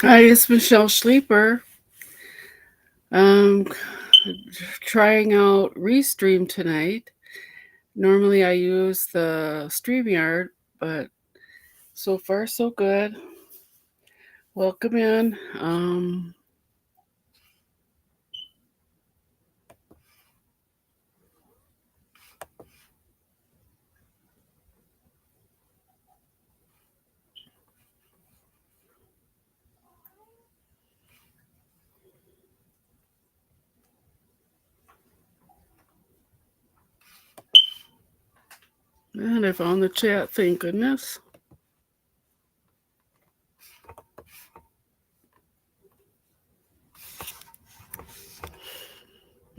Hi, it's Michelle Sleeper. Um, trying out Restream tonight. Normally I use the StreamYard, but so far so good. Welcome in. And I found the chat, thank goodness.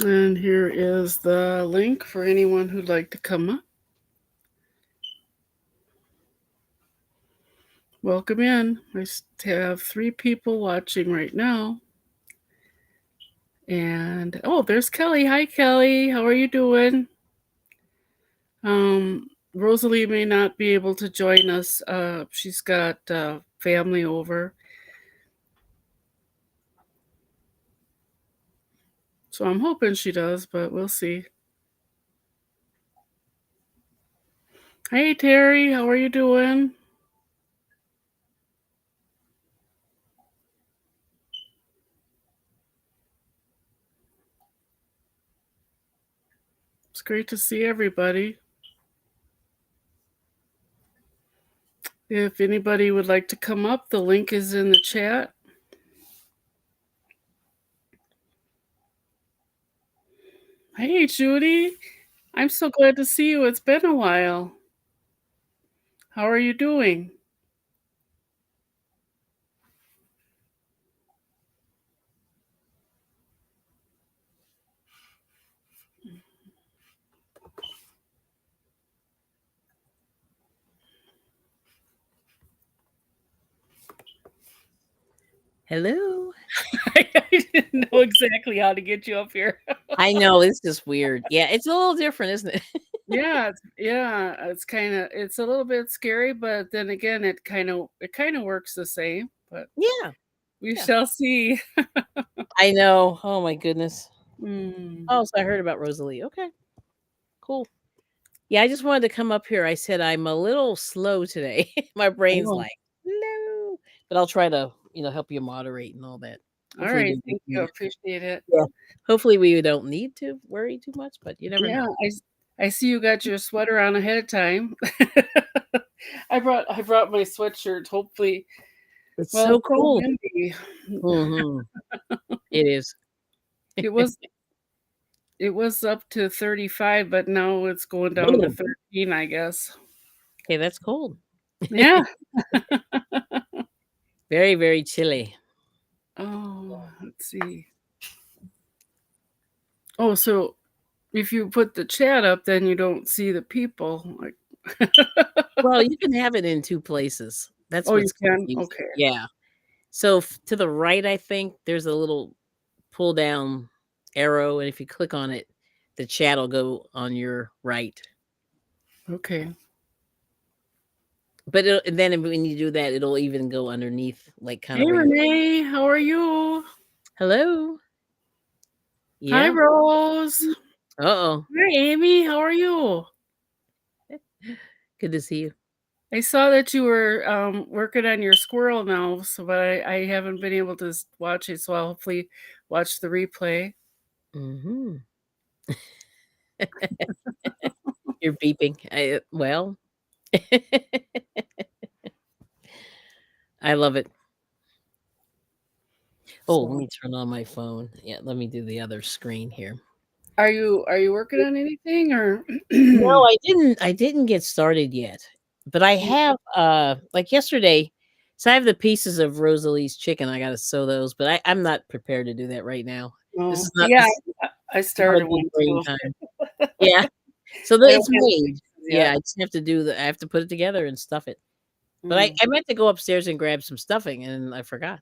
And here is the link for anyone who'd like to come up. Welcome in. I have 3 people watching right now. And oh, there's Kelly. Hi, Kelly. How are you doing? Rosalie may not be able to join us. She's got family over. So I'm hoping she does, but we'll see. Hey, Terry, how are you doing? It's great to see everybody. If anybody would like to come up, the link is in the chat. Hey, Judy. I'm so glad to see you. It's been a while. How are you doing? Hello. I didn't know exactly how to get you up here. I know it's just weird. Yeah, it's a little different, isn't it? It's it's a little bit scary, but then again it kind of works the same, but Yeah. we Yeah. shall see. I know. Oh my goodness. Mm. Oh, so I heard about Rosalie. Okay. Cool. Yeah, I just wanted to come up here. I said I'm a little slow today. My brain's Oh, like, no. But I'll try to, help you moderate and all that. all Hopefully right, we thank don't you. need it. Appreciate it. Yeah. Hopefully we don't need to worry too much, but you never Yeah, know. I see you got your sweater on ahead of time. I brought my sweatshirt. Hopefully, It's well, so it's so cool. windy. Hmm. It is. It was it was up to 35, but now it's going down to Whoa. 13, I guess. Okay, that's cold. Yeah. Very, very chilly. Oh, let's see. Oh, so if you put the chat up, then you don't see the people. Like, Well, you can have it in 2 places. That's oh, you what's can. confusing. Okay. Yeah. So to the right, I think there's a little pull down arrow, and if you click on it, the chat will go on your right. Okay. But and then when you do that, it'll even go underneath, like kind of Hey, where you're. Renee, how are you? Hello. Hi, Yeah. Rose. Uh Hi, Amy. How are you? oh. Good to see you. I saw that you were working on your squirrel now, so but I haven't been able to watch it, so I'll hopefully watch the replay. Hmm. You're beeping. Well, I love it. Oh, let So, me turn on my phone. Yeah, let me do the other screen here. are you working on anything or? No, I didn't get started yet. But I have like yesterday, so I have the pieces of Rosalie's chicken. I gotta sew those, but I'm not prepared to do that right now. This Oh, is not yeah, this is I not a started good one brain too. time. Yeah. So I it's don't have the made. pieces Yeah, yet. I just have to I have to put it together and stuff it. But I Mm. I meant to go upstairs and grab some stuffing and I forgot.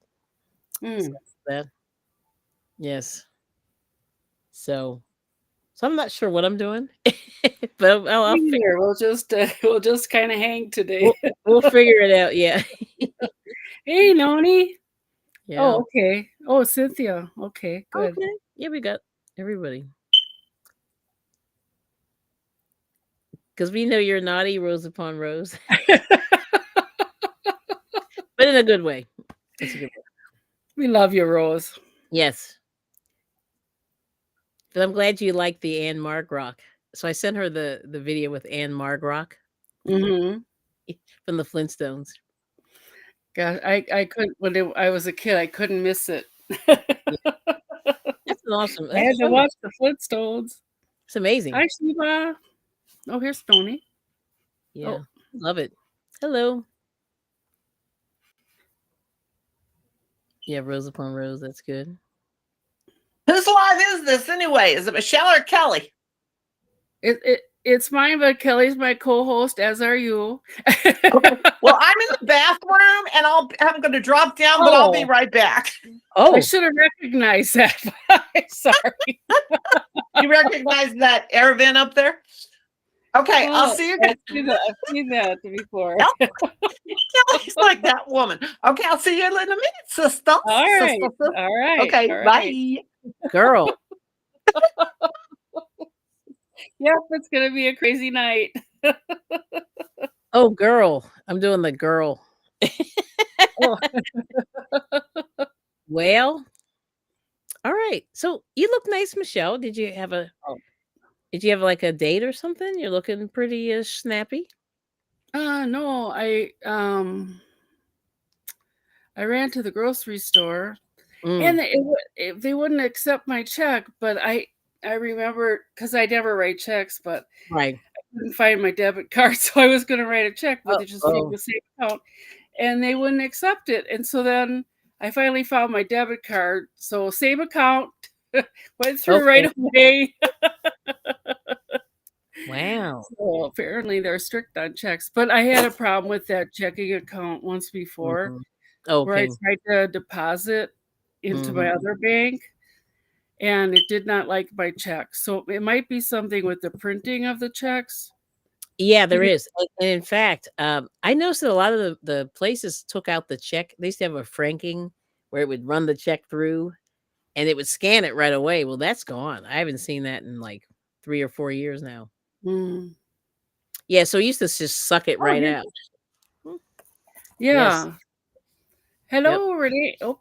So Mm. that's that. Yes. So I'm not sure what I'm doing, but I'll Me figure. neither. We'll just kind of hang today. We'll figure it out. Yeah. Hey, Noni. Yeah. Oh, okay. Oh, Cynthia. Okay, good. Okay. Yeah, we got everybody. Because we know you're naughty, rows upon rows, but in a good way. It's a good way. We love you, Rose. Yes. But I'm glad you like the Anne Margrock. So I sent her the video with Anne Margrock Mhm. from the Flintstones. God, I couldn't I was a kid, I couldn't miss it. Yeah, that's an awesome. I That's had to fun. watch the Flintstones. It's amazing. Hi, Sheba. Oh, here's Stony. Yeah, Oh, love it. Hello. Yeah, rows upon rows. That's good. Whose live is this anyway? Is it Michelle or Kelly? it's mine, but Kelly's my co-host, as are you. Okay. Well, I'm in the bathroom and I'm going to drop down, but I'll be right back. I Oh, should have recognized that. I'm sorry. You recognize that air vent up there? Okay, I'll see you guys. I've seen that before. Kelly's like that woman. Okay, I'll see you in a minute, sister. All right. Sister. All right. Okay, all right. bye. girl. Yep, it's gonna be a crazy night. Oh, girl. I'm doing the girl. Oh. Well, all right. So you look nice, Michelle. Did you have like a date or something? You're looking pretty snappy. No, I ran to the grocery store and they wouldn't accept my check, but I remember because I never write checks, but Right. I couldn't find my debit card, so I was going to write a check, but they just gave Oh. the same account, and they wouldn't accept it. And so then I finally found my debit card, so same account, went through right away. Wow. So apparently they're strict on checks, but I had a problem with that checking account once before. Where I Okay. tried to deposit into my other bank, and it did not like my check. So it might be something with the printing of the checks. Yeah, there is. And in fact, I noticed that a lot of the places took out the check. They used to have a franking where it would run the check through and it would scan it right away. Well, that's gone. I haven't seen that in like 3 or 4 years now. Mm. Yeah, so it used to just suck it right out. Yeah. Yes. Hello, Renee. Oh,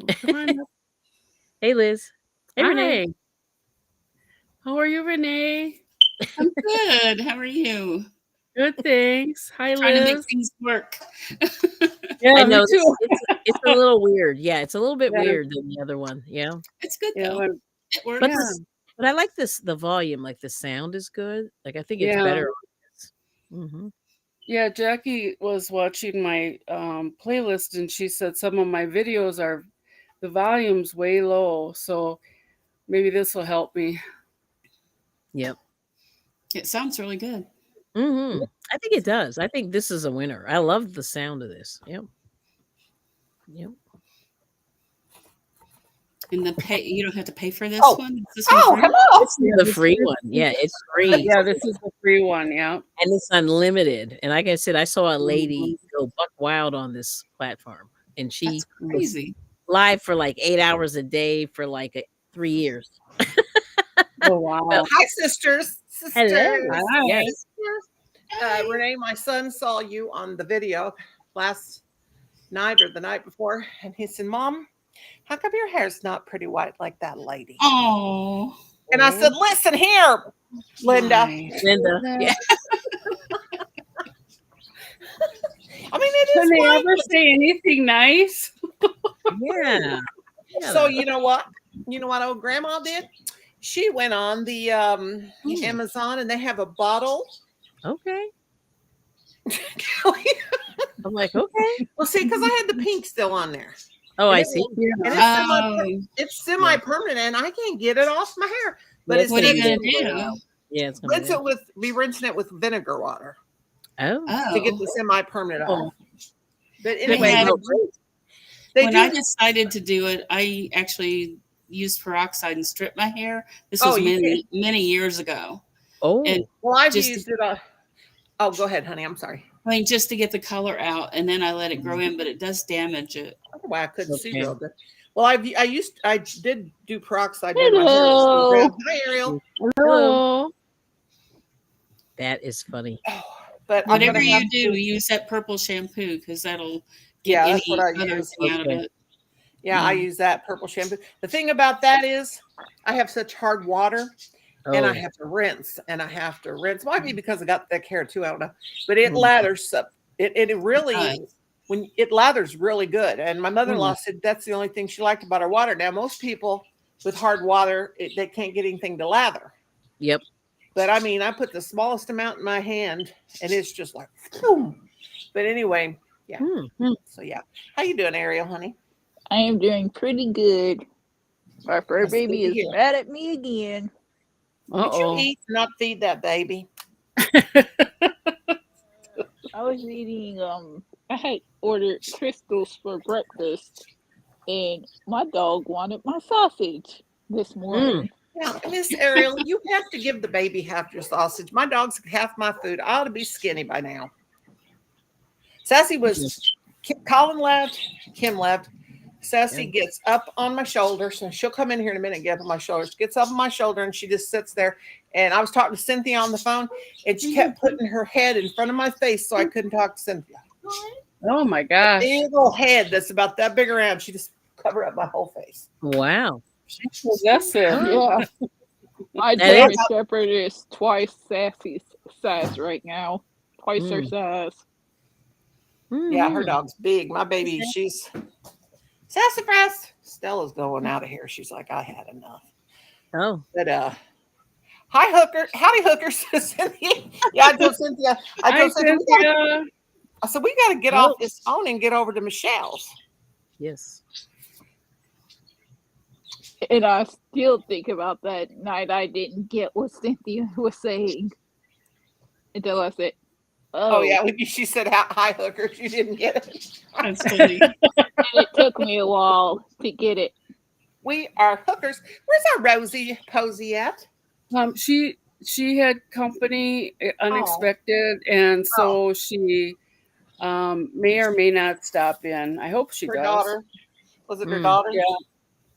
come on up. Hey, Liz. Hey, Renee. Hi. How are you, Renee? I'm good. How are you? Good, thanks. Hi, Trying to make Liz. things work. Yeah, I know me too. it's a little weird. Yeah, it's a little bit Yeah. weird than the other one. Yeah. It's good Yeah, though. but- It works. But Yeah. but I like the volume, like the sound is good. Like I think it's Yeah. better on this. Mhm. Yeah, Jackie was watching my playlist, and she said some of my videos are the volume's way low, so maybe this will help me. Yep. It sounds really good. Mhm. I think it does. I think this is a winner. I love the sound of this. Yep. Yep. And you don't have to pay for this Oh. one? Is this one Oh, free? hello. This is the free one. Yeah, it's free. Yeah, this is the free one. Yeah. And it's unlimited. And like I said, I saw a lady Mhm. go buck wild on this platform. And she That's was crazy. live for like 8 hours a day for like 3 years. Oh wow. Hi, sisters. Hello. Hi. Yes. Renee, my son saw you on the video last night or the night before, and he said, "Mom, how come your hair's not pretty white like that lady?" Oh. And I said, "Listen here, Linda." Linda. Yeah. I mean, it Can is they white. ever say anything nice? Yeah. So you know what? You know what old grandma did? She went on the Amazon, and they have a bottle. Okay. I'm like, okay. Well, see, because I had the pink still on there. Oh, And I it see. will- and Oh. it's semi-permanent, and I can't get it off my hair. But Yeah, it's What are you gonna going be- to do? Yeah, it's gonna Rinse it with rinsing it with vinegar water Oh. to get Oh. the semi-permanent Oh. off. But They anyway, had- they When do. I decided to do it, I actually used peroxide and stripped my hair. This was many years ago. Oh. And Well, I've just- used it. Oh, go ahead, honey. I'm sorry. I mean, just to get the color out, and then I let it grow in, but it does damage it. I don't know why I couldn't see Okay. real good. Well, I did do peroxide in my hair. Hello. Hi, Ariel. Hello. That is funny. But I'm Whatever gonna have you do, to, use that purple shampoo because that'll Yeah, get that's what any I other use. thing out of Okay. it. yeah, I use that purple shampoo. The thing about that is, I have such hard water, and I Oh, have to rinse, and I have to rinse. Might be because I got thick hair too. I don't know, but it lathers up. It really does. when it lathers really good. And my mother-in-law Mm. said that's the only thing she liked about our water. Now most people with hard water, they can't get anything to lather. yep. But I mean, I put the smallest amount in my hand, and it's just like, boom. But anyway, yeah. Hmm. So yeah, how you doing, Ariel, honey? I am doing pretty good. My fur That's good baby to is hear. mad at me again. Did you Uh-oh. eat, not feed that baby? I was eating I had ordered crystals for breakfast and my dog wanted my sausage this morning. Yeah, Miss Ariel, you have to give the baby half your sausage. My dog's half my food. I ought to be skinny by now. Sassy was, Colin left, Kim left. Sassy gets up on my shoulder. So she'll come in here in a minute and get up on my shoulder. She gets up on my shoulder and she just sits there. And I was talking to Cynthia on the phone and she kept putting her head in front of my face so I couldn't talk to Cynthia. Oh my gosh. Big old head that's about that big around. She just covered up my whole face. Wow. She's possessive. Yeah. My That German is- Shepherd is twice Sassy's size right now. Twice her Mm. size. Yeah, her Mhm. dog's big. My baby, she's sassafras. Stella's going out of here. She's like, I had enough. Oh, But hi hooker, howdy hookers. Cynthia. Yeah, I told Cynthia. Hi, Cynthia. I said we got to get off this phone and get over to Michelle's. yes. And I still think about that night I didn't get what Cynthia was saying. Until I said, Oh yeah, when she said hi hookers, you didn't get it. That's funny. And it took me a while to get it. We are hookers. Where's our Rosie Posey at? She had company unexpected, and so she may or may not stop in. I hope she Her does. daughter. Was it her Mm. daughter? Yeah.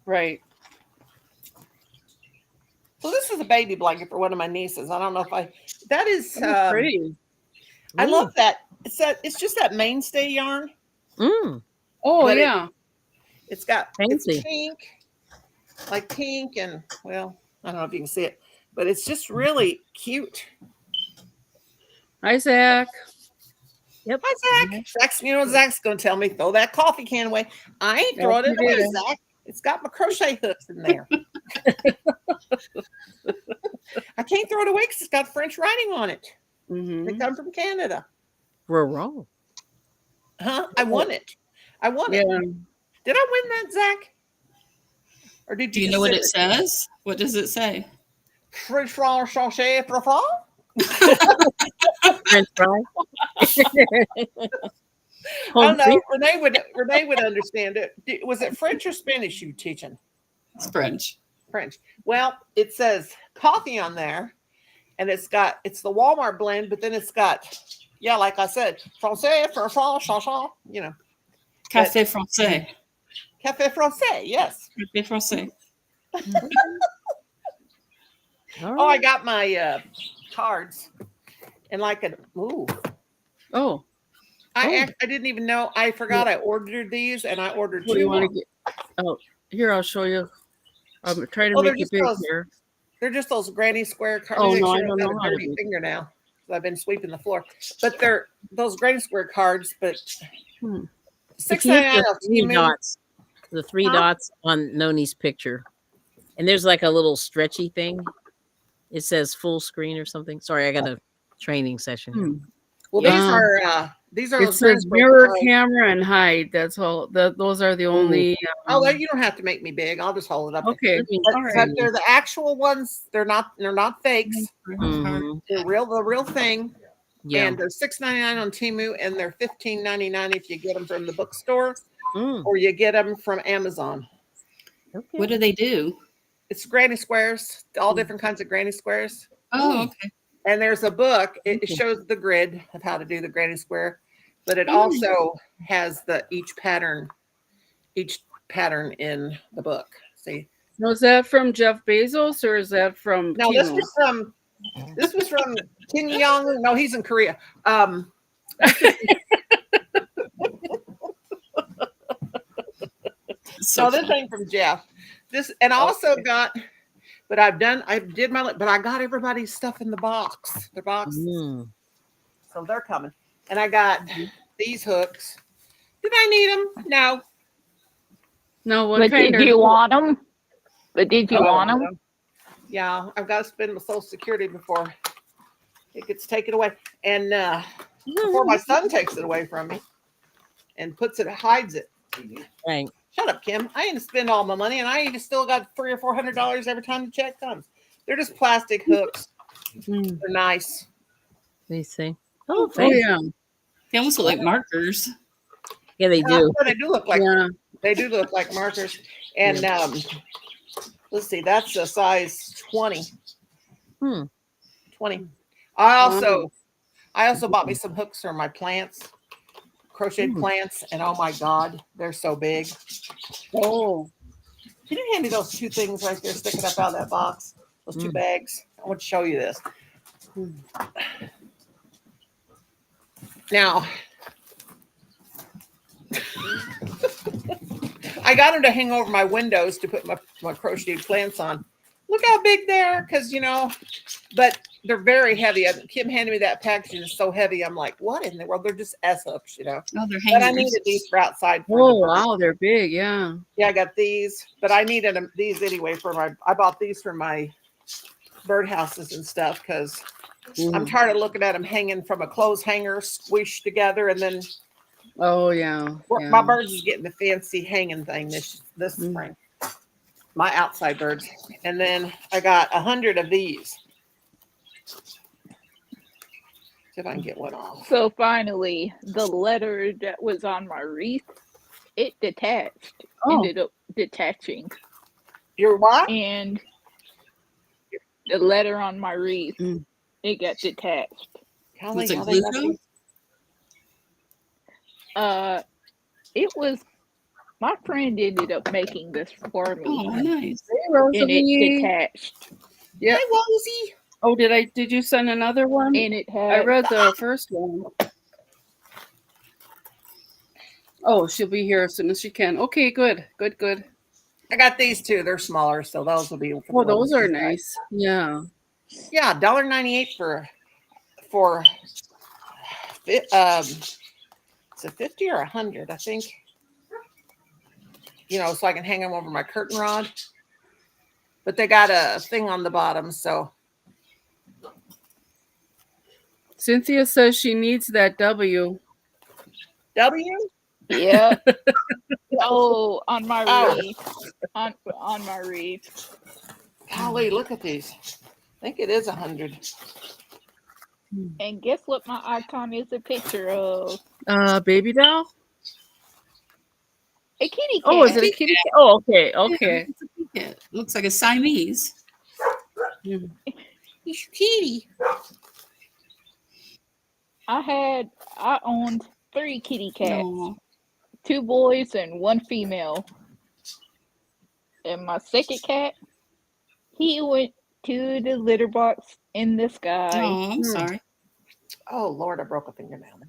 Right. So this is a baby blanket for one of my nieces. I don't know if that is That's pretty. I love that. It's just that mainstay yarn. Mm. Oh But yeah. It's Fancy. pink, like pink, and well, I don't know if you can see it, but it's just really cute. Hi, Zach. Yep. Hi, Zach. Zach's, Zach's going to tell me, throw that coffee can away. I ain't throwing it he away, did. Zach. It's got my crochet hooks in there. I can't throw it away because it's got French writing on it. Mhm. They come from Canada. We're wrong. Huh? I won it. I won Yeah. it. Did I win that, Zach? Or did Do you you know what it says? What does it say? French crochet for French fry. I Home don't know. free. Renee would understand it. Was it French or Spanish you teaching? It's French. French. Well, it says coffee on there, and it's the Walmart blend, but then it's got, yeah, like I said, français, chanson, Café français. Café français, yes. Café français. All Oh, I right. got my cards, and Oh, I didn't even know. I forgot I ordered these, and I ordered what do you two want more. to get? Oh, here, I'll show you. I'm trying to Oh, they're make it just big those- here. They're just those granny square cards. Oh, Make no, sure I don't don't have know a how to dirty do- finger now. I've been sweeping the floor, but they're those granny square cards. But Hmm. If you hit $6.99 the off three Temu. dots, the three Huh? dots on Noni's picture, and there's like a little stretchy thing. It says full screen or something. Sorry, I got a training session here. Hmm. Well, Yeah. these are It those granny says square mirror, cards. camera, and hide. That's all. Those are the only. Oh, you don't have to make me big. I'll just hold it up. Okay. Let me But, All right. but they're the actual ones. They're not fakes. Mhm. They're the real thing. Yeah. And they're $6.99 on Temu, and they're $15.99 if you get them from the bookstore Mm. or you get them from Amazon. Okay. What do they do? It's granny squares, all different kinds of granny squares. Oh, okay. And there's a book. It shows the grid of how to do the granny square, but it Oh, also has each pattern in the book. See? Was that from Jeff Bezos or is that from No, Temu? this was from Kim Jong. No, he's in Korea. so No, this ain't from Jeff. This, and I also got, but I got everybody's stuff in the box. Their box. Mm. So they're coming. And I got these hooks. Did I need them? No. No, what But kind did of you want them? But did you want them? Yeah, I've got to spend my Social Security before it gets taken away. And before my son takes it away from me and hides it. Right. Shut up, Kim. I ain't to spend all my money, and I ain't still got $300 or $400 every time the check comes. They're just plastic hooks. They're nice. Let me see. Oh, Oh thanks. yeah. they almost look like markers. Yeah, they do. They do look like Yeah. markers. And let's see, that's a size 20. 20. I also bought me some hooks for my plants, crocheted plants, and oh my God, they're so big. Oh. Can you hand me those two things right there sticking up out of that box? Those two bags. I want to show you this. Now, I got them to hang over my windows to put my crocheted plants on. Look how big they are, because, but they're very heavy. Kim handed me that packaging. It's so heavy. I'm like, what in the world? They're just S-hooks, Oh, they're But hangers. I needed these for outside. Oh wow, they're big. Yeah. Yeah, I got these, but I needed these anyway I bought these for my birdhouses and stuff because I'm tired of looking at them hanging from a clothes hanger, squished together, and then Oh yeah. my birds is getting the fancy hanging thing this spring. My outside birds, and then I got 100 of these. See if I can get one off. So finally, the letter that was on my wreath, it detached. Ended up detaching. Your what? And the letter on my wreath, it got detached. Was it glue? It was my friend ended up making this for me. Oh, nice. And it detached. Yeah. Hey, Rosie. Oh, did you send another one? And it had I read the first one. Oh, she'll be here as soon as she can. Okay, good. I got these two. They're smaller, so those will be. Oh, those are nice. Yeah. Yeah, $1.98 for is it 50 or 100? I think. So I can hang them over my curtain rod. But they got a thing on the bottom, so. Cynthia says she needs that W. W? Yeah. Oh, on my wreath. On my wreath. Golly, look at these. I think it is 100. And guess what my icon is a picture of? Baby doll? A kitty cat. Oh, is it a kitty cat? Oh, okay. Yeah, it looks like a Siamese. He's kitty. I owned 3 kitty cats. Aww. 2 boys and 1 female. And my second cat, he went to the litter box in the sky. Oh, I'm sorry. Oh, Lord, I broke a fingernail.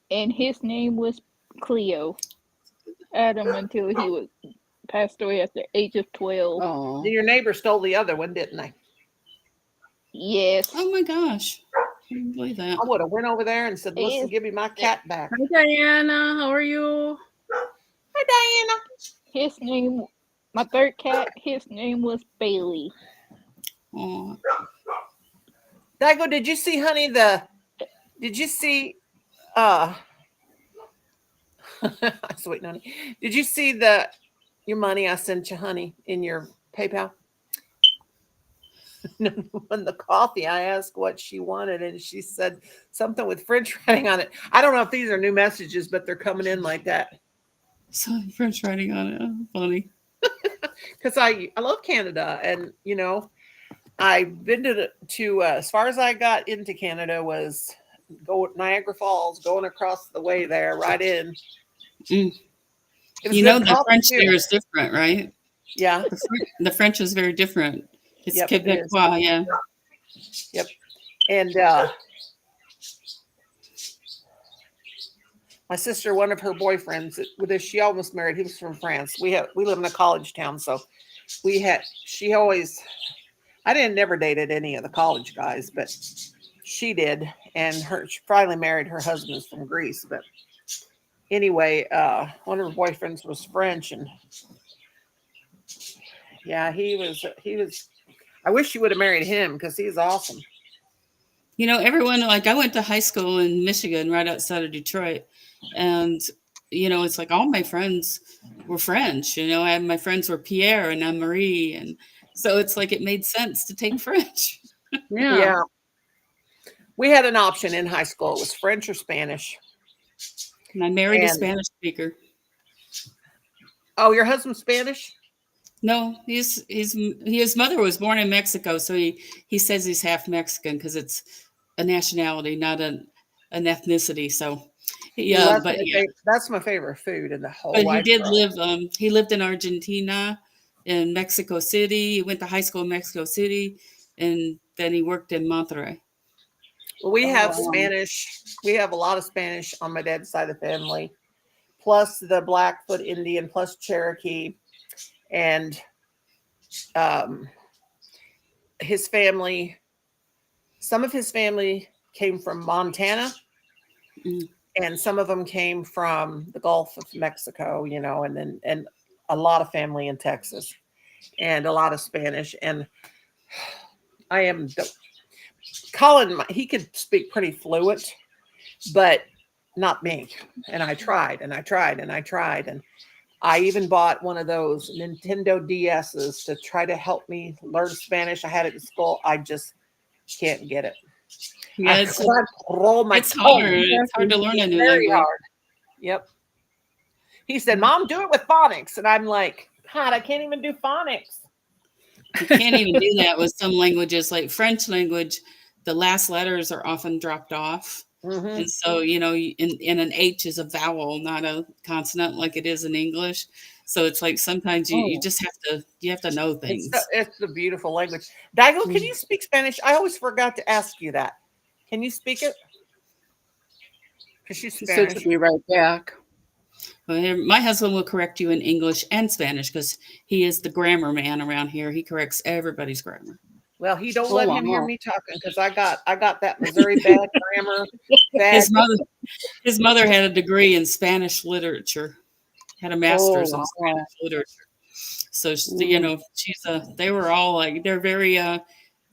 And his name was Cleo. Adam until he passed away at the age of 12. Oh. Your neighbor stole the other one, didn't they? Yes. Oh my gosh. I didn't believe that. I would have went over there and said, listen, give me my cat back. Hi, Diana. How are you? Hi, Diana. My third cat, his name was Bailey. Aww. Dago, did you see, honey, I was waiting on it. Did you see your money I sent you, honey, in your PayPal? On the coffee, I asked what she wanted, and she said something with French writing on it. I don't know if these are new messages, but they're coming in like that. So French writing on it. Oh, funny. Because I love Canada, and I've been to as far as I got into Canada was go Niagara Falls, going across the way there, right in. Mm. It was You know, good the coffee French too. there is different, right? Yeah. The French is very different. It's Yep, it is. Quebecois, yeah. Yep. And my sister, one of her boyfriends, with this, she almost married. He was from France. We live in a college town, so she always. I didn't never dated any of the college guys, but she did, and she finally married. Her husband is from Greece, but anyway, one of her boyfriends was French, and yeah, he was. I wish she would have married him because he's awesome. You know, everyone, like I went to high school in Michigan, right outside of Detroit. And, you know, it's like all my friends were French. You know, my friends were Pierre and Anne Marie. And so it's like it made sense to take French. Yeah. We had an option in high school. It was French or Spanish. And I married a Spanish speaker. Oh, your husband's Spanish? No, his mother was born in Mexico, so he says he's half Mexican because it's a nationality, not an ethnicity. So, yeah, but yeah, that's my favorite food in the whole. But he did live. He lived in Argentina, in Mexico City. He went to high school in Mexico City, and then he worked in Monterrey. Well, we have Spanish. We have a lot of Spanish on my dad's side of the family, plus the Blackfoot Indian, plus Cherokee, and his family. Some of his family came from Montana, and some of them came from the Gulf of Mexico. You know, and a lot of family in Texas, and a lot of Spanish. And I am. Colin, he could speak pretty fluent, but not me. And I tried and I tried and I tried. And I even bought one of those Nintendo DSs to try to help me learn Spanish. I had it in school. I just can't get it. Yeah, it's hard. It's hard to learn a new language. Hard. Yep. He said, Mom, do it with phonics. And I'm like, God, I can't even do phonics. You can't even do that with some languages, like French language. The last letters are often dropped off. Mm-hmm. And so, you know, in an H is a vowel, not a consonant like it is in English. So it's like sometimes you just have to know things. It's a beautiful language. Daigo, can you speak Spanish? I always forgot to ask you that. Can you speak it? Because she's Spanish. She said to be right back. Well, my husband will correct you in English and Spanish because he is the grammar man around here. He corrects everybody's grammar. Well, he don't let him hear me talking because I got that Missouri bad grammar. His mother had a degree in Spanish literature, had a master's in Spanish literature. So you know, they were all like they're very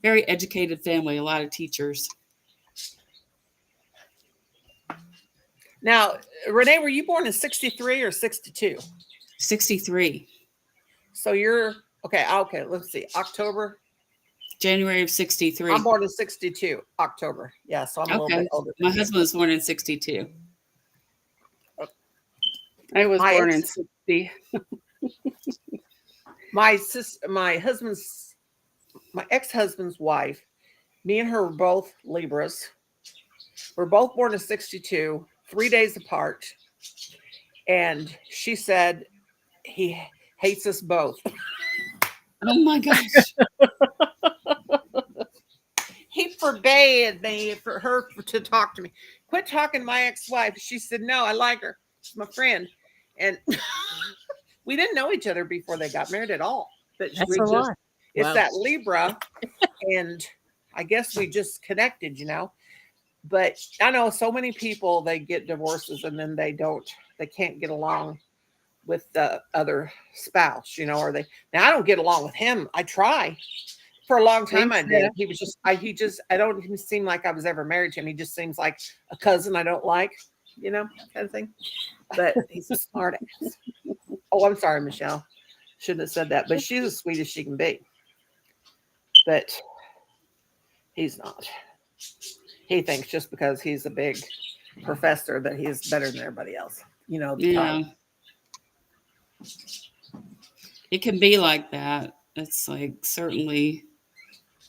very educated family. A lot of teachers. Now, Renee, were you born in 63 or 62? 63. So you're okay. Let's see, January of 63. I'm born in 62, October. Yeah, so I'm a little bit older. My husband was born in 62. I was born in 60. My ex-husband's wife, me and her were both Libras. We're both born in 62, 3 days apart. And she said he hates us both. Oh my gosh. He forbade me for her to talk to me. Quit talking to my ex-wife. She said, no, I like her. She's my friend. And we didn't know each other before they got married at all. But it's that Libra. And I guess we just connected, you know. But I know so many people, they get divorces and then they can't get along with the other spouse, you know, now I don't get along with him. I try. For a long time I did. He was just, I don't even seem like I was ever married to him. He just seems like a cousin I don't like, you know, kind of thing. But he's a smart ass. Oh, I'm sorry, Michelle. Shouldn't have said that. But she's as sweet as she can be. But he's not. He thinks just because he's a big professor that he's better than everybody else. You know, it can be like that. It's like certainly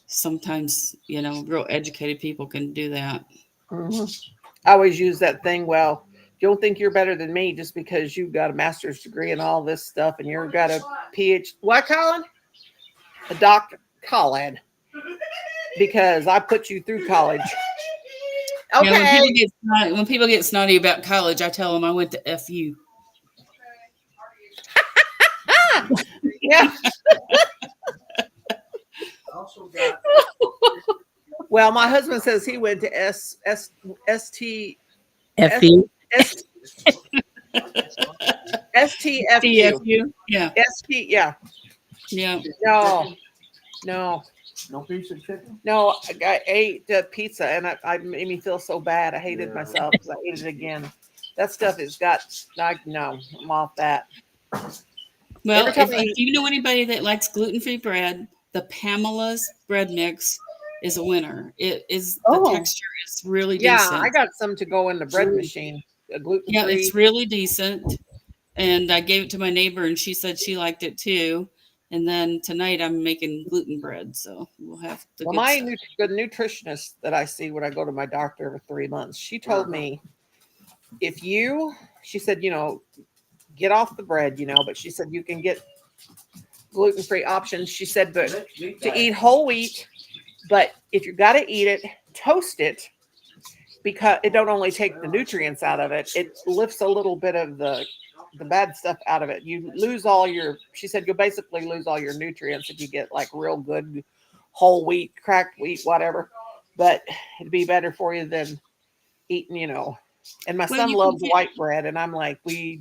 sometimes, real educated people can do that. I always use that thing. Well, you don't think you're better than me just because you've got a master's degree and all this stuff, and you've got a PhD. What, Colin? A doctor, Colin, because I put you through college. Okay. Yeah, when people get snotty about college, I tell them I went to FU. Yeah. Well, my husband says he went to STFU. Yeah. ST, yeah. Yeah. No. No piece of chicken? No, I ate pizza and I made me feel so bad. I hated myself because I ate it again. That stuff has got, no, I'm off that. Well, if you know anybody that likes gluten-free bread, the Pamela's bread mix is a winner. The texture is really decent. Yeah, I got some to go in the bread machine. Gluten-free. Yeah, it's really decent. And I gave it to my neighbor and she said she liked it too. And then tonight I'm making gluten bread, so we'll have the good nutritionist that I see when I go to my doctor every 3 months, she told me she said, get off the bread, but she said you can get gluten-free options. She said, but to eat whole wheat, but if you got to eat it, toast it, because it don't only take the nutrients out of it, it lifts a little bit of the bad stuff out of it. You lose she said you'll basically lose all your nutrients if you get like real good whole wheat, cracked wheat, whatever. But it'd be better for you than eating, And my son loves white bread, and I'm like, yeah,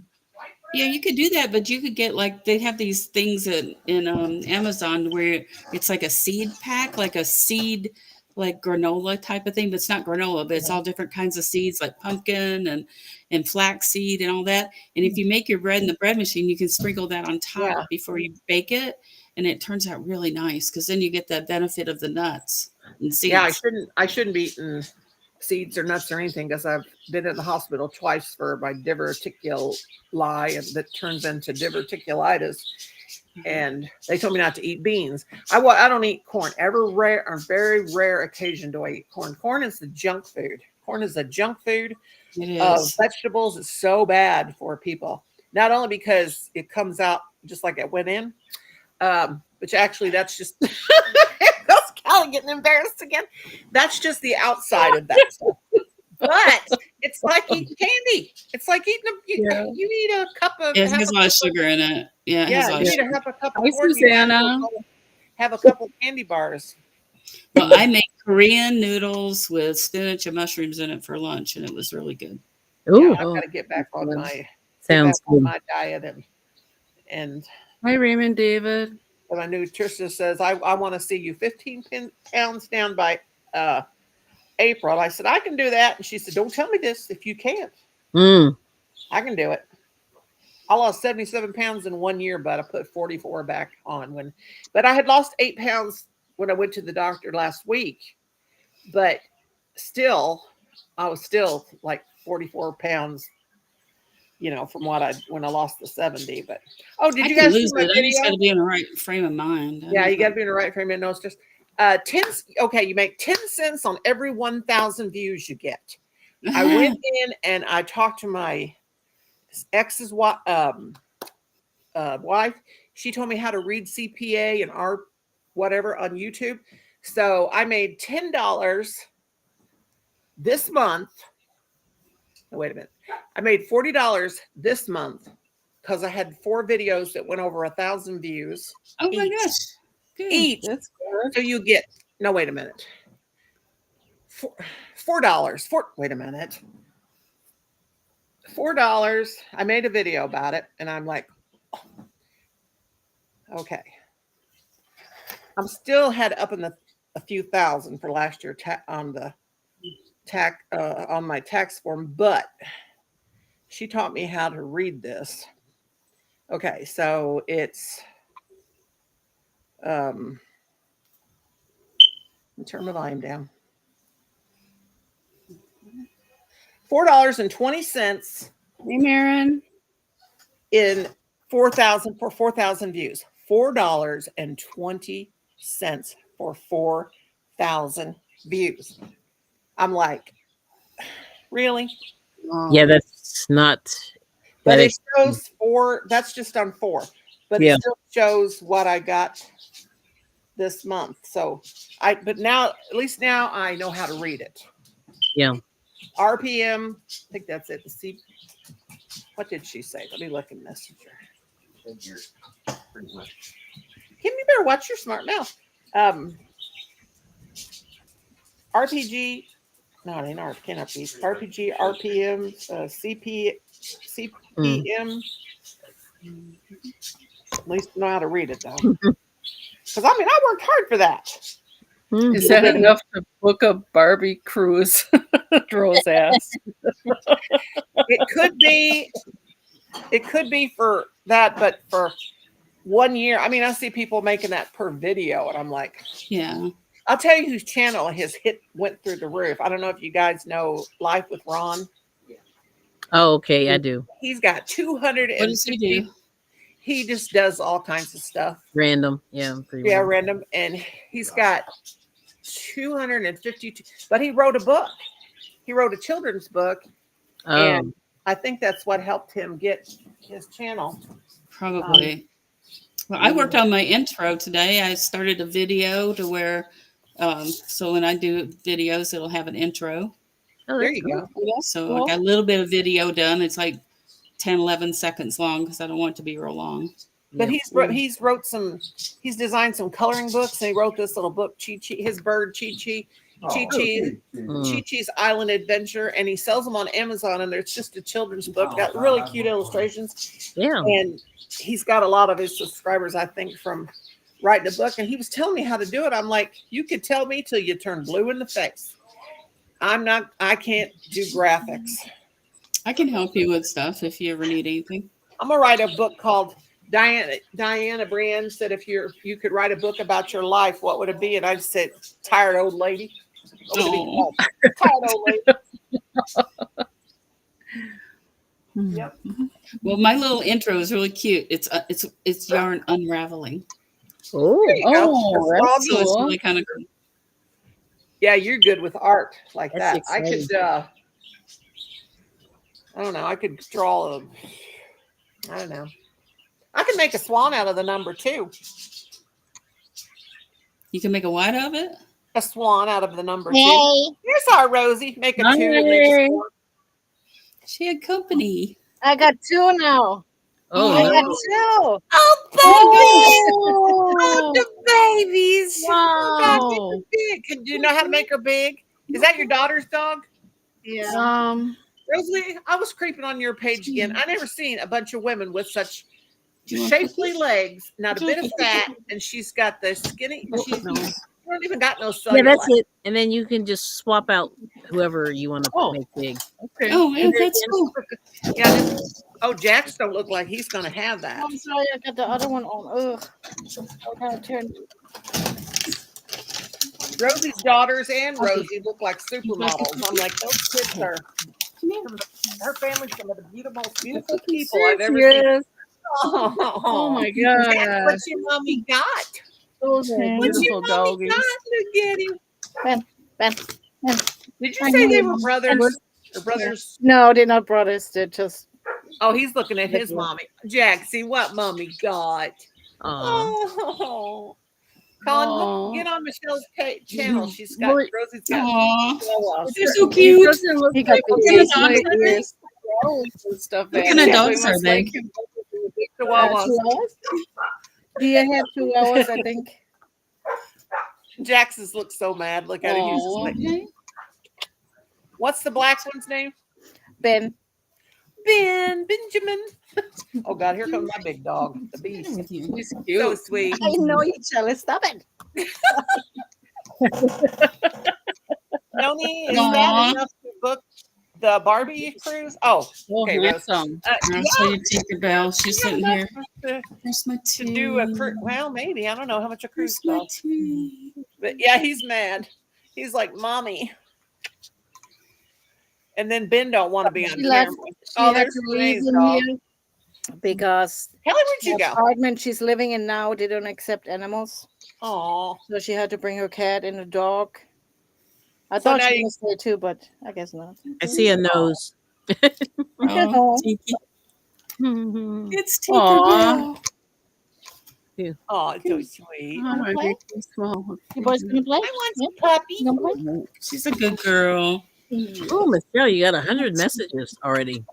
you could do that, but you could get they have these things in Amazon where it's like a seed pack, like a seed, like granola type of thing, but it's not granola, but it's all different kinds of seeds like pumpkin and flaxseed and all that. And if you make your bread in the bread machine, you can sprinkle that on top before you bake it. And it turns out really nice because then you get the benefit of the nuts and seeds. Yeah, I shouldn't be eating seeds or nuts or anything because I've been in the hospital twice for my diverticuli, and that turns into diverticulitis. And they told me not to eat beans. I don't eat corn. Very rare occasion do I eat corn. Corn is the junk food. Corn is the junk food of vegetables. It's so bad for people. Not only because it comes out just like it went in, which actually that's just that's Callie getting embarrassed again. That's just the outside of that stuff. But it's like eating candy. It's like eating you eat a cup of. It has a lot of sugar in it. Yeah, you need to have a cup of Hi, corn. Susanna. Have a couple candy bars. Well, I make Korean noodles with spinach and mushrooms in it for lunch, and it was really good. Ooh, I've got to get back on my diet and. Hi, Raymond David. And my nutritionist says I want to see you 15 pounds down by April. I said I can do that, and she said, "Don't tell me this if you can't. I can do it." I lost 77 pounds in 1 year, but I put 44 back on but I had lost 8 pounds when I went to the doctor last week, but I was still like 44 pounds, from when I lost the 70. But did you guys see my video? I just got to be in the right frame of mind. You got to be in the right frame of mind. No, it's just 10. Okay, you make 10 cents on every 1,000 views you get. I went in and I talked to my ex's wife. She told me how to read CPA and whatever on YouTube. So I made $10 this month. Oh, wait a minute. I made $40 this month because I had 4 videos that went over 1,000 views. Oh my gosh. Good. Each. That's good. So you get, no, wait a minute. $4. Wait a minute. $4. I made a video about it, and I'm like, okay. I'm still had up in a few thousand for last year on my tax form, but she taught me how to read this. Okay, so it's let me turn my volume down. $4.20 Hey, Marin. in 4,000 views. $4.20 for 4 1,000 views. I'm like, really? Yeah, that's not. But that it shows 4. That's just on 4. But Yeah. it still shows what I got this month. So but now, at least now I know how to read it. Yeah. RPM, I think that's it. See, what did she say? Let me look in Messenger. Kimmy Bear, watch your smart mouth. RPG, no, it ain't R, cannot be. RPG, RPM, CPM. At least I know how to read it though. Because I mean, I worked hard for that. Is that enough to book a Barbie cruise? Rose asked. It could be for that, but for 1 year, I mean, I see people making that per video, and I'm like, Yeah. I'll tell you whose channel went through the roof. I don't know if you guys know Life with Ron. Oh, okay, I do. He's got 250. What does he do? He just does all kinds of stuff. Random. Yeah. Yeah, random. And he's got 252. But he wrote a book. He wrote a children's book. Oh. And I think that's what helped him get his channel. Probably. Well, I worked on my intro today. I started a video to where, so when I do videos, it'll have an intro. Oh, There you go. So I got a little bit of video done. It's like 10, 11 seconds long because I don't want it to be real long. But he's designed some coloring books, and he wrote this little book, Chi Chi, his bird Chi Chi, Chi Chi's Island Adventure, and he sells them on Amazon, and it's just a children's book, got really cute illustrations. Yeah. And he's got a lot of his subscribers, I think, from writing a book, and he was telling me how to do it. I'm like, you could tell me till you turn blue in the face. I can't do graphics. I can help you with stuff if you ever need anything. I'm gonna write a book called Diana Brienne said, if you could write a book about your life, what would it be? And I just said, tired old lady. What would it be called? Tired old lady. Yep. Well, my little intro is really cute. It's yarn unraveling. Oh, that's So it's cool. really kind of cool. Yeah, you're good with art like That's that. exciting. I could I don't know, I could draw I don't know. I could make a swan out of the number 2. You can make a what of it? A swan out of the number 2. Hey, Here's our Rosie. Make a 2 and make a Hey. swan. She had company. I got 2 now. Oh, I no. got 2. Oh, the babies. Oh, God, Wow. they're big. Do you know how to make her big? Is that your daughter's dog? Yeah. Rosalie, I was creeping on your page again. I never seen a bunch of women with such Do you want to put shapely this? legs, not a bit of fat, and she's got the skinny. She don't even got no cellulite. Yeah, that's it. And then you can just swap out whoever you want to make big. Okay. Oh, yeah, that's cool. Yeah. Jax don't look like he's gonna have that. I'm sorry, I got the other one on. Ugh. I gotta turn. Rosie's daughters and Rosie look like supermodels. I'm like, those kids are. Her family's some of the most beautiful people I've ever seen. Yes. Oh, Oh my That's gosh. what your mommy got. Those are What's your beautiful mommy doggies. got? Look at him. Ben. Did you say they were brothers? Or brothers? No, they're not brothers. They're just. Oh, he's looking at his mommy. Jack, see what mommy got. Oh. Colin, get on Michelle's channel. She's got Rosie's got. Aw, they're so cute. He doesn't look He got like the he's dogs, like are they? ears. And stuff. What kind of dogs are they? Chihuahuas. Dia had 2 hours, I think. Jax's looks so mad. Look at it. He's just like, Okay. what's the black one's name? Ben. Benjamin. Oh God, here comes my big dog, the beast. With you. He's cute. So sweet. I know you, Charlie. Stop it. Noni, is Aw. that enough to book the Barbie cruise? Oh, okay, Rose. handsome. I'll show you Tinkerbell. She's sitting here. To There's my two. do a cruise. Well, maybe. I don't know how much a cruise There's my costs. two. But yeah, he's mad. He's like, Mommy. And then Ben don't want to be on She left. camera. She Oh, had there's to leave Renee's him dog. here. because Kelly, where'd the you go? apartment she's living in now, they don't accept animals. Oh, So she had to bring her cat and a dog. I So thought now she you- was there too, but I guess not. I see a nose. Oh, Tiki. Mhm. It's Tiki. Aw. oh, it's so sweet. Oh, my play? baby small. You boys gonna play? I want Yeah. some puppy. You gonna play? She's a good girl. Oh, Michelle, you got 100 messages already. In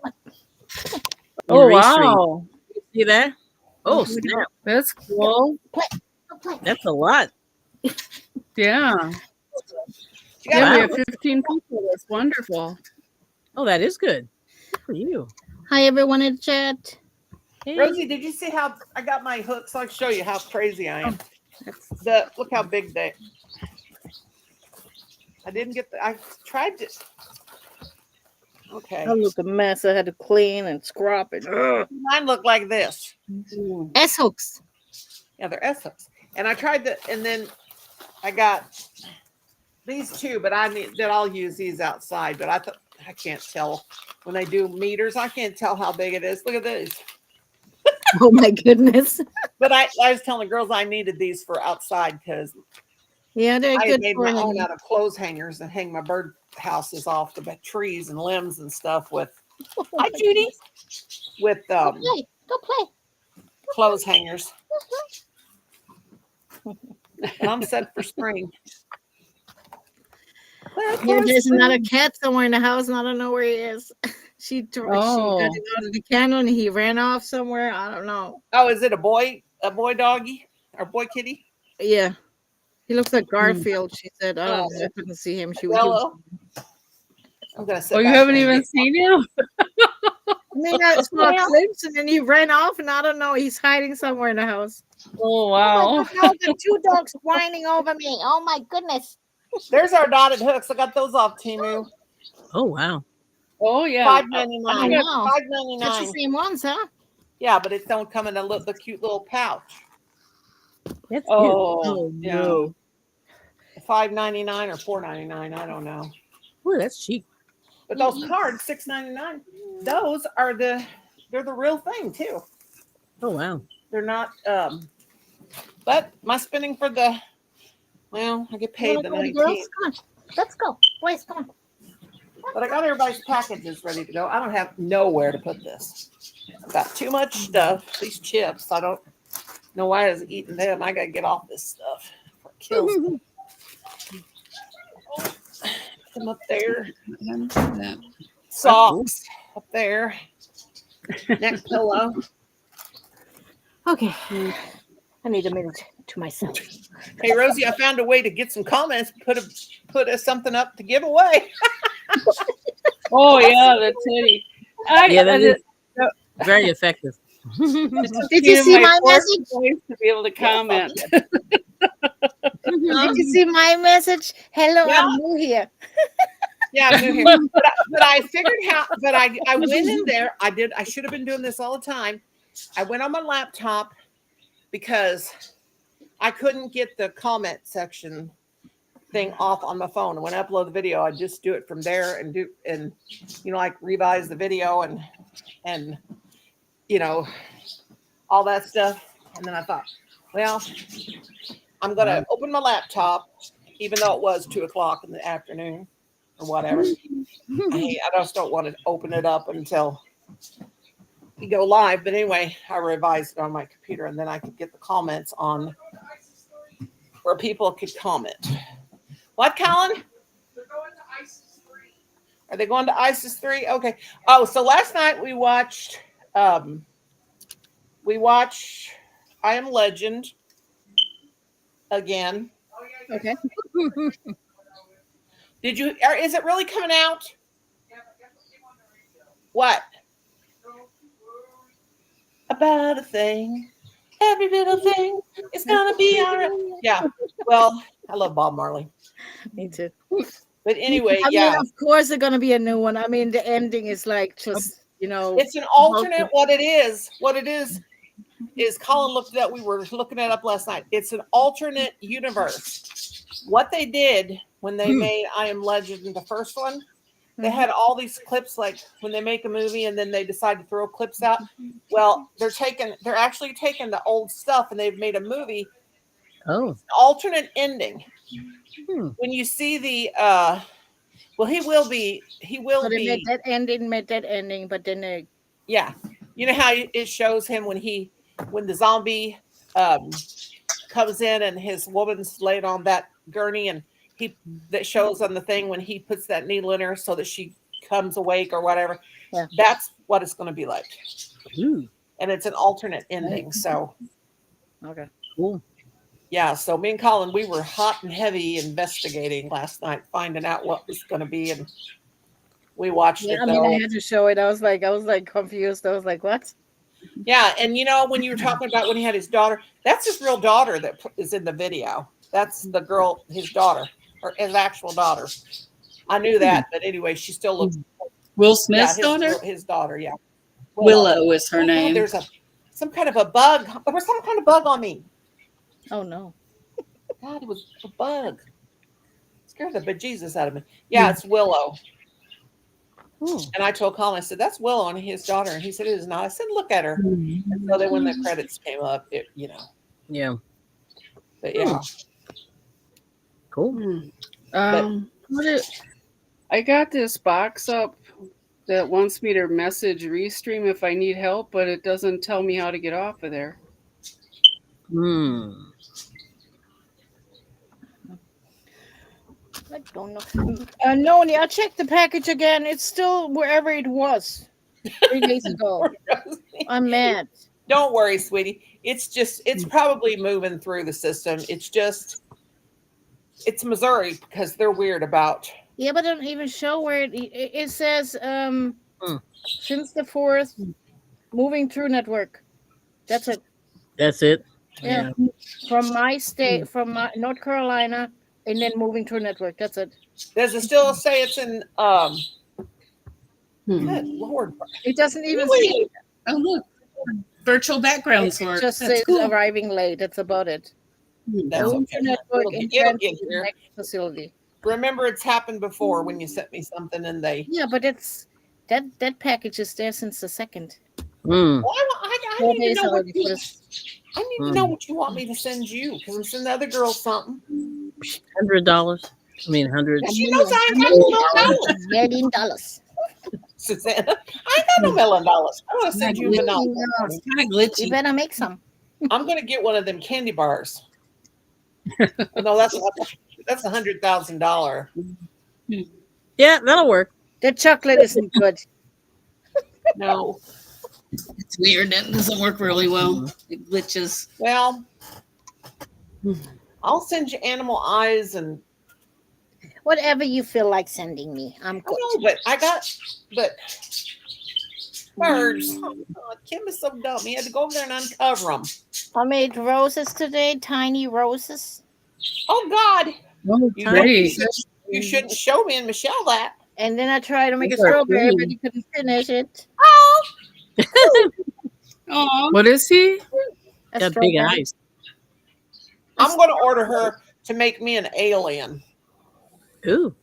Oh, Restream. wow. See that? Oh, snap. That's cool. Go play. That's a lot. Yeah. You got Yeah, we Wow. have 15 people. That's wonderful. Oh, that is good. Good for you. Hi everyone in the chat. Hey. Rosie, did you see how I got my hooks? I'll show you how crazy I am. Look how big they. I didn't get the. I tried to. Okay, Oh, look, a mess. I had to clean and scrub it. mine look like this. S hooks. Yeah, they're S hooks. And I tried to, and then I got these two, but I'll use these outside. But I thought I can't tell when they do meters. I can't tell how big it is. Look at these. Oh my goodness. But I was telling the girls I needed these for outside because Yeah, they're I good made for my own him. out of clothes hangers and hang my bird houses off the trees and limbs and stuff with. Hi, Judy. With Go play. Go play. clothes hangers. And I'm set for spring. Yeah, there's another cat somewhere in the house, and I don't know where he is. She got Oh. him out of the kennel, and he ran off somewhere. I don't know. Oh, is it a boy doggy or boy kitty? Yeah, he looks like Garfield. She said, "I don't know. I couldn't see him." She was. Yellow. I'm gonna sit Oh, you back haven't there and even get- seen him? I mean, I saw a glimpse, and then he ran off, and I don't know. He's hiding somewhere in the house. Oh, wow. Now the two dogs whining over me. Oh my goodness! There's our dotted hooks. I got those off Temu. Oh, wow. Oh, yeah. $5.99. I know. $5.99. That's the same ones, huh? Yeah, but it don't come in the cute little pouch. That's Oh, good. yeah. No. $5.99 or $4.99. I don't know. Ooh, that's cheap. But those cards, $6.99. Those are they're the real thing too. Oh, wow. They're not. But my spending for the. Well, I get paid the 19th. Girls, come on, let's go, boys, come on. But I got everybody's packages ready to go. I don't have nowhere to put this. I've got too much stuff. These chips, I don't know why I was eating them. I got to get off this stuff. It kills me. Them up there. Socks up there. Neck pillow. Okay, I need a minute to myself. Hey, Rosie, I found a way to get some comments. Put something up to give away. Oh, yeah, that's it. Yeah, that is very effective. Did you see my message? To be able to comment. Did you see my message? Hello, Yeah. I'm new here. Yeah, I'm new here. But I figured how. But I went in there. I should have been doing this all the time. I went on my laptop because I couldn't get the comment section thing off on my phone. And when I upload the video, I just do it from there and like revise the video and all that stuff. And then I thought, well, I'm gonna open my laptop, even though it was 2:00 in the afternoon or whatever. I just don't want to open it up until you go live. But anyway, I revised it on my computer, and then I could get the comments on where people could comment. What, Colin? They're going to ISIS 3. Are they going to ISIS 3? Okay. Oh, so last night we watched I Am Legend again. Okay. Is it really coming out? What? About a thing. Every little thing is gonna be all right. Yeah. Well, I love Bob Marley. Me too. But anyway, I yeah. mean, of course, there's gonna be a new one. I mean, the ending is like just It's an alternate. What it is Colin looked at. We were looking it up last night. It's an alternate universe. What they did when they made I Am Legend, the first one, They had all these clips, like when they make a movie and then they decide to throw clips out. Well, they're actually taking the old stuff and they've made a movie, Oh. alternate ending. Hmm. When you see the well, he will So they made be, that ending, but then they yeah. You know how it shows him when the zombie comes in and his woman's laid on that gurney, and that shows on the thing when he puts that needle in her so that she comes awake or whatever. Yeah. That's what it's going to be like. Ooh. And it's an alternate ending. So okay. Cool. yeah, so me and Colin, we were hot and heavy investigating last night, finding out what was going to be, and we watched Yeah, it I mean, I though. had to show it. I was like confused. I was like, what? Yeah, and you know, when you were talking about when he had his daughter, that's his real daughter that is in the video. That's the girl, his daughter, or his actual daughter. I knew that, but anyway, she still looks. Will Smith's Yeah, daughter? his daughter. Yeah, Willow is her Oh, God, name. there's some kind of a bug. There was some kind of bug on me. Oh no. God, it was a bug. Scared the bejesus out of me. Yeah, it's Willow. And I told Colin, I said, that's Willow and his daughter. And he said, it is not. I said, look at her. And so then when the credits came up, Yeah. But yeah. Cool. I got this box up that wants me to message Restream if I need help, but it doesn't tell me how to get off of there. I don't know. Noni, I checked the package again. It's still wherever it was 3 days ago. I'm mad. Don't worry, sweetie. It's probably moving through the system. It's Missouri because they're weird about. Yeah, but it don't even show where it says since the 4th, moving through network. That's it. That's it. Yeah. From my state, from North Carolina, and then moving through network. That's it. Does it still say it's in Good Lord. It doesn't even Really? say. Oh, look. Virtual background It sort. just That's says cool. arriving late. That's about it. That's Moving okay. through network It'll and get transfer to the here. next facility. Remember, it's happened before when you sent me something and they. Yeah, but it's that package is there since the 2nd. Well, I 4 need to days know what already you. for this. I need to know what you want me to send you because I'm sending the other girl something. $100. I mean, 100. She knows I ain't got no $1 million. $1 Susanna, I ain't got no $1 million. I want to send you $1 million. It's kind of glitchy. You better make some. I'm going to get one of them candy bars. No, that's $100,000. Yeah, that'll work. The chocolate isn't good. No. It's weird. It doesn't work really well. It glitches. Well, I'll send you animal eyes and. Whatever you feel like sending me, I'm good. No, but birds. Oh, God, Kim is so dumb. He had to go over there and uncover them. I made roses today, tiny roses. Oh God! Oh, You shouldn't show me and Michelle that. And then I tried to make a Those are strawberry, pretty. but he couldn't finish it. Oh, What is he? A Got big strawberry. eyes. I'm going to order her to make me an alien. Ooh.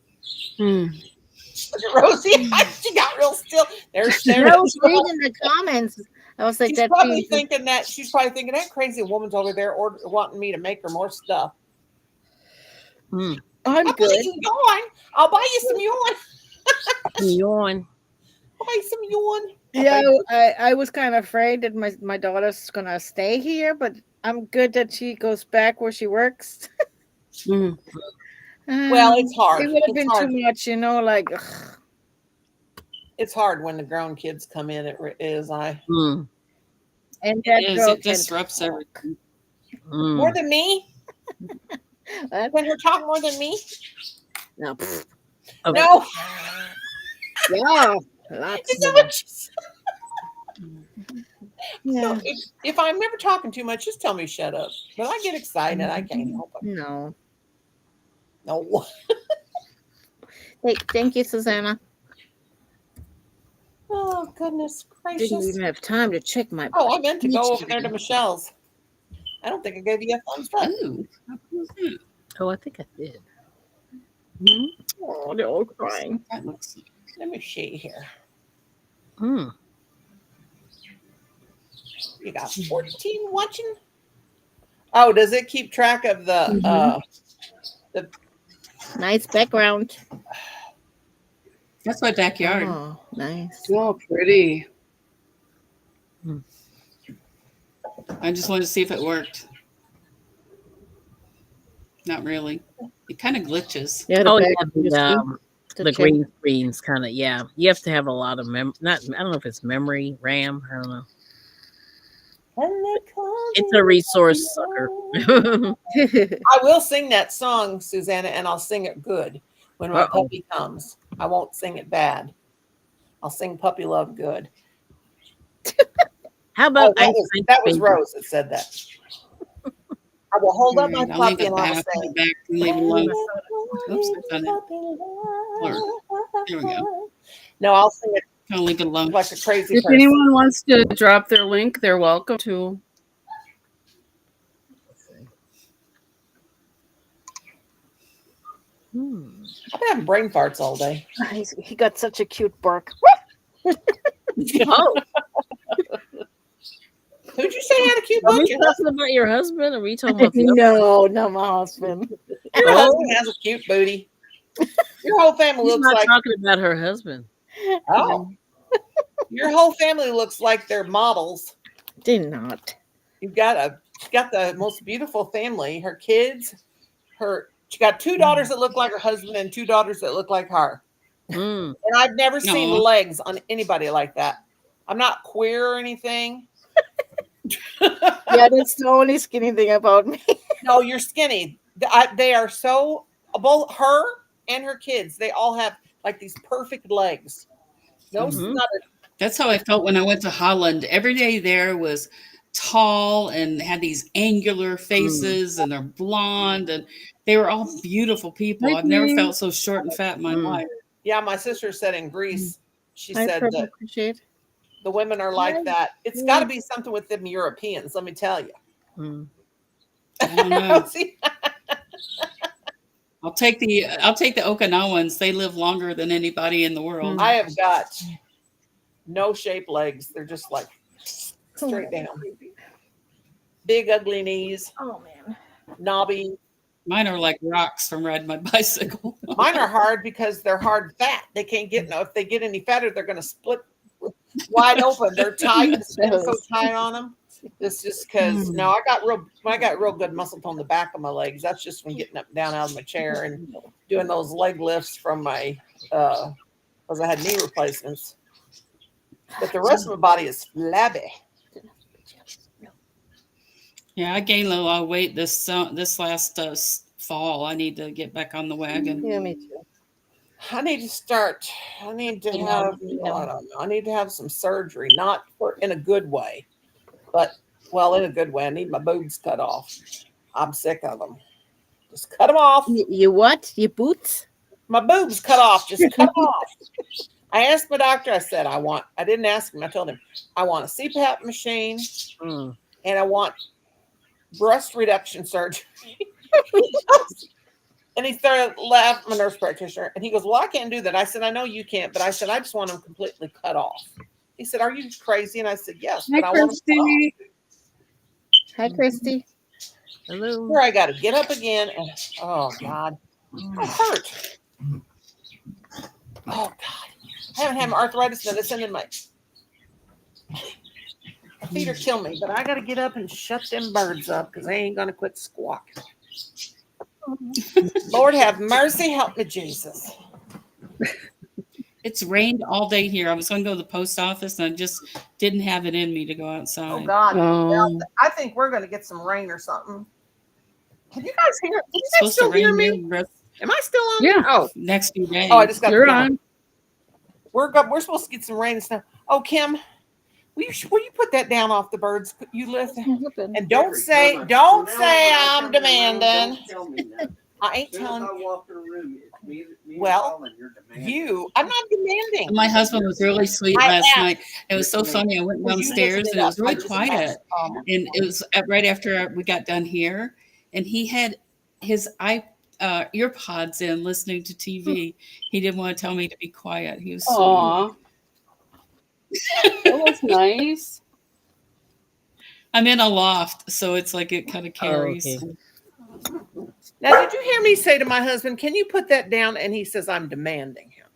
Look at Rosie. She got real still. There's I was reading the comments. I was like, She's that probably thing. thinking that crazy woman's over there wanting me to make her more stuff. I'm I'll buy good. you yawn. I'll buy you some yawn. Yawn. I'll buy you some yawn. Yeah, I was kind of afraid that my daughter's gonna stay here, but I'm good that she goes back where she works. Well, it's hard. It would have It's been hard. too much, like. Ugh. It's hard when the grown kids come in. It is. And that it is. girl It can disrupts talk. everything. More than me. When her talk more than me. No. Okay. No. Yeah. Lots Is that of what you said? yeah. So if I'm never talking too much, just tell me shut up. When I get excited, I can't help it. No. No. Thank you, Susanna. Oh goodness Didn't gracious. even have time to check my. Oh, I meant to go over there to Michelle's. I don't think I gave you a thumbs up. Ooh, how cool is that? Oh, I think I did. Oh, they're all crying. That looks Let me see here. Mm. You got 14 watching. Oh, does it keep track of the Nice background. That's my backyard. Oh, nice. Oh, pretty. I just wanted to see if it worked. Not really. It kind of glitches. Yeah, Oh, background is yeah, good. the green screen's kind of, yeah. You have to have a lot of not. I don't know if it's memory, RAM. I don't know. It's a resource sucker. I will sing that song, Susanna, and I'll sing it good when my Uh-oh. puppy comes. I won't sing it bad. I'll sing Puppy Love good. How Oh, about that was Rose that said that. I will hold up my Alright, I'll leave puppy it and I'll back, say, back and leave it alone. Oops, I've done it. Blur. There we go. No, I'll sing it I'll leave it alone. like a crazy If person. anyone wants to drop their link, they're welcome to. I've been having brain farts all day. He got such a cute bark. Oh, Who'd you say had a cute are butt? we talking about your husband? Or are we talking about the other? No, not my husband. Your Oh. husband has a cute booty. Your whole family He's looks not like talking about her husband. your whole family looks like they're models. Did not. She's got the most beautiful family. Her kids, she got 2 daughters that look like her husband and 2 daughters that look like her. Mm. And I've never seen Aw. legs on anybody like that. I'm not queer or anything. Yeah, that's the only skinny thing about me. No, you're skinny. They are so, both her and her kids, they all have like these perfect legs. No, Mhm. not That's how I felt when I went to Holland. Every day there was tall and had these angular faces, and they're blonde, and they were all beautiful people. I've never felt so short and fat in my life. yeah, my sister said in Greece, she I said that appreciate. the women are like that. It's got to be something with them Europeans, let me tell you. Mm. I don't know. See? I'll take the Okinawans. They live longer than anybody in the world. I have got no shape legs. They're just like straight down. Big ugly knees, Oh man. knobby. Mine are like rocks from riding my bicycle. Mine are hard because they're hard fat. They can't get if they get any fatter, they're gonna split wide open. They're tight, the skin's so tight on them. It's just because no, I got real good muscle tone the back of my legs. That's just from getting up and down out of my chair and doing those leg lifts from my because I had knee replacements. But the rest of my body is flabby. Yeah, I gained a lot of weight this last fall. I need to get back on the wagon. Yeah, me too. I need to start. I need to have. I don't know. I need to have some surgery, not in a good way, but in a good way. I need my boobs cut off. I'm sick of them. Just cut them off. You what? Your boots? My boobs cut off. Just cut them off. I asked my doctor. I said I didn't ask him. I told him I want a CPAP machine and I want breast reduction surgery. And he started laughing, my nurse practitioner, and he goes, well, I can't do that. I said, I know you can't, but I said, I just want them completely cut off. He said, are you crazy? And I said, yes, but I want them cut off. Hi, Christy. Hello. Here I got to get up again. And, oh, God. I hurt. Oh, God. I haven't had arthritis medicine in my feet are killing me, but I got to get up and shut them birds up because they ain't going to quit squawking. Lord have mercy, help me, Jesus. It's rained all day here. I was going to go to the post office, and I just didn't have it in me to go outside. Oh, God. Oh. Well, I think we're going to get some rain or something. Can you guys hear? Can you It's guys supposed to still hear rain me? the Am I still on? Yeah. Oh, next few days. I just got You're the on. We're supposed to get some rain and stuff. Oh, Kim, will you put that down off the birds? You listen. And don't say I'm demanding. I ain't telling Well, I'm not demanding. My husband was really sweet I last asked. night. It was so funny. I went Well, you downstairs listen and it was up. really I just quiet. asked, And it was right after we got done here. And he had his ear pods in listening to TV. He didn't want to tell me to be quiet. He was sweet. Aw, that was nice. I'm in a loft, so it's like it kind of Oh, carries. okay. Now, did you hear me say to my husband, "Can you put that down?" And he says, "I'm demanding him."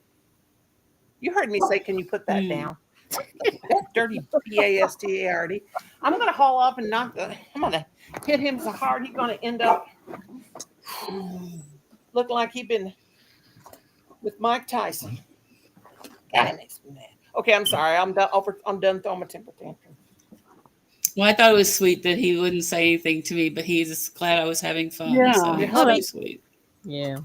You heard me say, "Can you put that down?" That dirty bastard. I'm going to haul up and I'm going to hit him so hard he's going to end up looking like he'd been with Mike Tyson. God, it makes me mad. Okay, I'm sorry. I'm done throwing my temper tantrum. Well, I thought it was sweet that he wouldn't say anything to me, but he's just glad I was having fun. Yeah. So Your he was hubby? very sweet. Yeah.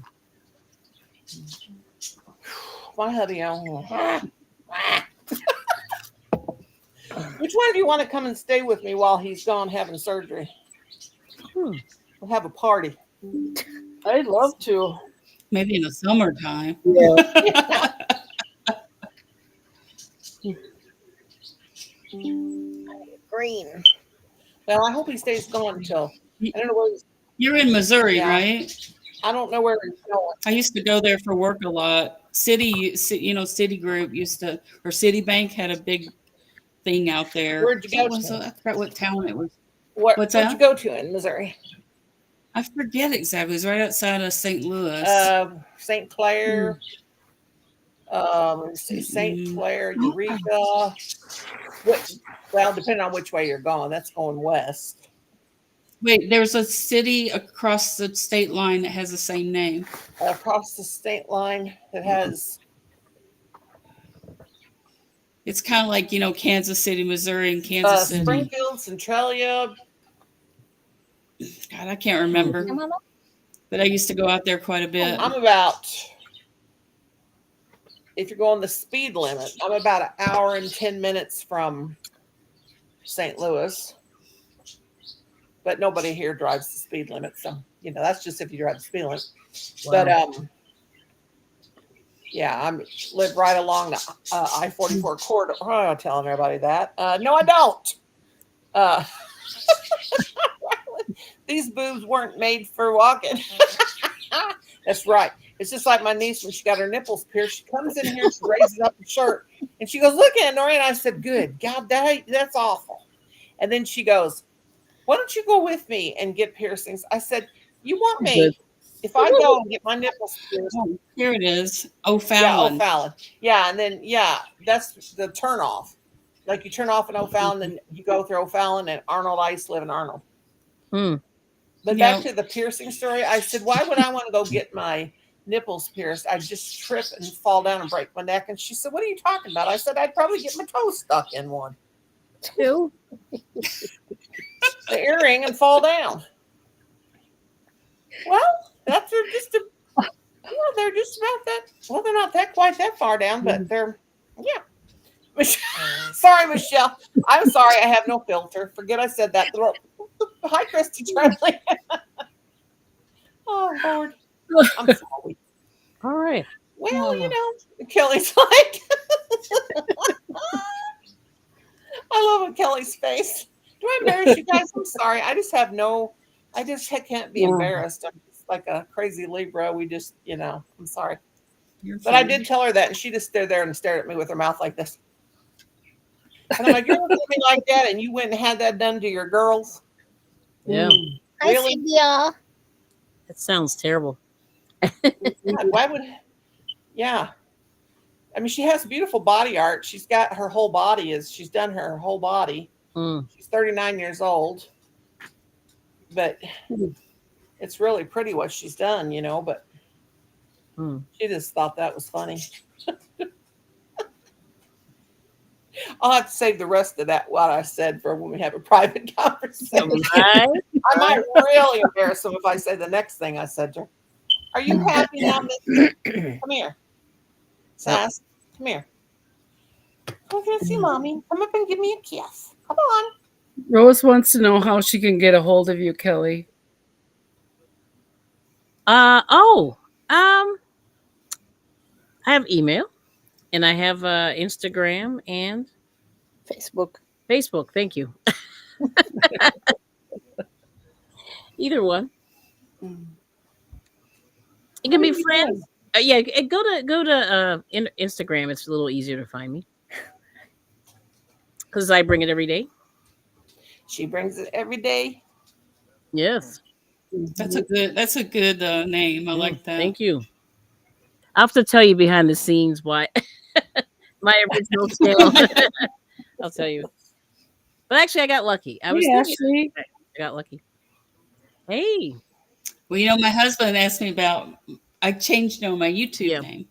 My hubby, which one do you want to come and stay with me while he's gone having surgery? We'll have a party. I'd love to. Maybe in the summertime. Green. Well, I hope he stays gone until I don't know where. You're in Missouri, Yeah. right? I don't know where he's going. I used to go there for work a lot. Citigroup used to, or Citibank had a big thing out there. Where'd you go What was to? it? I forgot what town it was. What'd that? you go to in Missouri? I forget exactly. It was right outside of St. Louis. St. Clair. Let's see, St. Clair, Eureka. Well, depending on which way you're going, that's going west. Wait, there's a city across the state line that has the same name. Across the state line that has. It's kind of like, Kansas City, Missouri, and Kansas City. Springfield, Centralia. God, I can't remember. But I used to go out there quite a bit. I'm about, if you're going the speed limit, I'm about an hour and 10 minutes from St. Louis. But nobody here drives the speed limit. So, that's just if you drive the speed limit. Wow. But, yeah, I live right along the I-44 corridor. Oh, I'm telling everybody that. No, I don't. These boobs weren't made for walking. That's right. It's just like my niece when she got her nipples pierced. She comes in here, she raises up her shirt, and she goes, "Look at it, Nori." And I said, "Good God, that's awful." And then she goes, "Why don't you go with me and get piercings?" I said, "You want me? Good. If I go and get my nipples pierced." Oh, here it is. O'Fallon. Yeah, O'Fallon. Yeah, and then, that's the turn off. Like you turn off in O'Fallon, and you go through O'Fallon and Arnold. I used to live in Arnold. But back to the piercing story, I said, "Why would I want to go get my nipples pierced? I'd just trip and fall down and break my neck." And she said, "What are you talking about?" I said, "I'd probably get my toe stuck in one. Two. The earring and fall down." Well, they're just they're just about that. Well, they're not quite that far down, but they're, Sorry, Michelle. I'm sorry. I have no filter. Forget I said that. Hi, Christy Tremblay. Oh, Lord. I'm sorry. All right. Well, Kelly's like, I love Kelly's face. Do I embarrass you guys? I'm sorry. I just can't be embarrassed. I'm just like a crazy Libra. We just, I'm sorry. But I did tell her that, and she just stood there and stared at me with her mouth like this. And I'm like, "You're looking at me like that, and you went and had that done to your girls?" Yeah. Really? Yeah. That sounds terrible. God, why would? Yeah. I mean, she has beautiful body art. She's got her whole body she's done her whole body. She's 39 years old, but it's really pretty what she's done, but she just thought that was funny. I'll have to save the rest of that, what I said, for when we have a private conversation. Right. I might really embarrass them if I say the next thing I said to her. "Are you happy now, Miss? Come here. Sass, come here. Come here, see Mommy. Come up and give me a kiss. Come on." Rose wants to know how she can get a hold of you, Kelly. I have email, and I have Instagram and Facebook. Thank you. Either one. It can What are be you doing? friends. Yeah, go to Instagram. It's a little easier to find me because I bring it every day. She brings it every day. Yes. Mhm. That's a good name. I like that. Thank you. I have to tell you behind the scenes why my original channel. I'll tell you. But actually, I got lucky. I was Hey, thinking Ashley. I got lucky. Hey. Well, my husband asked me about. I changed my YouTube Yeah. name,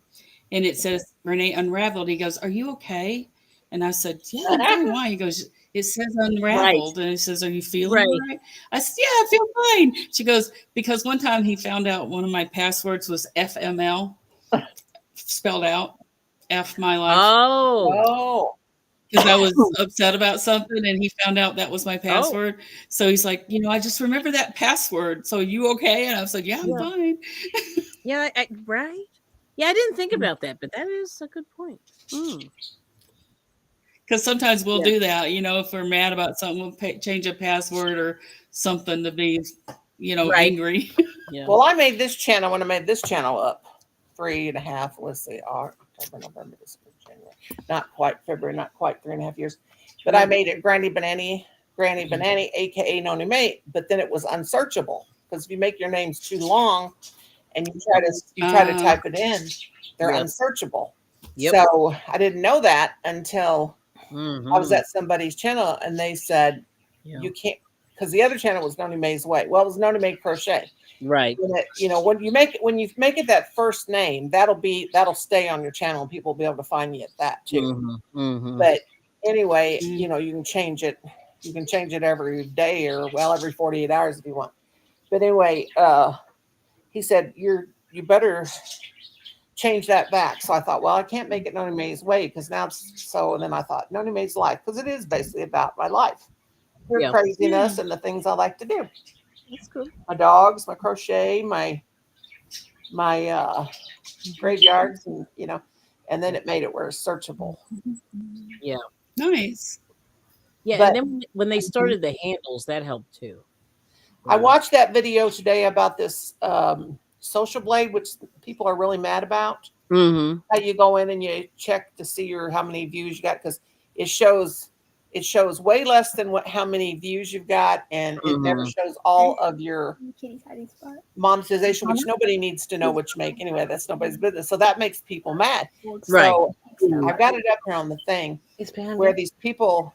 and it says Renee Unraveled. He goes, "Are you okay?" And I said, "Yeah, I'm fine." Why? He goes, "It says Right. Unraveled," and it says, "Are you feeling all Right. right?" I said, "Yeah, I feel fine." She goes, "Because one time he found out one of my passwords was FML, spelled out F my life." Oh. Oh, Because I was upset about something and he found out that was my Oh. password. So he's like, I just remember that password. So you okay? And I was like, yeah, I'm Yeah. fine. Yeah. Right. Yeah, I didn't think about that, but that is a good point. Mm. Because sometimes we'll Yeah. do that, if we're mad about something, we'll change a password or something to be, Right. angry. Yeah. well, I made this channel when I made this channel up 3.5. Let's see, October, November, December, January. Not quite February, not quite 3.5 years. But I made it Granny Banani, aka Noni Mate. But then it was unsearchable because if you make your names too long and you try to Uh, type it in, they're Yep. unsearchable. Yep. So I didn't know that until I was Mm-hmm. at somebody's channel and they said Yeah. you can't, because the other channel was Noni Mae's Way. Well, it was Noni Mae Crochet. Right. When you make it that first name, that'll stay on your channel and people will be able to find you at that too. Mm-hmm. Mm-hmm. But anyway, mm, you can change it. You can change it every day or every 48 hours if you want. But anyway, he said you better change that back. So I thought, well, I can't make it Noni Mae's Way because now it's so. And then I thought Noni Mae's Life because it is basically about my life, her Yeah. craziness, and the things I like to do. That's good. My dogs, my crochet, my graveyards, and then it made it where it's searchable. Yeah. nice. Yeah. And But then when they started the handles, that helped too. I Yeah. watched that video today about this social blade, which people are really mad about. Mm-hmm. How you go in and you check to see how many views you got because it shows way less than how many views you've got, and it never Mm-hmm. shows all of your monetization, which nobody needs to know what you make anyway. That's nobody's business. So that makes people mad. Right. So I've got it up here on the thing where these people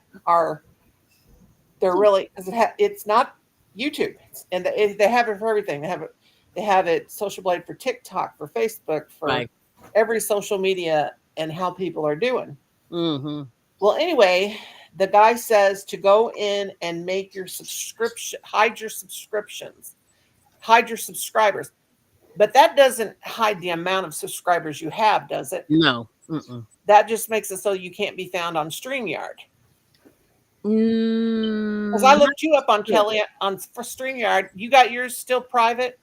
they're really because it's not YouTube, and they have it for everything. They have it Social Blade for TikTok, for Facebook, for Right. every social media, and how people are doing. Mm-hmm. Well, anyway, the guy says to go in and make your subscription, hide your subscriptions, hide your subscribers. But that doesn't hide the amount of subscribers you have, does it? No. Mm-mm. That just makes it so you can't be found on StreamYard. Because I Not looked you up on really. Kelly for StreamYard. You got yours still private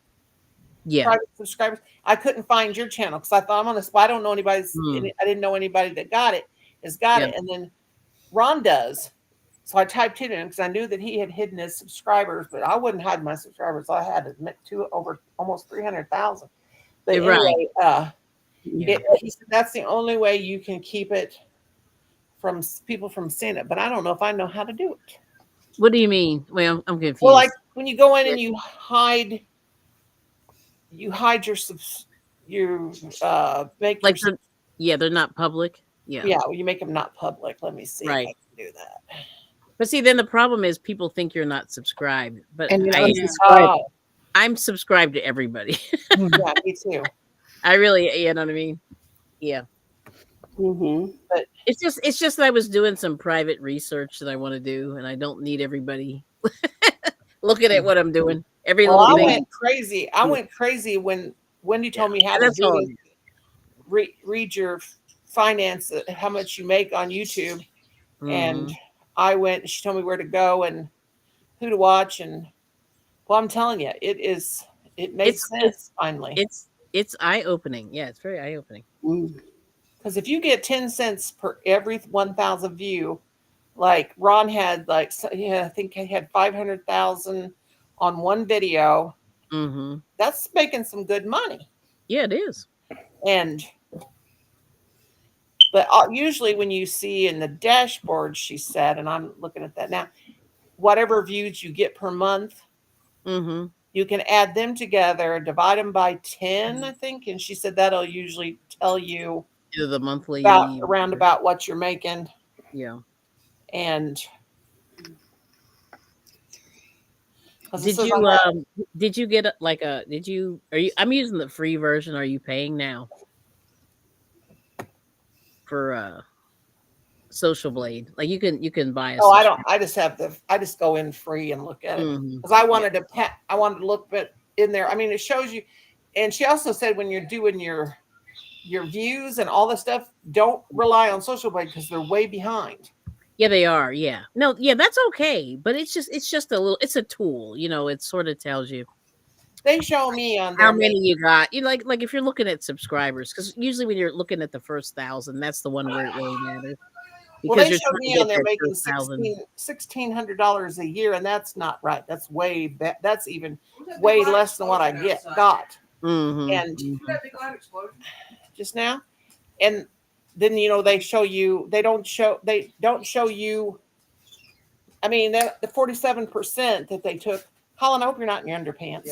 Yeah. subscribers. I couldn't find your channel because I thought I'm on this. I don't know Mm. I didn't know anybody that got Yeah. it. And then Ron does. So I typed it in because I knew that he had hidden his subscribers, but I wouldn't hide my subscribers. I had admit to over almost 300,000. But Right. anyway, Yeah. he said that's the only way you can keep it from people from seeing it. But I don't know if I know how to do it. What do you mean? Well, I'm Well, like confused. when you go in Yeah. and you hide your make your Like they're not public. Yeah. yeah, you make them not public. Let me see if I Right. can do that. But see, then the problem is people think you're not subscribed. But And you Yeah. unsubscribe. Oh, I'm subscribed to everybody. yeah, me too. I really, you know what I mean? Yeah. Mm-hmm. But It's just that I was doing some private research that I want to do, and I don't need everybody looking at what I'm doing. Every well, little I thing. went crazy. I went crazy when Wendy Yeah. told me how And to that's do all. this. Read your finance, how much you make on YouTube, and Mm-hmm. I went. She told me where to go and who to watch, and well, I'm telling you, it made It's it's sense finally. it's eye opening. Yeah, it's very eye opening. Mm. Because if you get 10 cents per every 1,000 view, like Ron had, I think he had 500,000 on one video. Mm-hmm. That's making some good money. Yeah, it is. And but usually when you see in the dashboard, she said, and I'm looking at that now, whatever views you get per month, Mm-hmm. you can add them together, divide them by 10, I think. And she said that'll usually tell you Either the monthly around about what you're making. Yeah. And did you get I'm using the free version. Are you paying now for Social Blade? Like you can buy a I just go in free and look at it. Mm-hmm. Because I wanted to look bit in there. I mean, it shows you. And she also said when you're doing your views and all this stuff, don't rely on Social Blade because they're way behind. Yeah, they are. Yeah. No, yeah, that's okay. But it's just it's a tool, it sort of tells you They show me on how many you got. Like if you're looking at subscribers, because usually when you're looking at the first 1,000, that's the one where it really matters. Well, they showed me on there making $1,600 a year, and that's not right. That's that's even way less than what I got. Mm-hmm. And just now, and then they show you. They don't show you. I mean, the 47% that they took. Colin, I hope you're not in your underpants.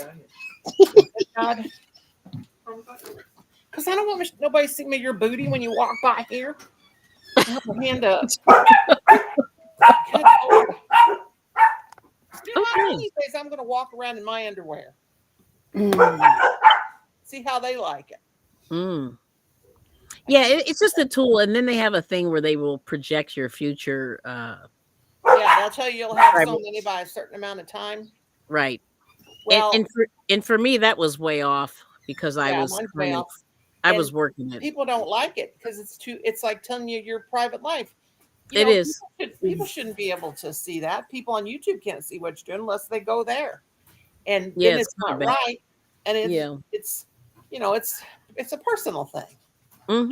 God. Because I don't want nobody to see me your booty when you walk by here. Have a hand up. Good Lord. These days I'm going to walk around in my underwear. See how they like it. Mm. Yeah, it's just a tool, and then they have a thing where they will project your future. Yeah, they'll tell you you'll have so many by a certain amount of time. Right. Well, and for me that was way off because I was working it. People don't like it because it's like telling you your private life. People shouldn't be able to see that. People on YouTube can't see what you're doing unless they go there. And then it's not right. And it's it's a personal thing. Mm-hmm.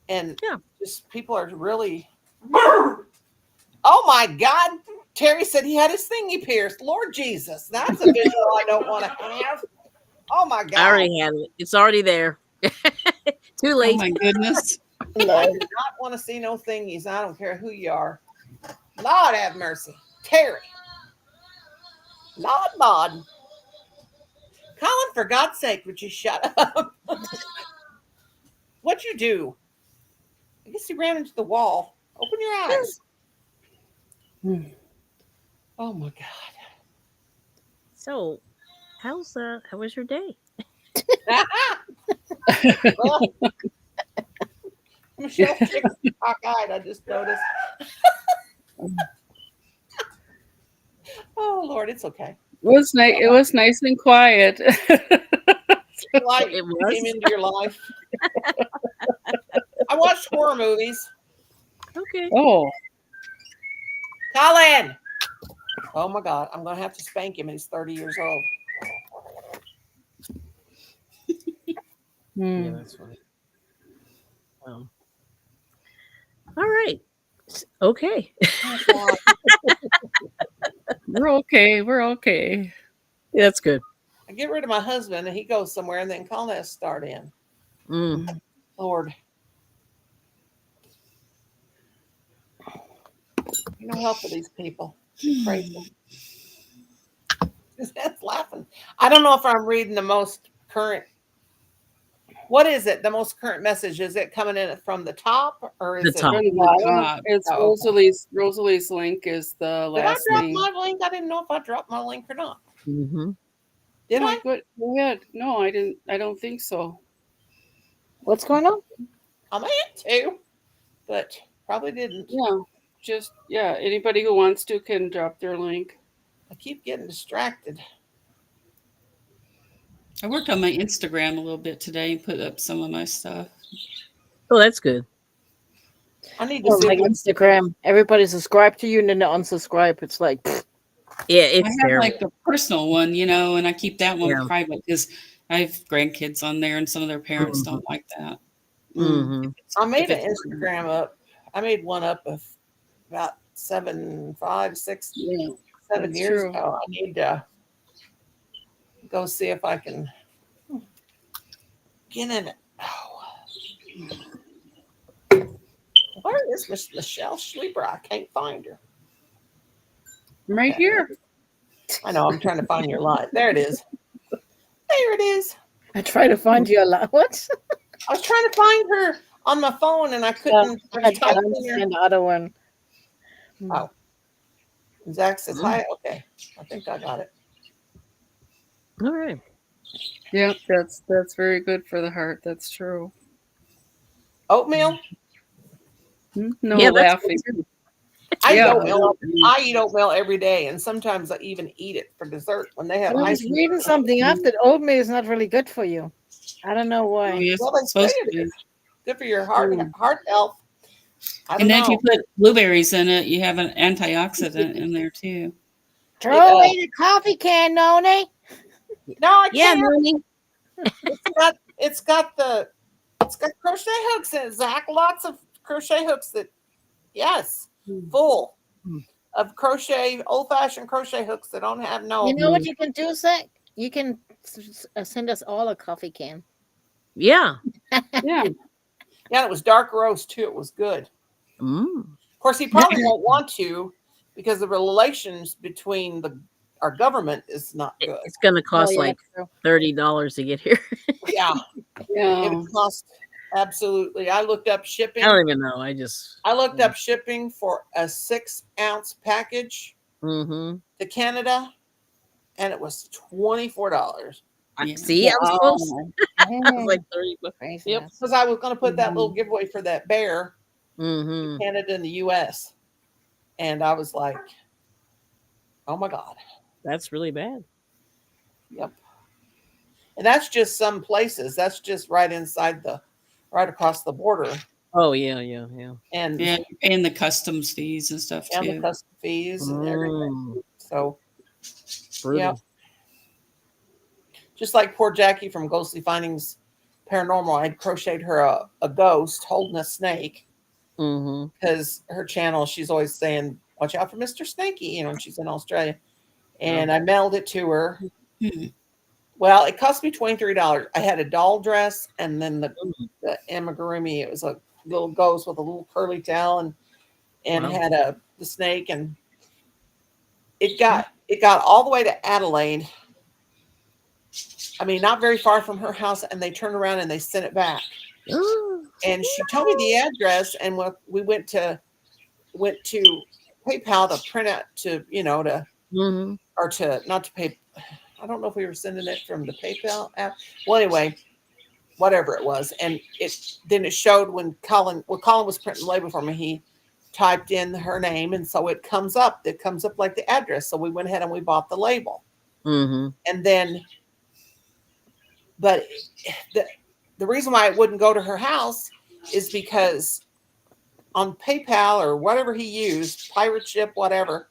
And just people are really oh my God. Terry said he had his thingy pierced. Lord Jesus, that's a visual I don't want to have. Oh my God. I already had it. It's already there. Too late. Oh my goodness. I do not want to see no thingies. I don't care who you are. Lord have mercy. Terry. Lord. Colin, for God's sake, would you shut up? What'd you do? I guess you ran into the wall. Open your eyes. Oh my God. So, how was your day? Well, Michelle's chicken cockeyed, I just noticed. Oh Lord, it's okay. It was nice and quiet. Light came into your life. I watched horror movies. Okay. Oh. Colin! Oh my God, I'm going to have to spank him. He's 30 years old. Yeah, that's funny. All right. Okay. We're okay. Yeah, that's good. I get rid of my husband and he goes somewhere and then Colin has to start in. Lord. No help for these people. Crazy. That's laughing. I don't know if I'm reading the most current. What is it? The most current message? Is it coming in from the top or is The top. It's Rosalie's link is the last thing. Did I drop my link? I didn't know if I dropped my link or not. Mm-hmm. Did I? Go ahead. No, I didn't. I don't think so. What's going on? I meant to, but probably didn't. Yeah. Anybody who wants to can drop their link. I keep getting distracted. I worked on my Instagram a little bit today and put up some of my stuff. Oh, that's good. I need to see like Instagram. Everybody subscribe to you and then they unsubscribe. It's like yeah, it's I have terrible. like the personal one, and I keep that one private because I have grandkids on there and some of their parents don't like that. Mm-hmm. I made an Instagram up. I made one up of about 7 years ago. I need to go see if I can. beginning. Oh, where is Miss Michelle Schleeper? I can't find her. I'm right Okay. here. I know. I'm trying to find your live. There it is. There it is. I try to find you a lot. What? I was trying to find her on my phone and I couldn't I type in her. understand the other one. Oh, Zach says hi. Okay, I think I got it. All right. Yeah, that's very good for the heart. That's true. Oatmeal. No Yeah, that's laughing. good. I eat Yeah. oatmeal. I eat oatmeal every day, and sometimes I even eat it for dessert when they have I ice was cream. reading something after oatmeal is not really good for you. I don't know Oh, why. yes, Well, they it's say supposed it to be. is good for your heart health. I don't And then if know. you put blueberries in it, you have an antioxidant in there too. Throw away the coffee can, Noni. No, I Yeah, can't. Mooney. It's got crochet hooks in it, Zach. Lots of crochet hooks that, yes, full of crochet, old fashioned crochet hooks that don't have no. You know what you can do, Zach? You can send us all a coffee can. Yeah. Yeah. Yeah, it was dark roast too. It was good. Mm. Of course, he probably won't want to because the relations between our government is not good. It's going to cost yeah, like true. $30 to get here. Yeah, it Yeah. would cost absolutely. I looked up shipping. I don't even know. I looked up shipping for a 6-ounce package Mm-hmm. to Canada, and it was $24. Yeah. See, I was close. I was Yeah. like 30 bucks. Crazy Yep. ass. Because I was going to put that little giveaway for that bear Mm-hmm. in Canada and the U.S., and I was like, oh my God. That's really bad. Yep. And that's just some places. That's just right across the border. Oh, yeah. And Yeah, and the customs fees and stuff and the too. custom fees and everything. So Brutal. yeah. Just like poor Jackie from Ghostly Findings Paranormal, I'd crocheted her a ghost holding a snake Mm-hmm. because her channel, she's always saying, watch out for Mr. Snakey, and she's in Australia. And I mailed it to her. Hmm. Well, it cost me $23. I had a doll dress and then the amigurumi. It was a little ghost with a little curly tail and had the snake, and it got all the way to Adelaide. I mean, not very far from her house, and they turned around and they sent it back. And she told me the address, and we went to PayPal to print out or to not to pay. I don't know if we were sending it from the PayPal app. Well, anyway, whatever it was, and it showed when Colin was printing the label for me. He typed in her name, and so it comes up. It comes up like the address. So we went ahead and we bought the label, and then. But the reason why it wouldn't go to her house is because on PayPal or whatever he used, pirate ship, whatever,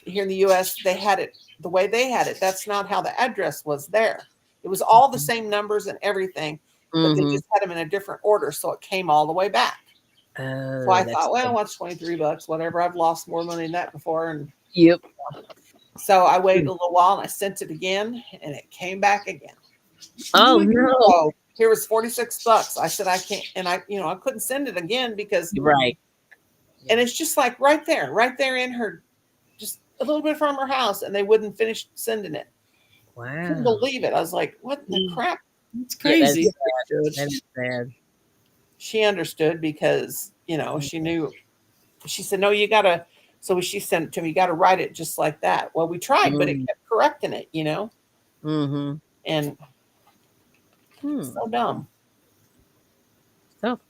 here in the U.S., they had it the way they had it. That's not how the address was there. It was all the same numbers and everything, but they just had them in a different order, so it came all the way back. So I thought, well, what's $23? Whatever. I've lost more money than that before, and so I waited a little while and I sent it again, and it came back again. Oh no! So here was $46. I said I can't, and I couldn't send it again because Right. And it's just like right there in her, just a little bit from her house, and they wouldn't finish sending it. Wow! Couldn't believe it. I was like, "What the crap?" It's crazy. That is bad. She understood because she knew. She said, "No, you gotta." So she sent it to me. You got to write it just like that. Well, we tried, but it kept correcting it. And so dumb. So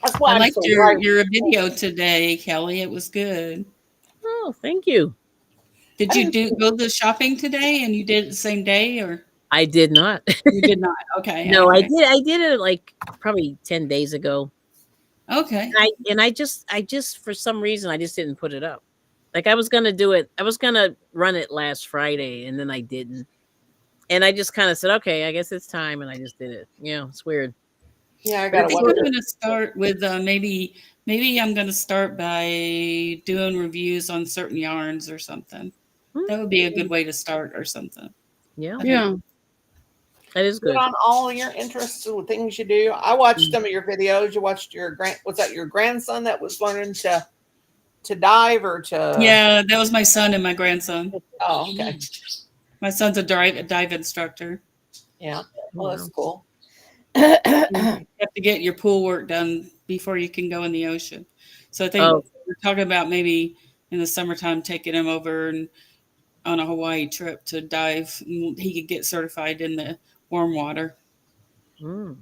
That's why I I'm liked so your video today, Kelly. It was good. oh, thank you. Did you go to shopping today and you did it the same day, or I did not. you did not? Okay. No, okay. I did it like probably 10 days ago. Okay. And I just for some reason I just didn't put it up. Like I was gonna do it. I was gonna run it last Friday, and then I didn't. And I just kind of said, okay, I guess it's time, and I just did it. It's weird. Yeah, I I got think I'm going to start with maybe I'm going to start by doing reviews on certain yarns or something. That would be a good way to start or something. Yeah, Yeah. that is Good good. on all your interests and things you do. I watched some of your videos. You watched your was that your grandson that was learning to dive or to? Yeah, that was my son and my grandson. Oh, okay. My son's a dive instructor. Yeah. Well, that's Wow. cool. You have to get your pool work done before you can go in the ocean. So I think Oh, we're talking about maybe in the summertime taking him over and on a Hawaii trip to dive. And he could get certified in the warm water. mm.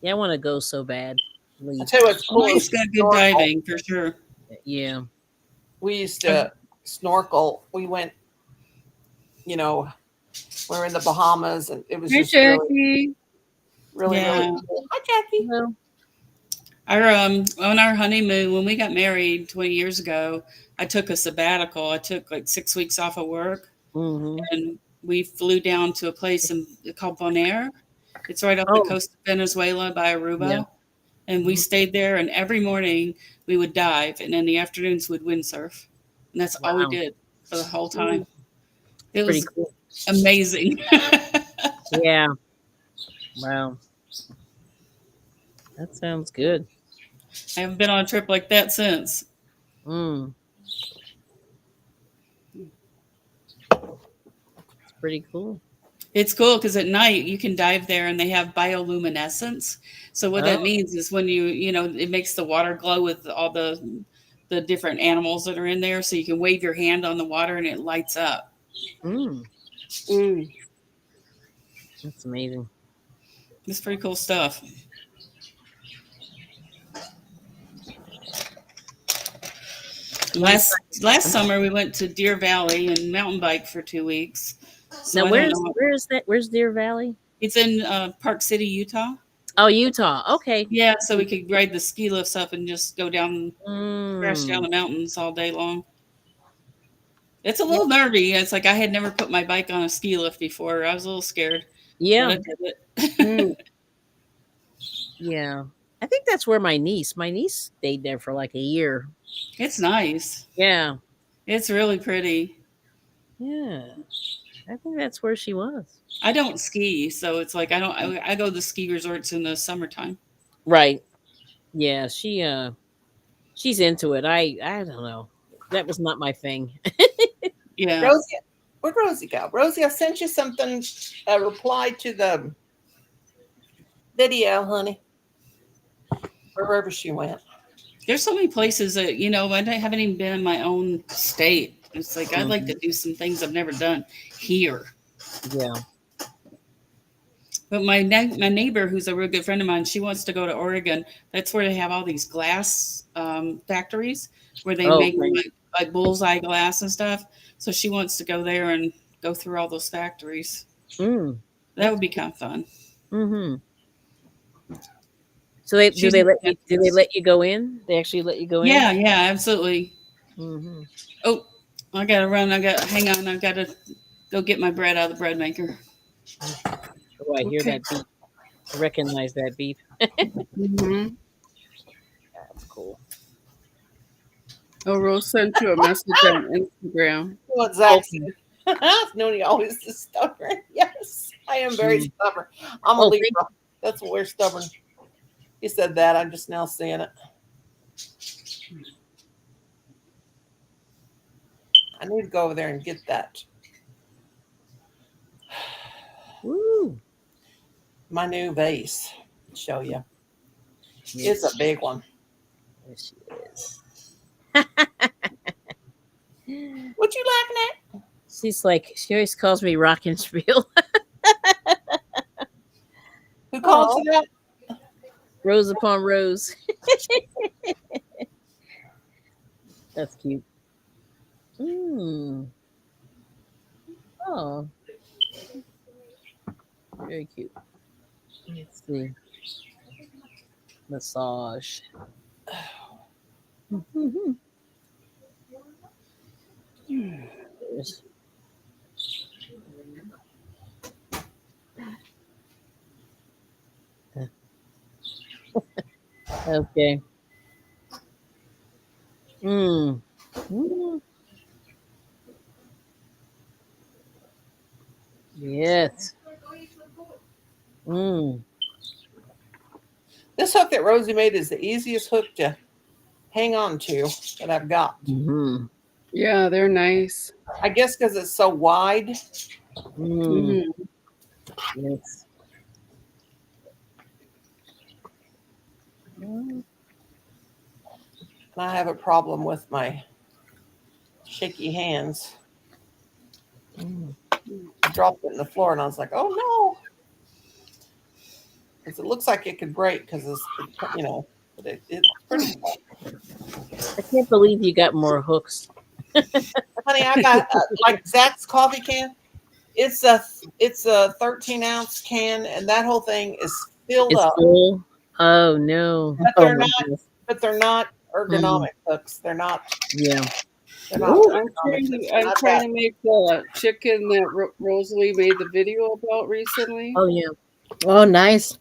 Yeah, I want to go so bad. I Lee. tell you what's cool Hawaii's is got good snorkel. diving for sure. Yeah. We used to snorkel. We went, we were in the Bahamas, and it was Hey, just really, Jackie. really, really Yeah. cool. Hi, Jackie. Well, Our on our honeymoon when we got married 20 years ago, I took a sabbatical. I took like 6 weeks off of work, mm-hmm. and we flew down to a place called Bonaire. It's right off the Oh, coast of Venezuela by yeah. Aruba, and we Mhm. stayed there. And every morning we would dive, and in the afternoons we'd windsurf, and that's all we Wow. did for the whole Mm, time. It pretty was cool. amazing. Yeah. Wow. That sounds good. I haven't been on a trip like that since. Mm, it's pretty cool. It's cool because at night you can dive there and they have bioluminescence. So what that Oh, means is when it makes the water glow with all the different animals that are in there. So you can wave your hand on the water and it lights up. mm, Mm. that's amazing. It's pretty cool stuff. I'm Last summer we went to Deer Valley and mountain bike for 2 weeks. So now. I don't Where's know. where's that? Where's Deer Valley? It's in Park City, Utah. Oh, Utah. Okay. Yeah, so we could ride the ski lifts up and just go down, crash down Mm, the mountains all day long. It's a yeah. little nervy. It's like I had never put my bike on a ski lift before. I was a little scared, but Yeah. I did Mm. it. Yeah. I think that's where my niece stayed there for like a year. It's nice. Yeah. It's really pretty. Yeah. I think that's where she was. I don't ski, so it's like I don't. I go to the ski resorts in the summertime. Right. Yeah. She's into it. I don't know. That was not my thing. Yeah. Rosie, where'd Rosie go? Rosie, I sent you something, a reply to the video, honey. Wherever she went. There's so many places that I haven't even been in my own state. It's like I'd like to do some things I've never done here. Yeah. But my neighbor, who's a real good friend of mine, she wants to go to Oregon. That's where they have all these glass factories where they Oh, make right. like bullseye glass and stuff. So she wants to go there and go through all those factories. Mm. That would be kind of fun. Mm-hmm. So they She's do they let you go in? They actually let you go in? yeah, absolutely. Mm-hmm. Oh, I gotta run. Hang on. I gotta go get my bread out of the bread maker. Oh, I hear Okay. that beep. I recognize that beep. Mm-hmm. That's cool. Oh, Rose sent you a message on Instagram. What's that? Noni always is stubborn. Yes, I am very stubborn. I'm a Oh, Libra. That's what we're stubborn. He said that. I'm just now seeing it. I need to go over there and get that. Woo. My new vase. Show you. Yes. It's a big one. There she is. What you laughing at? She's like, she always calls me Rockin' Spiel. Who calls you that? Rose upon rose. That's cute. Mm. Oh. Very cute. Let's see. Massage. There's- Okay. Mm. Mm. Yes. Mm. This hook that Rosie made is the easiest hook to hang on to that I've got. Mm-hmm. Yeah, they're nice. I guess because it's so wide. Mm. Mhm. Yes. Mm. And I have a problem with my shaky hands. Mm. I dropped it in the floor and I was like, oh no. Because it looks like it could break because but it's pretty tough. I can't believe you got more hooks. Honey, I got like Zach's coffee can. It's a 13-ounce can, and that whole thing is filled It's up. full. Oh no. But Oh they're my not. goodness. But they're not ergonomic hooks. They're not. Yeah. They're not I'm ergonomic trying hooks. to, They're I'm not trying that. to make the chicken that Rosalie made the video about recently. Oh yeah. Oh, nice.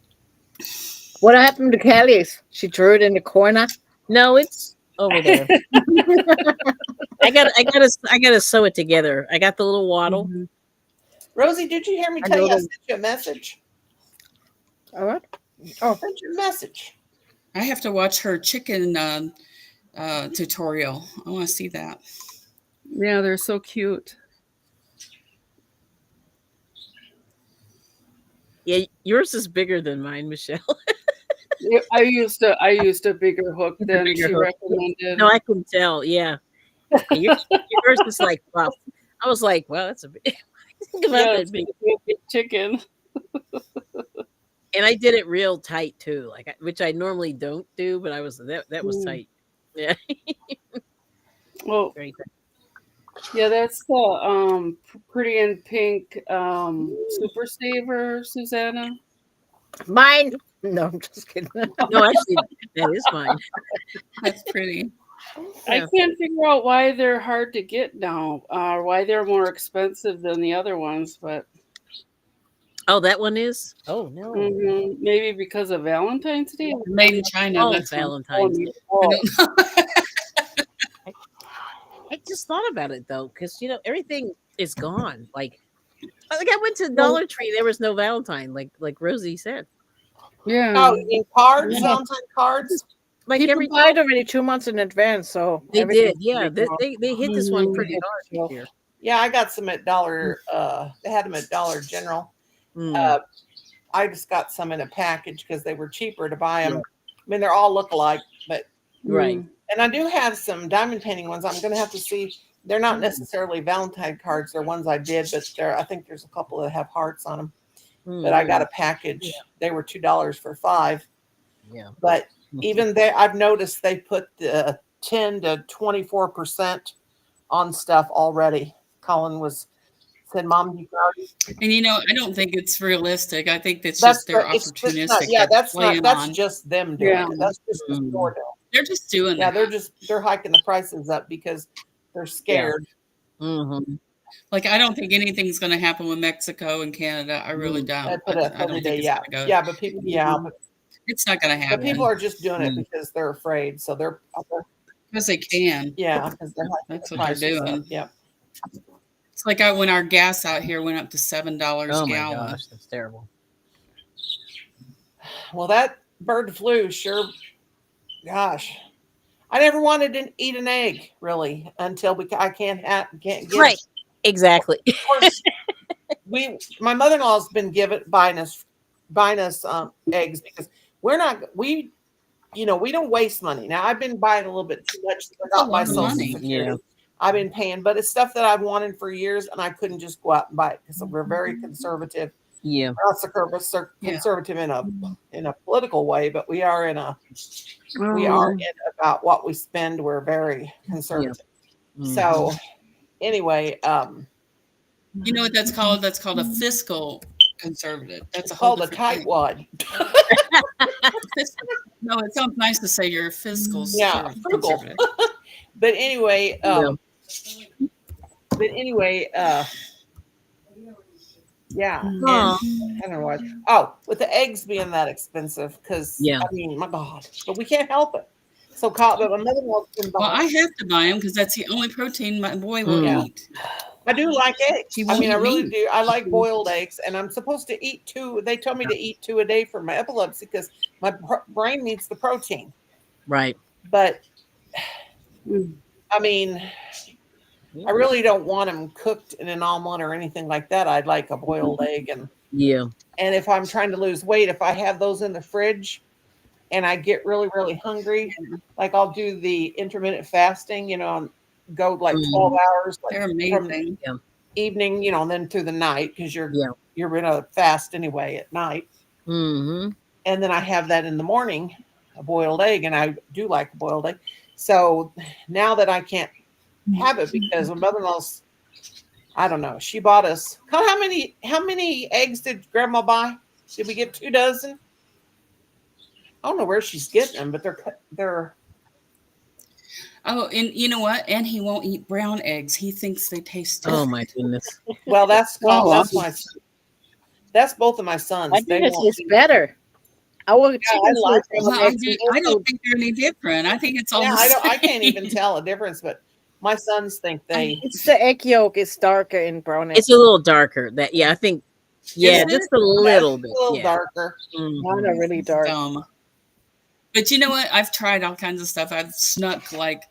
What happened to Kelly's? She threw it in the corner. No, it's over there. I gotta sew it together. I got the little waddle. Mhm. Rosie, did you hear me I tell know you I them. sent you a message? All right. I sent you a message. I have to watch her chicken tutorial. I want to see that. Yeah, they're so cute. Yeah, yours is bigger than mine, Michelle. Yeah, I used a bigger hook It's a than bigger she hook. recommended. No, I can tell. Yeah. And yours is like fluff. I was like, well, that's a big. Think about Yeah, that it's big. a big chicken. And I did it real tight too, like which I normally don't do, but I was that was Mm. tight. Yeah, Well, very tight. yeah, that's the Pretty in Pink Super Saver, Susanna. Mine. No, I'm just kidding. No, actually, that is mine. That's pretty. I Yeah. can't figure out why they're hard to get now, or why they're more expensive than the other ones, but Oh, that one is. Oh no. maybe because of Valentine's Day. Made in China. Oh, That's one. Valentine's. I Oh, don't know. I just thought about it though, because everything is gone. Like I went to Dollar Tree, there was no Valentine, like Rosie said. yeah. Oh, you mean cards? Yeah. Valentine cards? Like People every buy it already 2 months in advance, so they everything's did, yeah. already gone. They hit this one Mhm. pretty hard this year. Yeah, I got some at Dollar. They had them at Dollar General. Mm, I just got some in a package because they were cheaper to buy them. Yeah. I mean, they're all look alike, but right. and I do have some diamond painting ones. I'm going to have to see. They're not necessarily Valentine cards. They're ones I did, but I think there's a couple that have hearts on them. But I got a package. They were $2 for 5. Yeah. But even there, I've noticed they put the 10 to 24% on stuff already. Colin said, "Mom, you got it." And I don't think it's realistic. I think that's That's just they're it's opportunistic. not, yeah, They're that's not. playing That's on. just them doing Yeah. it. That's just the store doing it. They're just doing Yeah, that. they're hiking the prices up because they're scared. Mm-hmm. Like I don't think anything's going to happen with Mexico and Canada. I really They don't. put a I don't 30 think day, it's yeah, going to go. yeah, but people, yeah, It's not going to but people happen are just doing it because they're afraid. So they're because they can. yeah, because they're hiking That's the what they're prices up. doing. Yeah. It's like when our gas out here went up to $7 Oh a my gallon. gosh, that's terrible. Well, that bird flu sure. Gosh, I never wanted to eat an egg really until I can't get Right. it. Exactly. Of course, my mother-in-law's been buying us eggs because we don't waste money. Now I've been buying a little bit too much. I got my lot of Social money. Security. Yeah. I've been paying, but it's stuff that I've wanted for years, and I couldn't just go out and buy it because we're very conservative. Yeah. Not conservative in a political way, but we are in about what we spend. We're very conservative. Mhm. So anyway, You know what that's called? That's called a fiscal conservative. That's it's a whole called a different thing. tightwad. No, it sounds nice to say you're a fiscal Yeah, frugal. conservative. But anyway, yeah. And Aw. I don't know what. Oh, with the eggs being that expensive, because Yeah. I mean, my God, but we can't help it. But my mother-in-law's been Well, I buying. have to buy them because that's the only protein my boy will Mm. eat. I do like eggs. He I won't mean, I eat really meat. do. I like boiled eggs, and I'm supposed to eat 2. They told me to eat 2 a day for my epilepsy because my brain needs the protein. Right. But Mm. I mean, I really don't want them cooked in an omelet or anything like that. I'd like a boiled egg, and Yeah. if I'm trying to lose weight, if I have those in the fridge and I get really, really hungry, like I'll do the intermittent fasting, and go like 12 hours, like They're from amazing. Yeah. evening, and then through the night because you're Yeah. in a fast anyway at night. Mm-hmm. And then I have that in the morning, a boiled egg, and I do like a boiled egg. So now that I can't have it because my mother-in-law's, I don't know, she bought us. How many eggs did Grandma buy? Did we get 2 dozen? I don't know where she's getting them, but they're. Oh, and you know what? And he won't eat brown eggs. He thinks they taste Oh different. my goodness. Well, that's Oh, that's both of my sons. I They think won't it's eat. better. I will Yeah, I like them. Well, I don't think they're any different. I think it's all Yeah, the I same. can't even tell a difference, but my sons think they. It's the egg yolk is darker in brown egg. It's a little darker. I think. Yeah, Is just it? a little Yes, bit. a little Yeah. darker. Mine are really It's dark. dumb. But you know what? I've tried all kinds of stuff. I've snuck like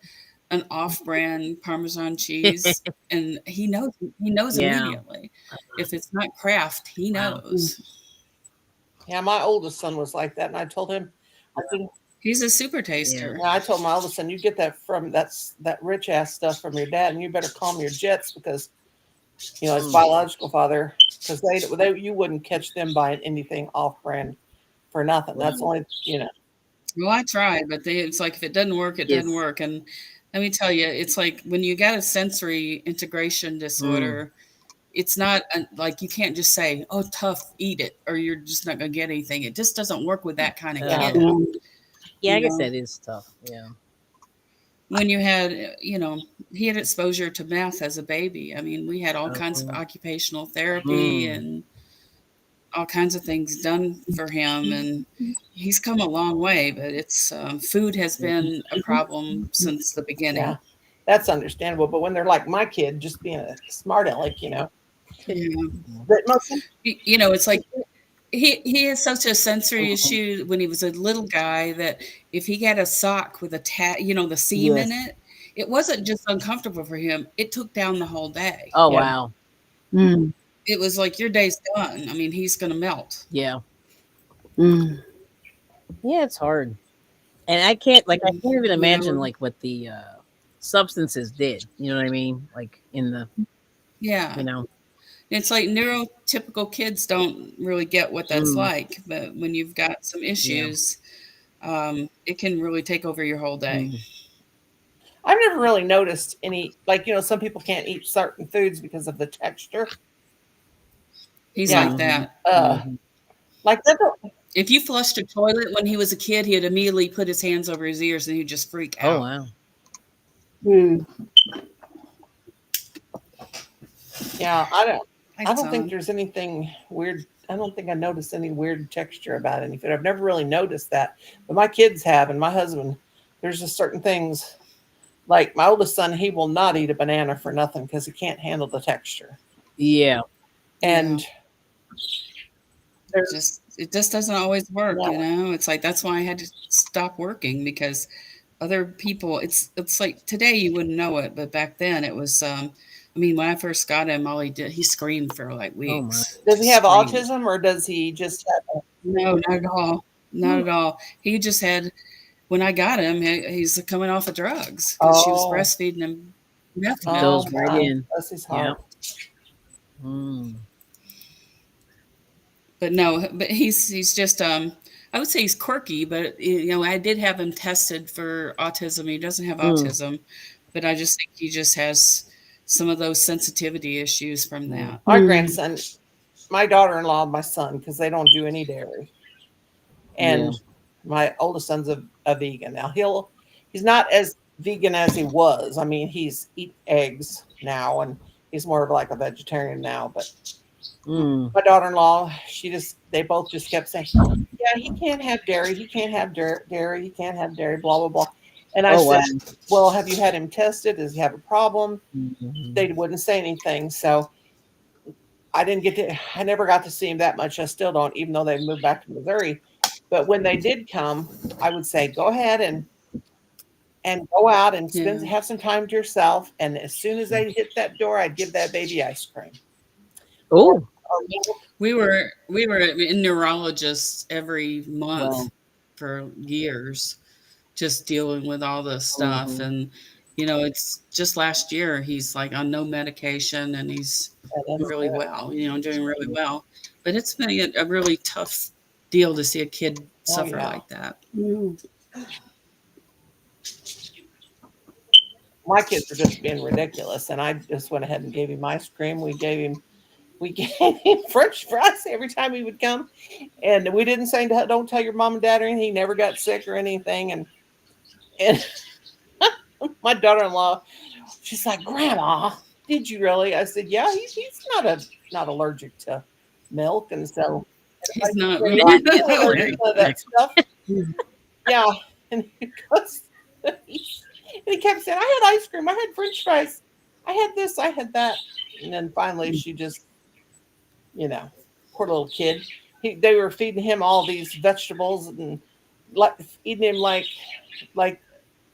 an off-brand Parmesan cheese, and he knows Yeah. immediately. If it's not Kraft, he Wow. knows. Yeah, my oldest son was like that, and I told him, I said, He's a super taster. I told my oldest son, you get that from that rich ass stuff from your dad, and you better calm your jets because his biological father, because they you wouldn't catch them buying anything off brand for nothing. That's only Well, I tried, but it's like if it doesn't work, it doesn't work. And let me tell you, it's like when you got a sensory integration disorder, it's not like you can't just say, "Oh, tough, eat it," or you're just not going to get anything. It just doesn't work with that kind of kid. Yeah, I guess that is tough. Yeah. When you had, he had exposure to meth as a baby. I mean, we had all kinds of occupational therapy and all kinds of things done for him, and he's come a long way. But it's food has been a problem since the beginning. Yeah, that's understandable. But when they're like my kid, just being a smart aleck, It's like he has such a sensory issue when he was a little guy that if he got a sock with a the seam in it wasn't just uncomfortable for him. It took down the whole day. Oh, wow. It was like your day's done. I mean, he's going to melt. Yeah. Yeah, it's hard. And I can't even imagine like what the substances did. You know what I mean? Like in the It's like neurotypical kids don't really get what that's like, but when you've got some issues, it can really take over your whole day. I've never really noticed any, some people can't eat certain foods because of the texture. He's like that. Like that. If you flushed a toilet when he was a kid, he'd immediately put his hands over his ears and he'd just freak out. Oh, wow. Yeah, I don't think there's anything weird. I don't think I noticed any weird texture about any food. I've never really noticed that, but my kids have, and my husband. There's just certain things, like my oldest son, he will not eat a banana for nothing because he can't handle the texture. Yeah, and it just doesn't always work. It's like that's why I had to stop working because other people. It's like today you wouldn't know it, but back then it was. When I first got him, all he screamed for like weeks. Does he have autism or does he just have No, not at all. Not at all. He just had, when I got him, he's coming off of drugs because she was breastfeeding him. Goes right in. Bless his heart. But no, but he's just, I would say he's quirky, but I did have him tested for autism. He doesn't have autism, but I just think he just has some of those sensitivity issues from that. Our grandson, my daughter-in-law, my son, because they don't do any dairy. And my oldest son's a vegan. Now he's not as vegan as he was. I mean, he's eat eggs now and he's more of like a vegetarian now. But my daughter-in-law, they both just kept saying, yeah, he can't have dairy. He can't have dairy. He can't have dairy, blah, blah, blah. And I Oh, wow. said, well, have you had him tested? Does he have a problem? Mhm. They wouldn't say anything. So I never got to see him that much. I still don't, even though they moved back to Missouri. But when they did come, I would say, go ahead and go out and Yeah. have some time to yourself. And as soon as they hit that door, I'd give that baby ice cream. Or, Oh, or milk. We were in neurologists every month wow. for years, just dealing with all this stuff. Mhm. And it's just last year he's like on no medication and he's And that's really well, doing really well. But it's been a really tough deal to see a kid Oh, suffer yeah. like that. Mm. My kids were just being ridiculous. And I just went ahead and gave him ice cream. We gave him French fries every time he would come. And we didn't say, don't tell your mom and dad or anything. He never got sick or anything. And my daughter-in-law, she's like, Grandma, did you really? I said, yeah, he's not allergic to milk. And so He's not allergic to that stuff. Yeah. And he goes, and he kept saying, I had ice cream, I had French fries, I had this, I had that. And then finally she just, poor little kid. They were feeding him all these vegetables and eating him like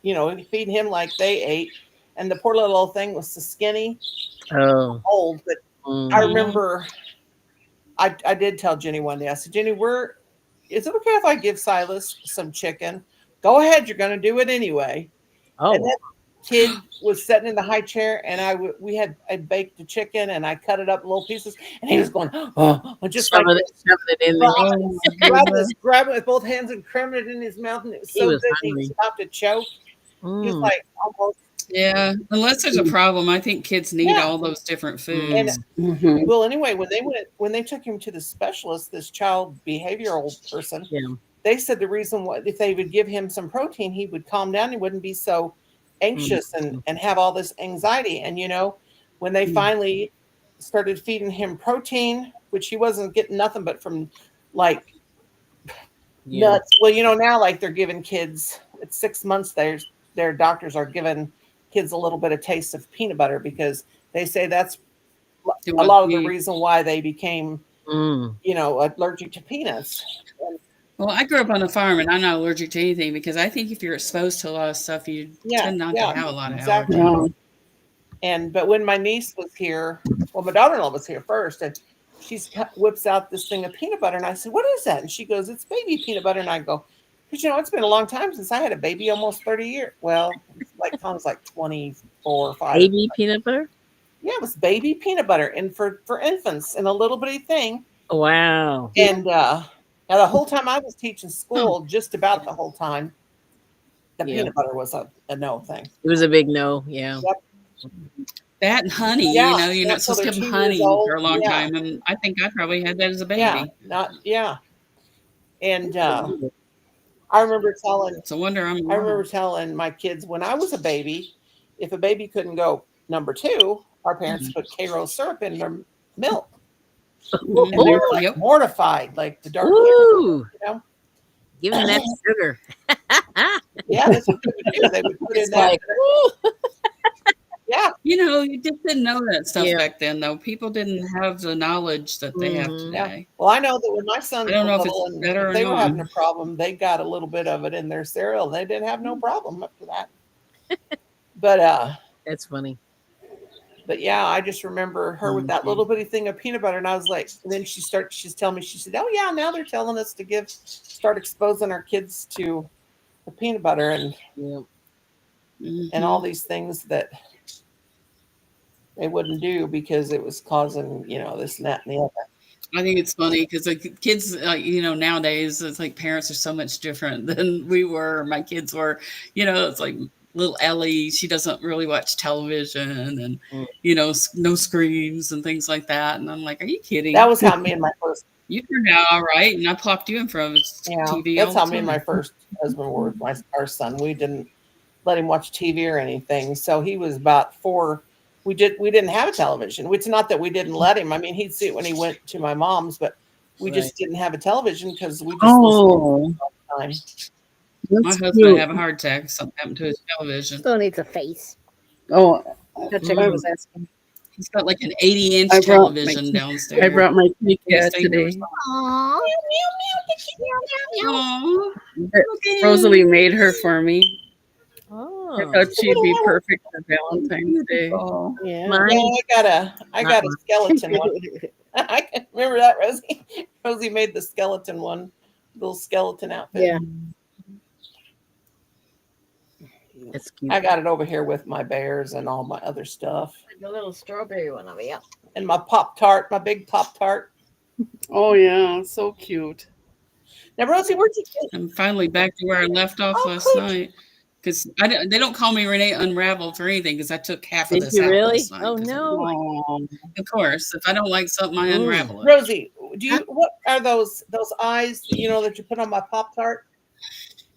feeding him like they ate. And the poor little old thing was so skinny, Oh. old. But I Mhm. remember I did tell Jenny one day, I said, Jenny, is it okay if I give Silas some chicken? Go ahead, you're going to do it anyway. Oh. And that kid was sitting in the high chair, and I baked the chicken, and I cut it up in little pieces, and he was going, just like Shoving it in there. grabbing it with both hands and cramming it in his mouth, and it was He so was good. hungry. He stopped to choke. He was Mm. like almost. Yeah, unless there's a problem, I think kids need all those different foods. And Mhm. well, anyway, when they took him to the specialist, this child behavioral person, Yeah. they said the reason why, if they would give him some protein, he would calm down. He wouldn't be so anxious and have all this anxiety. And when they finally started feeding him protein, which he wasn't getting nothing but from like nuts. Well, now like they're giving kids at 6 months, their doctors are giving kids a little bit of taste of peanut butter because they say that's a lot of the reason why they became allergic to peanuts. Well, I grew up on a farm and I'm not allergic to anything because I think if you're exposed to a lot of stuff, you tend not to have a lot of allergies. But when my niece was here, well, my daughter-in-law was here first, and she whips out this thing of peanut butter, and I said, "What is that?" And she goes, "It's baby peanut butter." And I go, "Because it's been a long time since I had a baby, almost 30 years." Well, Tom's like 24 or 5. Baby peanut butter? Yeah, it was baby peanut butter, and for infants, in a little bitty thing. Wow. And now the whole time I was teaching school, just about the whole time, the peanut butter was a no thing. It was a big no. Yeah. Yep. That and honey, you're not supposed to give them honey for a long time. And I think I probably had that as a baby. And I remember telling. It's a wonder I remember telling my kids when I was a baby, if a baby couldn't go number 2, our parents put K-Rose syrup in their milk. And they were like mortified, like the dark. Ooh. Give them that sugar. Yeah, that's what they would do. They would put in that. Yeah. You just didn't know that stuff back then, though. People didn't have the knowledge that they have today. Yeah. Well, I know that when my sons I don't know were if it's little better or they were not. having a problem, they got a little bit of it in their cereal. They didn't have no problem up to that. But that's funny. But yeah, I just remember her with that little bitty thing of peanut butter, and I was like, and then she's telling me, she said, "Oh yeah, now they're telling us to start exposing our kids to the peanut butter and and all these things that they wouldn't do because it was causing, this and that and the other." I think it's funny because kids, nowadays, it's like parents are so much different than we were. My kids were, it's like little Ellie, she doesn't really watch television and, no screens and things like that. And I'm like, are you kidding? That was how me and my first. You turned out all right, and I plopped you in front of TV. That's how me and my first husband were with our son. We didn't let him watch TV or anything. So he was about 4. We didn't have a television. It's not that we didn't let him. I mean, he'd see it when he went to my mom's, but we just didn't have a television because we just listened all the time. My That's husband cute. have a heart attack. Something happened to his television. Still needs a face. Oh, That's what I was asking. He's got like an 80-inch I brought television I downstairs. brought my kitty He cat stayed there. today. Aww. Aww. Rosalie made her for me. I Oh, thought she'd be perfect for Valentine's Day. Oh. Yeah. mine. Yeah, I got a Not skeleton one. I can remember that, Rosie. Rosie made the skeleton one, little skeleton outfit. Yeah. That's cute. I got it over here with my bears and all my other stuff. The little strawberry one over here. And my Pop-Tart, my big Pop-Tart. Oh yeah, so cute. Now, Rosie, where'd you get I'm finally back to where I left off Oh, last good. night. Because they don't call me Renee Unraveled for anything because I took half of Did this you out really? last night. Oh 'cause no. Oh, of course, if I don't like something, I Mm. unravel it. Rosie, what are those eyes, that you put on my Pop-Tart?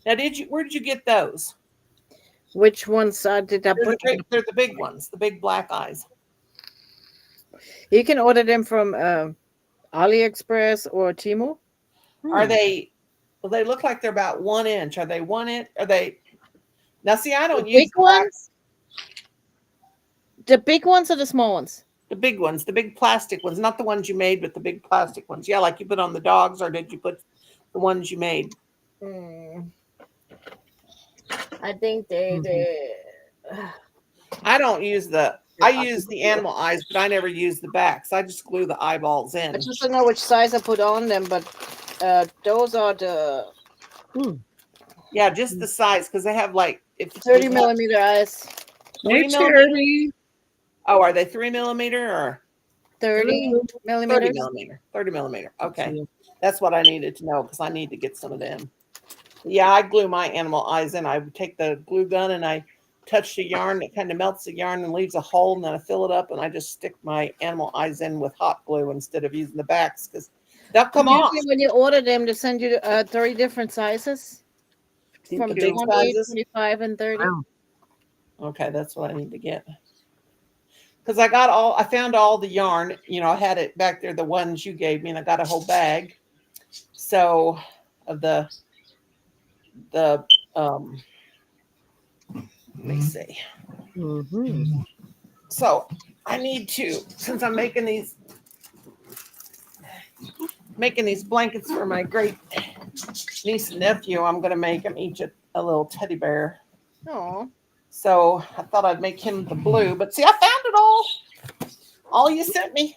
Now, where did you get those? Which ones did I put? They're the big ones, the big black eyes. You can order them from AliExpress or Temu. Are they, well, they look like they're about 1 inch. Are they 1 inch? Are they, now see, I don't The use big ones? The big ones or the small ones? the big ones, the big plastic ones, not the ones you made, but the big plastic ones. Yeah, like you put on the dogs, or did you put the ones you made? I think they I don't use I use the animal eyes, but I never use the backs. I just glue the eyeballs in. I just don't know which size I put on them, but those are the Yeah, just the size, because they have like 30 millimeter eyes. hey 3 Charity. Oh, are they 3 millimeter or 30 30 millimeters. millimeter? 30 millimeter. Okay. That's what I needed to know, because I need to get some of them. Yeah, I glue my animal eyes in. I would take the glue gun and I touch the yarn. It kind of melts the yarn and leaves a hole, and then I fill it up and I just stick my animal eyes in with hot glue instead of using the backs, because they'll come off. Usually when you order them, they send you 30 different sizes from The big 20, sizes. 25, and 30. Wow. Okay, that's what I need to get. Because I found all the yarn, I had it back there, the ones you gave me, and I got a whole bag. So of the let me see. Mm-hmm. So I need to, since I'm making these blankets for my great niece and nephew, I'm going to make them each a little teddy bear. Oh, So I thought I'd make him the blue, but see, I found it all you sent me.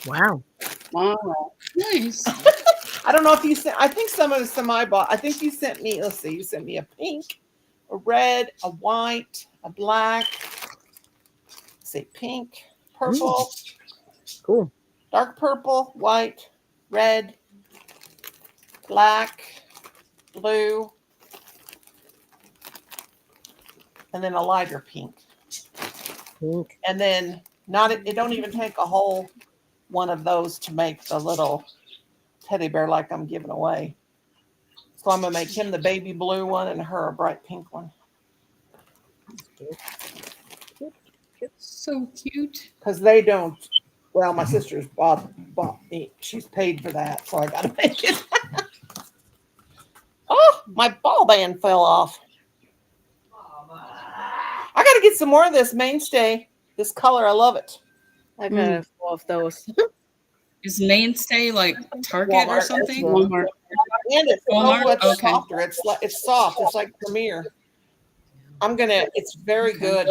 Wow. Wow. Nice. I don't know if you sent, I think some I bought. I think you sent me, let's see, you sent me a pink, a red, a white, a black, let's see, pink, purple, Cool. dark purple, white, red, black, blue, and then a lighter pink. Pink. And then it don't even take a whole one of those to make the little teddy bear like I'm giving away. So I'm gonna make him the baby blue one and her a bright pink one. So cute. Because they don't, well, my sister's bought me, she's paid for that, so I gotta make it. Oh, my ball band fell off. I gotta get some more of this mainstay, this color, I love it. I got 4 of those. Is Mainstay like Target or Walmart. something? Walmart. And it's Walmart? much Okay. softer. It's soft. It's like Premier. It's very good.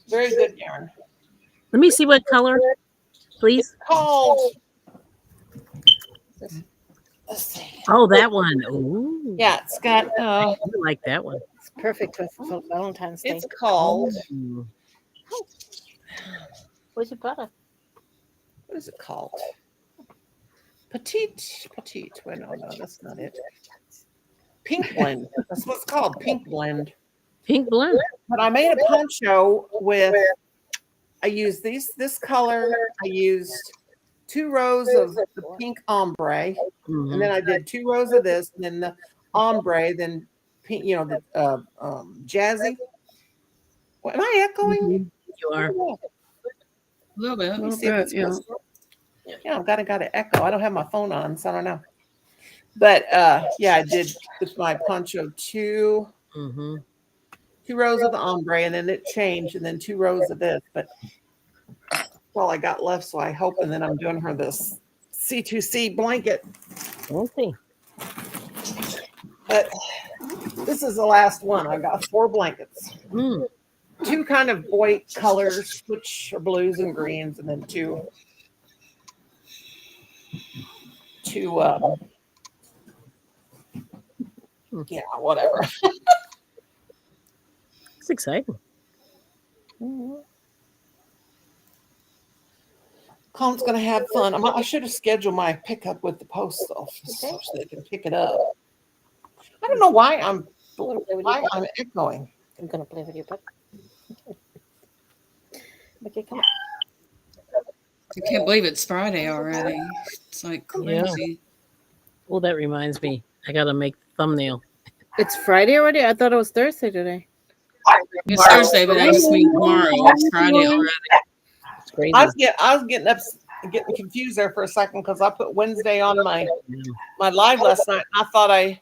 Very good yarn. Let me see what color, please. It's called, let's see. Oh, that one. Ooh. Yeah, it's got, I like that one. It's perfect for Valentine's Day. it's called, Ooh. Where's your butter? what is it called? Petite. Wait, no, that's not it. Pink blend. That's what it's called, pink blend. Pink blend. But I made a poncho I used this color. I used 2 rows of the pink ombre, and then I did 2 rows of this, and then the ombre, then pink, the jazzy. What, am I echoing? You are. A little bit. Let me see if it's Yeah. supposed to- Yeah, I've got to echo. I don't have my phone on, so I don't know. But yeah, I did with my poncho two rows of the ombre, and then it changed, and then 2 rows of this. But that's all I got left, so I hope. And then I'm doing her this C2C blanket. Okay. But this is the last one. I got 4 blankets. Mm. 2 kind of white colors, which are blues and greens, and then two yeah, whatever. It's exciting. Colin's gonna have fun. I should have scheduled my pickup with the post office so they can pick it up. I don't know why I'm echoing. I'm gonna play with you, but okay, come on. I can't believe it's Friday already. It's like crazy. Well, that reminds me. I gotta make the thumbnail. It's Friday already? I thought it was Thursday today. It's Thursday, but that just means tomorrow. It's Friday already. It's crazy. I was getting confused there for a second because I put Wednesday on my live last night. I thought I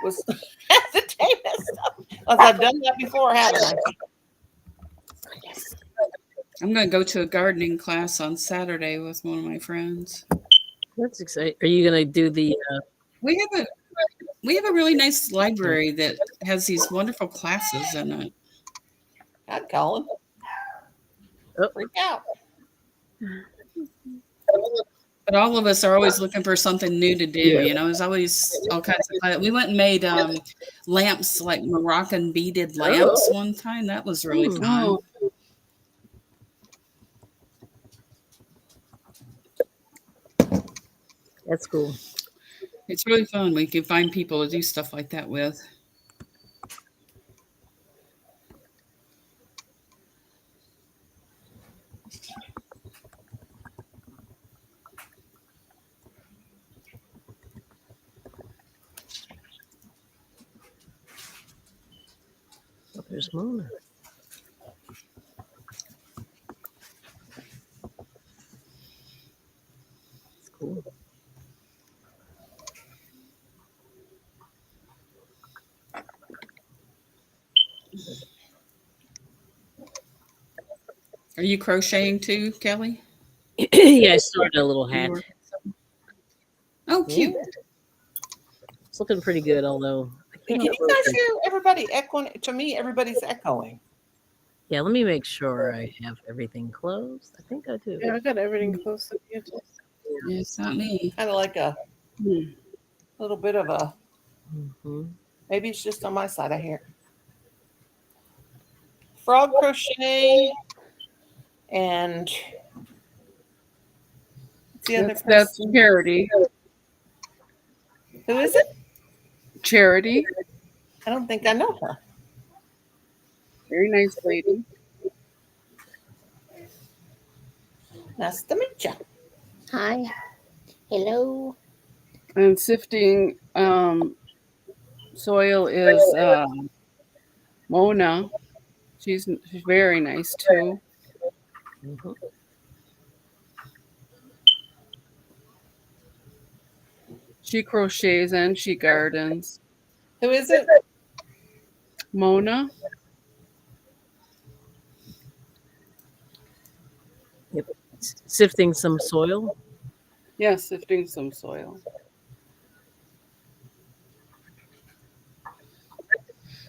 was had the day messed up. I've done that before, haven't I? I'm going to go to a gardening class on Saturday with one of my friends. That's exciting. Are you gonna do the? We have a really nice library that has these wonderful classes in it. Hi, Colin. Oh. Freak out. But all of us are always looking for something new to do. You know, there's always all kinds of. We went and made lamps, like Moroccan beaded lamps one time. That was really fun. That's cool. It's really fun. We can find people to do stuff like that with. Oh, there's Mona. That's cool. Are you crocheting too, Kelly? Yeah, I started a little hat. Oh, cute. Yeah. It's looking pretty good, although. Can you guys hear everybody echoing? To me, everybody's echoing. Yeah, let me make sure I have everything closed. I think I do. Yeah, I got everything close to the edges. Yeah, it's not me. Kind of like a little bit of a. Maybe it's just on my side. I hear frog crochet and the other That's Charity. Who is it? Charity. I don't think I know her. Very nice lady. Nice to meet you. Hi. Hello. And sifting soil is Mona. She's very nice too. She crochets and she gardens. Who is it? Mona. Yep. Sifting some soil. Yeah, sifting some soil.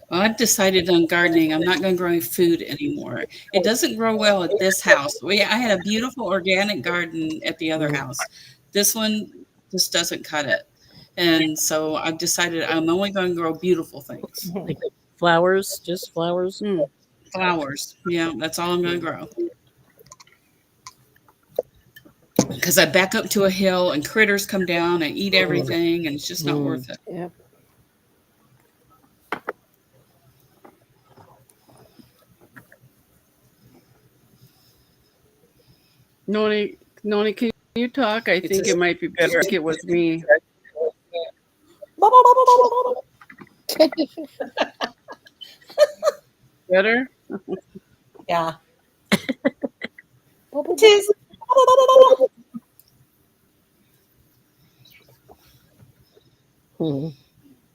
Well, I've decided on gardening. I'm not going to grow any food anymore. It doesn't grow well at this house. I had a beautiful organic garden at the other house. This one just doesn't cut it. And so I've decided I'm only going to grow beautiful things. Like flowers, just flowers. Flowers. Yeah, that's all I'm going to grow. Because I back up to a hill and critters come down and eat everything, and it's just not worth it. Yep. Noni, can you talk? I think it might be better if it was me. Better? Yeah. Tis.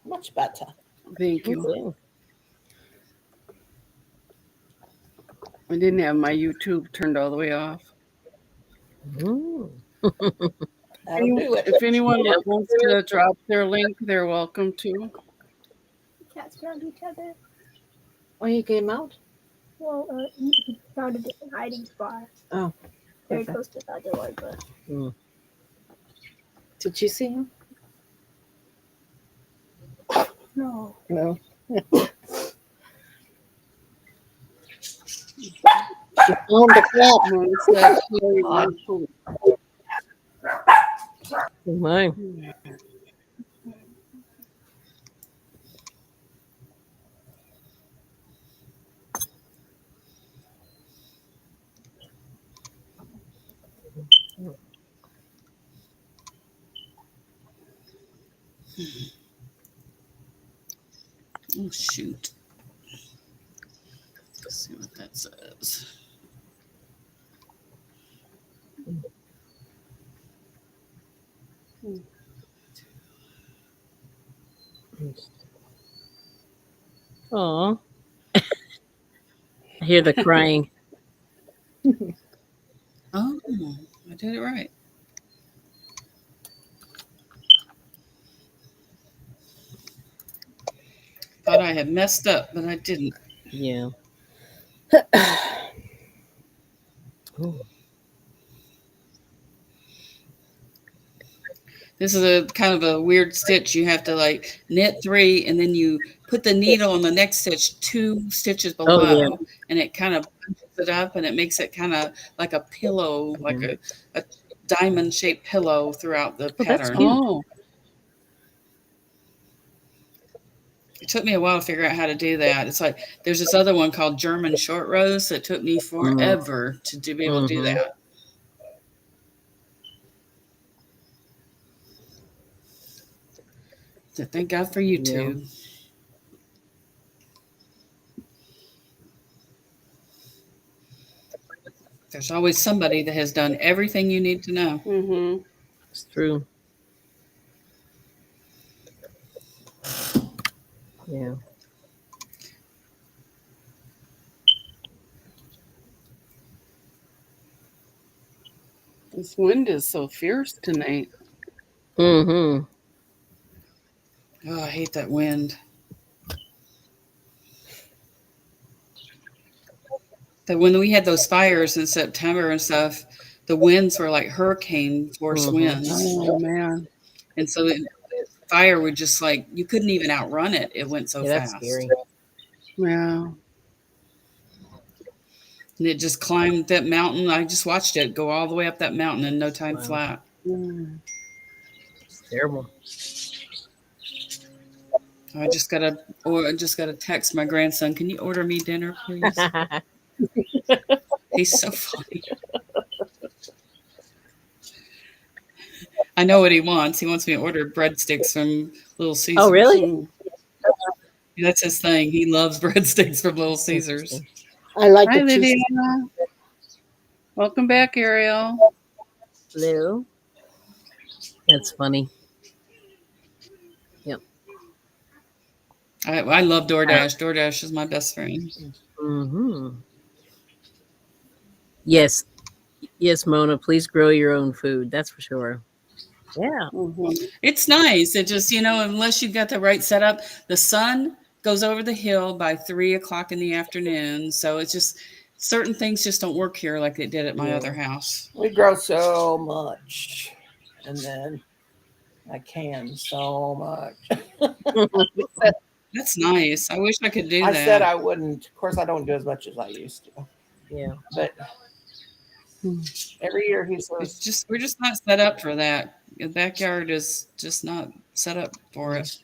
Much better. Thank you. Okay. I didn't have my YouTube turned all the way off. Mm. That'll do it. If anyone Yep. wants to drop their link, they're welcome to. Cats found each other. Oh, you came out? Well, he found a different hiding spot. Oh, Very okay. close to the other one, but Mm. Did you see him? no. No. She found the cat. Mom said, "Play my food." Oh my. Oh shoot. Let's see what that says. Aw. I hear the crying. Oh, I did it right. Thought I had messed up, but I didn't. Yeah. Oh. This is a kind of a weird stitch. You have to like knit 3 and then you put the needle on the next stitch 2 stitches below, yeah. and it kind of bunches it up and it makes it kind of like a pillow, like a diamond shaped pillow throughout the Oh, that's pattern. cute. Oh, It took me a while to figure out how to do that. It's like there's this other one called German short rows that took me forever to be able to do that. So thank God for YouTube. There's always somebody that has done everything you need to know. mm-hmm. It's true. Yeah. This wind is so fierce tonight. Mm-hmm. Oh, I hate that wind. That when we had those fires in September and stuff, the winds were like hurricane force winds. Oh man. And so the fire would just like, you couldn't even outrun it. It went so That's fast. scary. Yeah. And it just climbed that mountain. I just watched it go all the way up that mountain in no time flat. Mm. It's terrible. I just gotta text my grandson. Can you order me dinner, please? He's so funny. I know what he wants. He wants me to order breadsticks from Little Caesars. Oh, really? Mm. That's his thing. He loves breadsticks from Little Caesars. I like Hi, the Lydia. cheese. Welcome back, Ariel. Hello. That's funny. Yep. I love DoorDash. DoorDash is my best friend. Mm-hmm. Yes. Yes, Mona, please grow your own food. That's for sure. Yeah. Mm-hmm. It's nice. It just, unless you've got the right setup, the sun goes over the hill by 3:00 in the afternoon. So it's just certain things just don't work here like they did at my other house. We grow so much, and then I can so much. That's nice. I wish I could do I that. said I wouldn't. Of course, I don't do as much as I used to. Yeah. But every year he says, We're just not set up for that. The backyard is just not set up for it.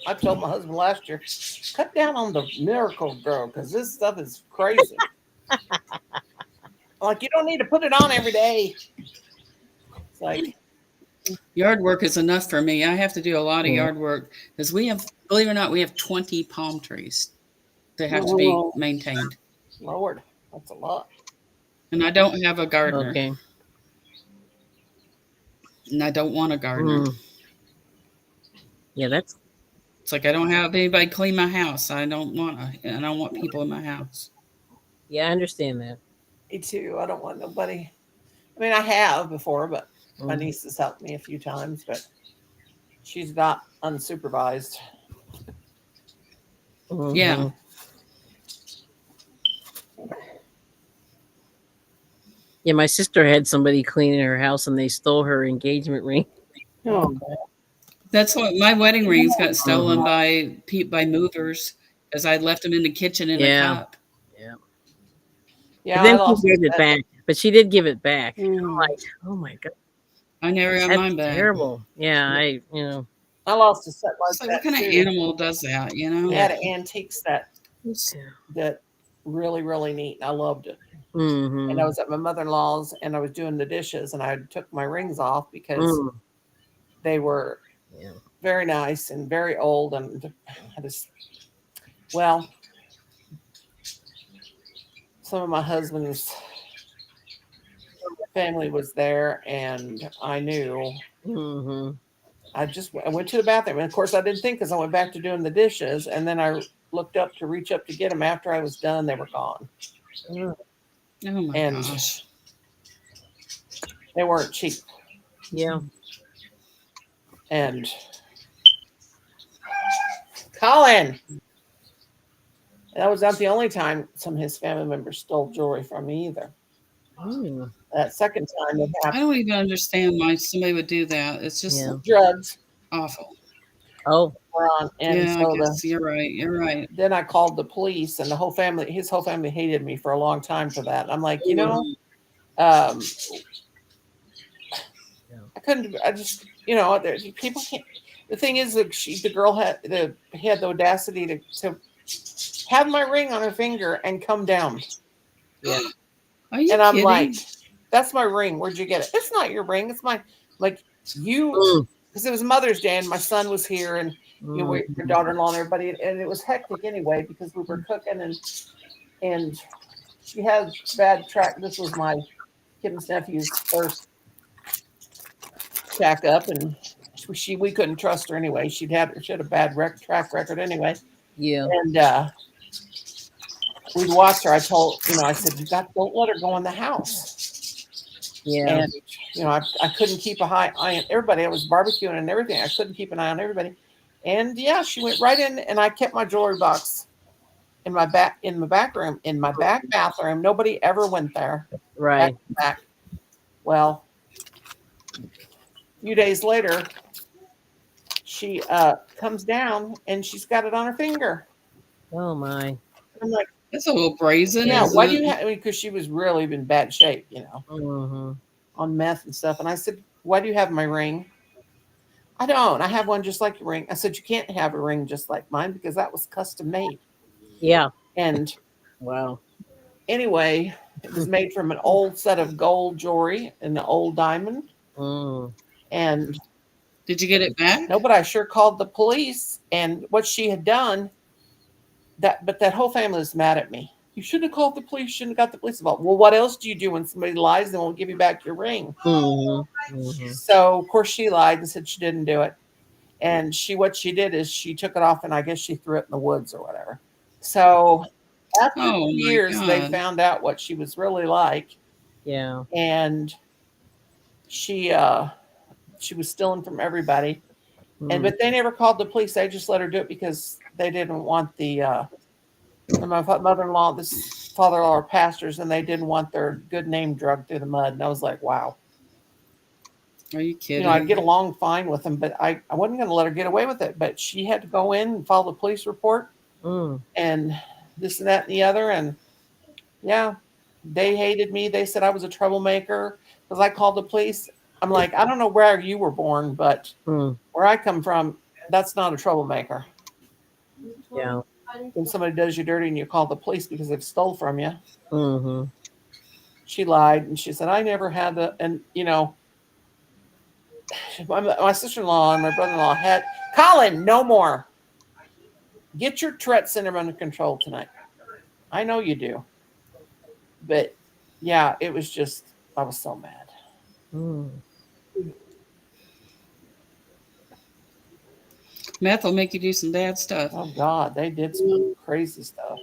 I told my husband last year, cut down on the Miracle Grow because this stuff is crazy. Like, you don't need to put it on every day. It's like, Yard work is enough for me. I have to do a lot of yard work because we have, believe it or not, we have 20 palm trees that have to be maintained. Lord, that's a lot. And I don't have a gardener. Okay. and I don't want a gardener. Yeah, that's It's like I don't have anybody clean my house. I don't want people in my house. yeah, I understand that. Me too. I don't want nobody. I mean, I have before, but my Mhm. niece has helped me a few times, but she's not unsupervised. Yeah. Mhm. Yeah, my sister had somebody cleaning her house and they stole her engagement ring. Oh, That's what my wedding rings got stolen Mhm. by movers because I left them in the kitchen in a Yeah. cup. Yeah. But Yeah, I then she lost a gave it set. back. But she did give it back. I'm mm. like, oh my god, I never got that's mine back. terrible. Yeah, I lost a set like It's like, what that kind of too. animal does that? I yeah. had an antique set that really, really neat. And I loved it. And I Mm-hmm. was at my mother-in-law's and I was doing the dishes and I took my rings off because Mm. they were Yeah. very nice and very old. And I just, well, some of my husband's family was there and I knew. Mm-hmm. I went to the bathroom and of course I didn't think because I went back to doing the dishes and then I looked up to reach up to get them after I was done. They were gone. Oh my And gosh. they weren't cheap. Yeah. And Colin, that was not the only time some of his family members stole jewelry from me either. Mm. That second time it I happened. don't even understand why somebody would do that. It's just Yeah. Drugs awful. Oh. were on, and Yeah, I so guess you're right. You're right. then I called the police, and his whole family hated me for a long time for that. I'm like, um, Yeah. I couldn't. I just, people can't. The thing is that the girl had the audacity to have my ring on her finger and come down. Yeah. Are you And I'm like, kidding? that's my ring. Where'd you get it? It's not your ring. It's mine. Like you, Mm. because it was Mother's Day and my son was here and your Mm. daughter-in-law and everybody, and it was hectic anyway because we were cooking and she had bad track. This was my Kim's nephew's first shack up, and we couldn't trust her anyway. She had a bad track record anyway, Yeah. and we'd watch her. I said, don't let her go in the house. Yeah. And I couldn't keep a high eye on everybody. I was barbecuing and everything. I couldn't keep an eye on everybody. And yeah, she went right in, and I kept my jewelry box in my back room, in my back bathroom. Nobody ever went there. Right. Back. Well, a few days later, she comes down and she's got it on her finger. Oh my. I'm like, That's a little brazen, yeah, isn't why do you it? have? Because she was really in bad shape, Mm-hmm. on meth and stuff. And I said, why do you have my ring? I don't. I have one just like your ring. I said, you can't have a ring just like mine because that was custom made. Yeah. And Wow. anyway, it was made from an old set of gold jewelry and an old diamond. Mm. And Did you get it back? no, but I sure called the police. And what she had done, but that whole family was mad at me. You shouldn't have called the police. You shouldn't have got the police involved. Well, what else do you do when somebody lies and won't give you back your ring? Mm-hmm. Mm-hmm. So of course she lied and said she didn't do it. And what she did is she took it off and I guess she threw it in the woods or whatever. So after Oh my years, they God. found out what she was really like, Yeah. and she was stealing from everybody. Mm. But they never called the police. They just let her do it because they didn't want my mother-in-law, this father-in-law are pastors, and they didn't want their good name dragged through the mud. And I was like, wow. Are you kidding? I'd get along fine with them, but I wasn't going to let her get away with it. But she had to go in and file the police report Mm. and this and that and the other. And yeah, they hated me. They said I was a troublemaker because I called the police. I'm like, I don't know where you were born, but Mm. where I come from, that's not a troublemaker. Yeah. When somebody does you dirty and you call the police because they've stole from you. Mm-hmm. She lied and she said, I never had the, and my sister-in-law and my brother-in-law had, Colin, no more. Get your Tourette syndrome under control tonight. I know you do. But yeah, it was just, I was so mad. Mm. Meth will make you do some bad stuff. Oh God, they did some crazy stuff.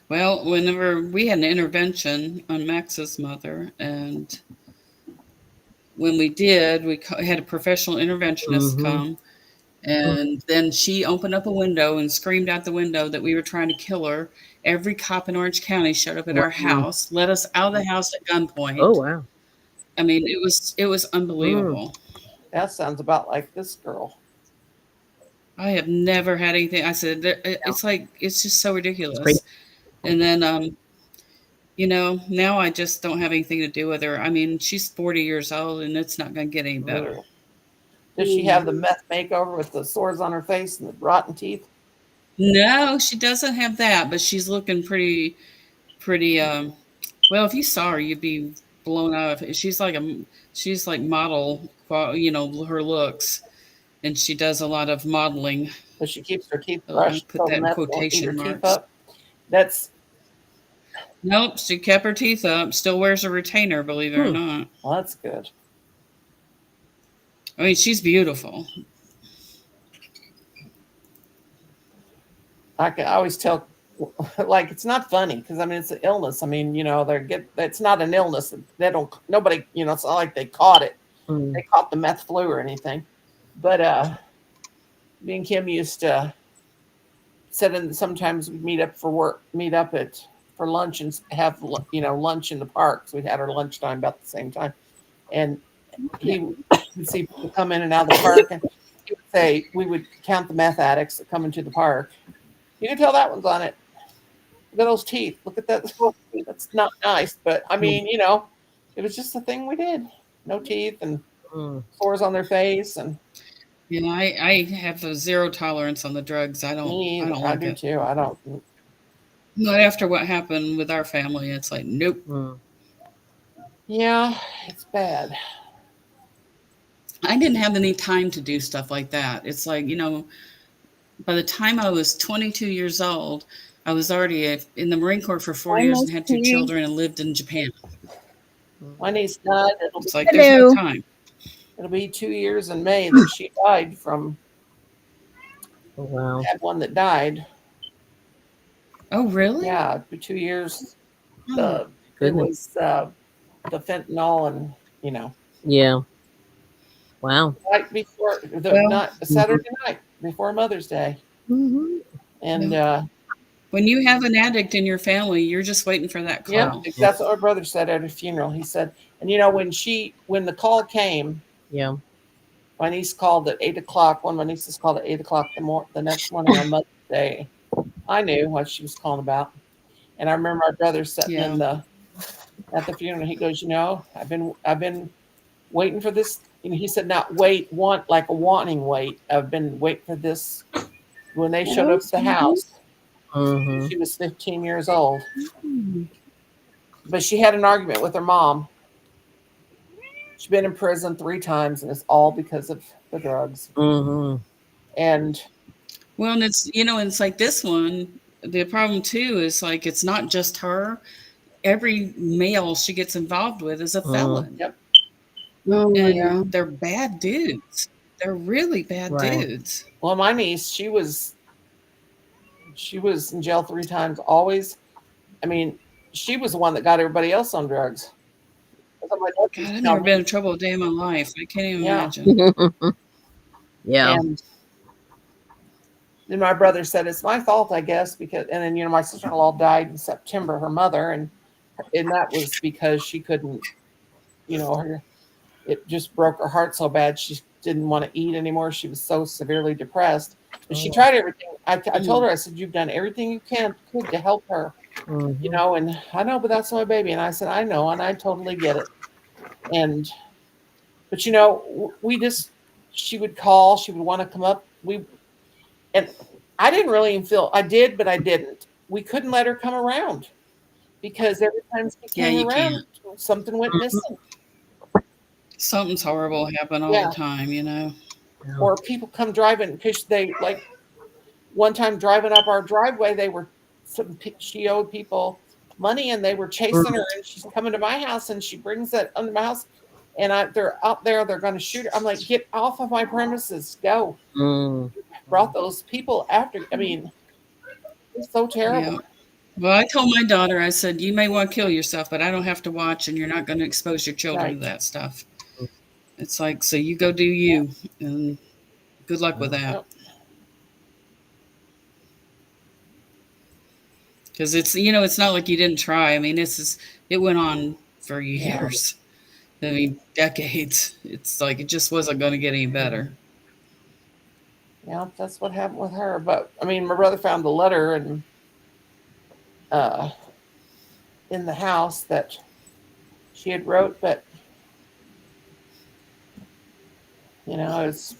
Well, whenever we had an intervention on Max's mother, and when we did, we had a professional interventionist come, and then she opened up a window and screamed out the window that we were trying to kill her. Every cop in Orange County showed up at our house, let us out of the house at gunpoint. Oh wow. I mean, it was unbelievable. That sounds about like this girl. I have never had anything. I said it's like it's just so It's ridiculous. crazy. And then now I just don't have anything to do with her. I mean, she's 40 years old, and it's not going to get any better. Ugh. Does she have the meth makeover with the sores on her face and the rotten teeth? No, she doesn't have that, but she's looking pretty. Well, if you saw her, you'd be blown out of it. She's like model, her looks, and she does a lot of modeling. But she keeps her teeth So I brushed. put So that in meth won't eat her quotation teeth marks. up. That's Nope, she kept her teeth up. Still wears a retainer, believe it or not. well, that's good. I mean, she's beautiful. I always tell, like, it's not funny because I mean it's an illness. I mean, it's not an illness. They don't. Nobody, it's not like they caught it. They caught the meth flu or anything. But me and Kim used to sit in. Sometimes we'd meet up for lunch and have lunch in the park. So we had our lunchtime about the same time, and he would see people come in and out of the park, and he would say we would count the meth addicts that come into the park. You can tell that one's on it. Look at those teeth. Look at that. That's not nice, but I mean, it was just a thing we did. No teeth and sores on their face, and I have a zero tolerance on the drugs. I don't like do it. too. I don't. Not after what happened with our family. It's like nope. Yeah, it's bad. I didn't have any time to do stuff like that. It's like by the time I was 22 years old, I was already in the Marine Corps for 4 years and had 2 children and lived in Japan. My niece died. It's like there's no time. It'll be 2 years in May that she died from. Oh wow. I had one that died. Oh really? Yeah, it'd be 2 years. Oh, It was the fentanyl and Yeah. Wow. right before Saturday night before Mother's Day. And when you have an addict in your family, you're just waiting for that call. yeah, that's what my brother said at a funeral. He said, and when the call came, Yeah. my niece called at 8:00. One of my nieces called at 8:00 the next morning on Mother's Day. I knew what she was calling about, and I remember my brother sitting at the funeral. He goes, I've been waiting for this. He said, not want like a wanting wait. I've been waiting for this. When they showed up at the house, she was 15 years old, but she had an argument with her mom. She's been in prison 3 times, and it's all because of the drugs. And well, and it's like this one. The problem too is like it's not just her. Every male she gets involved with is a felon. Yep. Oh, And yeah. they're bad dudes. They're really bad dudes. Well, my niece, she was in jail 3 times. Always, I mean, she was the one that got everybody else on drugs. God, I've never been in trouble a day in my life. I can't even imagine. Yeah. And then my brother said, it's my fault, I guess, because, and then, my sister-in-law died in September, her mother, and that was because she couldn't, it just broke her heart so bad. She didn't want to eat anymore. She was so severely depressed. But she tried everything. I told her, I said, you've done everything you could to help her, and I know, but that's my baby. And I said, I know, and I totally get it. But she would call, she would want to come up. And I didn't really even feel, I did, but I didn't. We couldn't let her come around because every time she came around, something went missing. Something's horrible happen all the time, Or people come driving because they one time driving up our driveway, she owed people money and they were chasing her, and she's coming to my house and she brings that under my house. and they're out there. They're going to shoot her. I'm like, get off of my premises. Go. Brought those people after. I mean, it's so terrible. Yeah. Well, I told my daughter, I said, you may want to kill yourself, but I don't have to watch, and you're not going to expose your children Right. to that stuff. It's like, so you go do you, and good luck with that. Yep. Because it's not like you didn't try. I mean, it went on for years. I mean, decades. It's like it just wasn't going to get any better. Yeah, that's what happened with her. But I mean, my brother found the letter and in the house that she had wrote, but it's,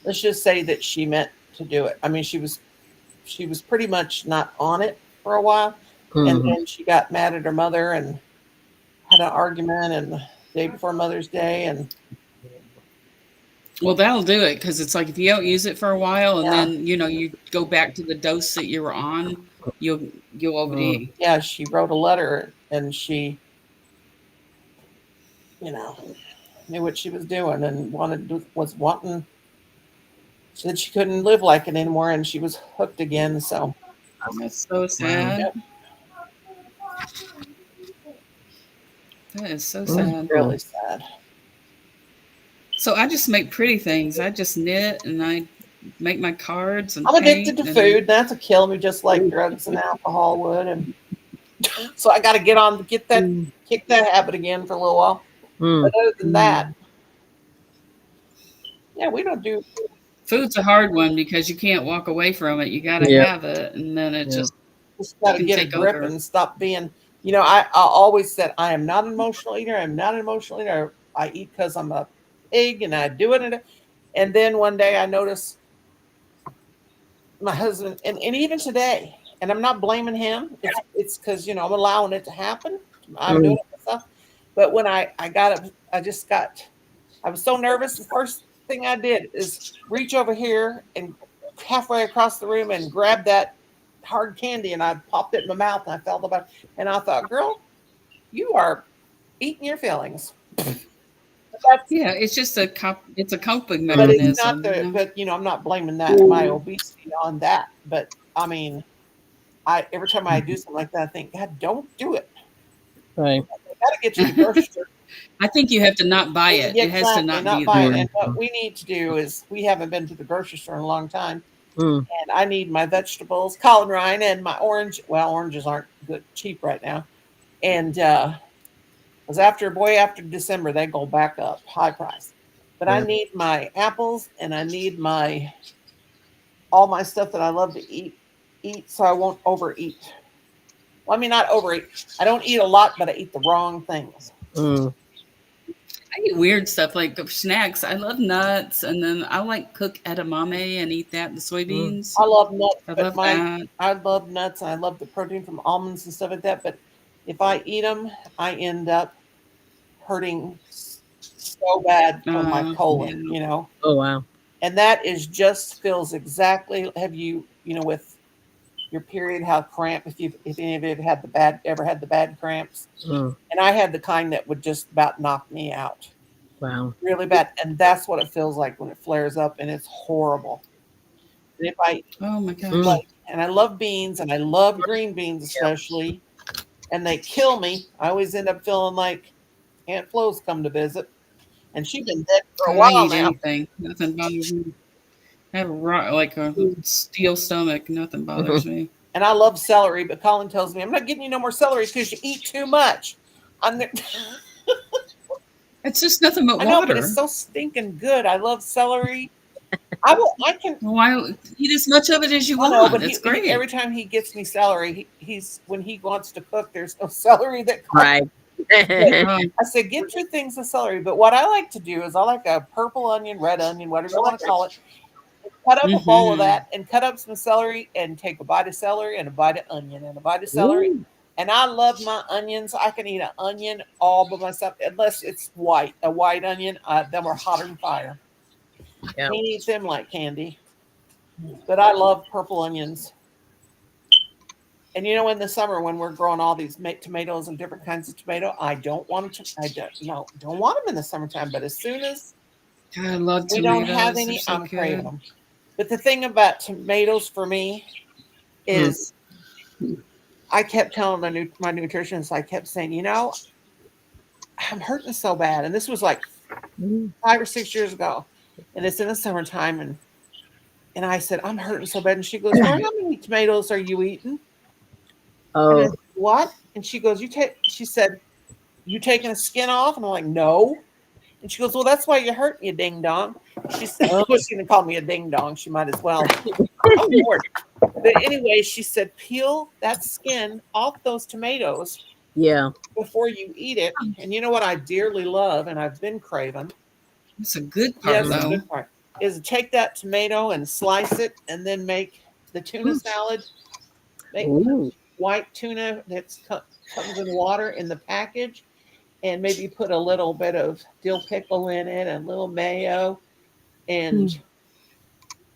let's just say that she meant to do it. I mean, she was pretty much not on it for a while, and then she got mad at her mother and had an argument, and the day before Mother's Day, and well, that'll do it, because it's like if you don't use it for a while, and then you go back to the dose that you were on, you'll OD. Yeah, she wrote a letter, and she, knew what she was doing and was wanting. She said she couldn't live like it anymore, and she was hooked again. So that's so sad. Yep. That is so sad. Really sad. So I just make pretty things. I just knit and I make my cards and I'm addicted to paint food. That's a kill me, just like drugs and alcohol would. And so I got to kick that habit again for a little while. But other than that, yeah, we don't do. Food's a hard one because you can't walk away from it. You got to have it, and then it just got to get a grip and stop being. I always said I am not an emotional eater. I'm not an emotional eater. I eat because I'm a pig, and I do it. And then one day I noticed my husband, and even today, and I'm not blaming him. It's because I'm allowing it to happen. I'm doing it myself. But when I got up, I was so nervous. The first thing I did is reach over here and halfway across the room and grab that hard candy, and I popped it in my mouth, and I felt about it. And I thought, girl, you are eating your feelings. It's just a coping but mechanism. It's not but I'm not blaming my obesity on that. But I mean, every time I do something like that, I think, God, don't do it. Right. I got to get to the grocery store. I think you have to not buy it. Yeah, it has to not be buy there. it. And what we need to do is, we haven't been to the grocery store in a long time. And I need my vegetables, Colin Ryan, and my orange. Well, oranges aren't cheap right now. And because after December, they go back up, high price. But I need my apples, and I need all my stuff that I love to eat, so I won't overeat. Well, I mean, not overeat. I don't eat a lot, but I eat the wrong things. I eat weird stuff like snacks. I love nuts, and then I like cook edamame and eat that, the soybeans. I love nuts. I love that. I love nuts, and I love the protein from almonds and stuff like that. But if I eat them, I end up hurting so bad from my colon. Oh wow. And that feels exactly. Have you with your period, how cramp? If any of you ever had the bad cramps, and I had the kind that would just about knock me out. Wow. Really bad, and that's what it feels like when it flares up, and it's horrible. And oh my gosh. And I love beans, and I love green beans especially, and they kill me. I always end up feeling like Aunt Flo's come to visit, and she's been dead for a while now. Anything. Nothing bothers me. I have a steel stomach. Nothing bothers me. And I love celery, but Colin tells me, I'm not getting you no more celery because you eat too much. It's just nothing but water. I know, but it's so stinking good. I love celery. I can. Why eat as much of it as you want? But it's great. Every time he gets me celery, when he wants to cook, there's no celery that comes. Right. I said, get your things of celery. But what I like to do is I like a purple onion, red onion, whatever you want to call it. Cut up a bowl of that and cut up some celery and take a bite of celery and a bite of onion and a bite of celery. Ooh. And I love my onions. I can eat an onion all by myself, unless it's white. A white onion, them are hotter than fire. Yeah. He eats them like candy. But I love purple onions. And you know, in the summer when we're growing all these tomatoes and different kinds of tomato, I don't want them to. I don't want them in the summertime. But as soon as I love we don't have tomatoes. They're any, so I'm craving good. them. But the thing about tomatoes for me is, I kept telling my nutritionist, I kept saying, you know, I'm hurting so bad, and this was like 5 or 6 years ago, and it's in the summertime, and I said, I'm hurting so bad, and she goes, well, how many tomatoes are you eating? And I Oh, said, what? And she goes, she said, you taking the skin off? And I'm like, no. And she goes, well, that's why you're hurting, you ding dong. She said, well, she didn't call me a ding dong. She might as well. Oh, Lord. But anyway, she said, peel that skin off those tomatoes yeah. before you eat it. And you know what I dearly love, and I've been craving? It's a good Yes, part, the though. good part is take that tomato and slice it, and then make the tuna salad. Make Ooh. white tuna that comes in water in the package, and maybe put a little bit of dill pickle in it and a little mayo and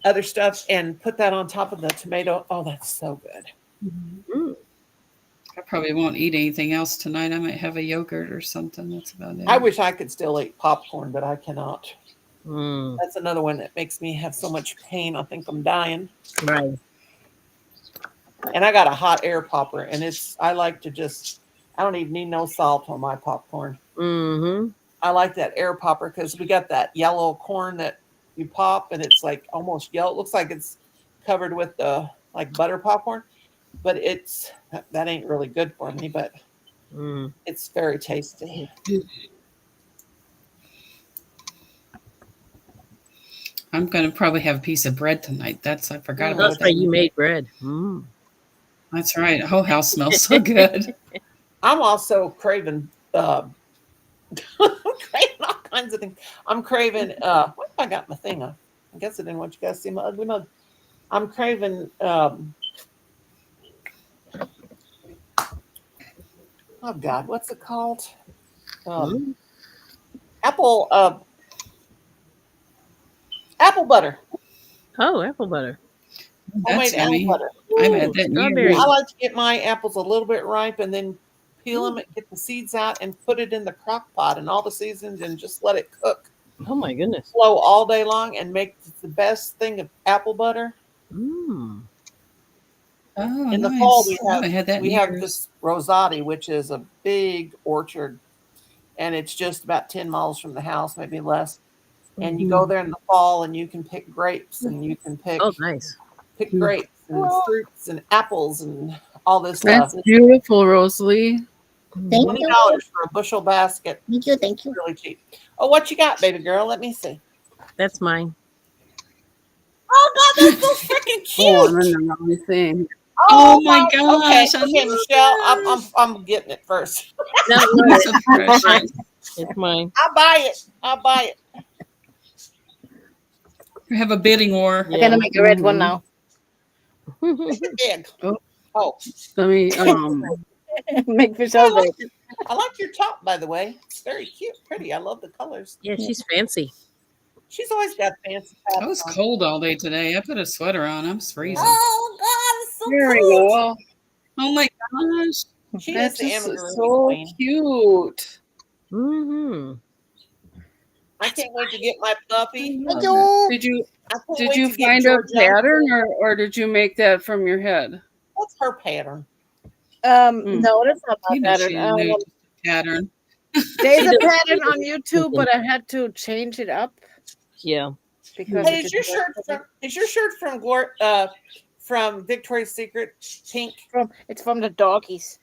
other stuff, and put that on top of the tomato. Oh, that's so good. Mm. I probably won't eat anything else tonight. I might have a yogurt or something. That's about it. I wish I could still eat popcorn, but I cannot. Mm. That's another one that makes me have so much pain. I think I'm dying. Right. And I got a hot air popper, and I like to just, I don't even need no salt on my popcorn. Mm-hmm. I like that air popper because we got that yellow corn that you pop, and it's like almost yellow. It looks like it's covered with the like butter popcorn, but that ain't really good for me, but it's very tasty. I'm going to probably have a piece of bread tonight. I forgot about That's that. right. You made bread. That's right. The whole house smells so good. I'm also craving craving all kinds of things. I'm craving what have I got my thing on? I guess I didn't want you guys to see my ugly mug. I'm craving oh God, what's it called? Apple butter. Oh, apple butter. Homemade That's apple yummy. butter. I've had that in Strawberry. years. I like to get my apples a little bit ripe and then peel them and get the seeds out and put it in the crock pot and all the seasons and just let it cook. Oh my goodness. Slow all day long and make the best thing of apple butter. Mm. Oh, In the nice. fall we have this Rosati, which is a big orchard, and it's just about 10 miles from the house, maybe less. And you go there in the fall and you can pick grapes and you can pick nice. Grapes and fruits and apples and all this stuff. That's beautiful, Rosalie. Thank $20 you. for a bushel basket. Thank you. Thank you. Really cheap. Oh, what you got, baby girl? Let me see. That's mine. Oh God, that's so freaking cute. Oh, I'm in the wrong thing. Oh my gosh. Okay, Michelle, I'm getting it first. Not That's so precious. It's mine. I'll buy it. We have a bidding war. I'm gonna make a red one now. Big. Oh, let me Make Michelle big. I like your top, by the way. It's very cute, pretty. I love the colors. Yeah, she's fancy. She's always got fancy I tops was on. cold all day today. I put a sweater on. I'm freezing. Oh God, it's so There we cool. go. Oh my gosh. She That's is the just amazing so queen. cute. Mm-hmm. I can't wait to get my puppy. Thank you. Did you I can't did wait you to get find a Georgia. pattern or did you make that from your head? What's her pattern? No, that's not my You know she pattern. knew the pattern. There's a pattern on YouTube, but I had to change it up Yeah. because Hey, it is your shirt from Victoria's Secret pink? it's from the doggies.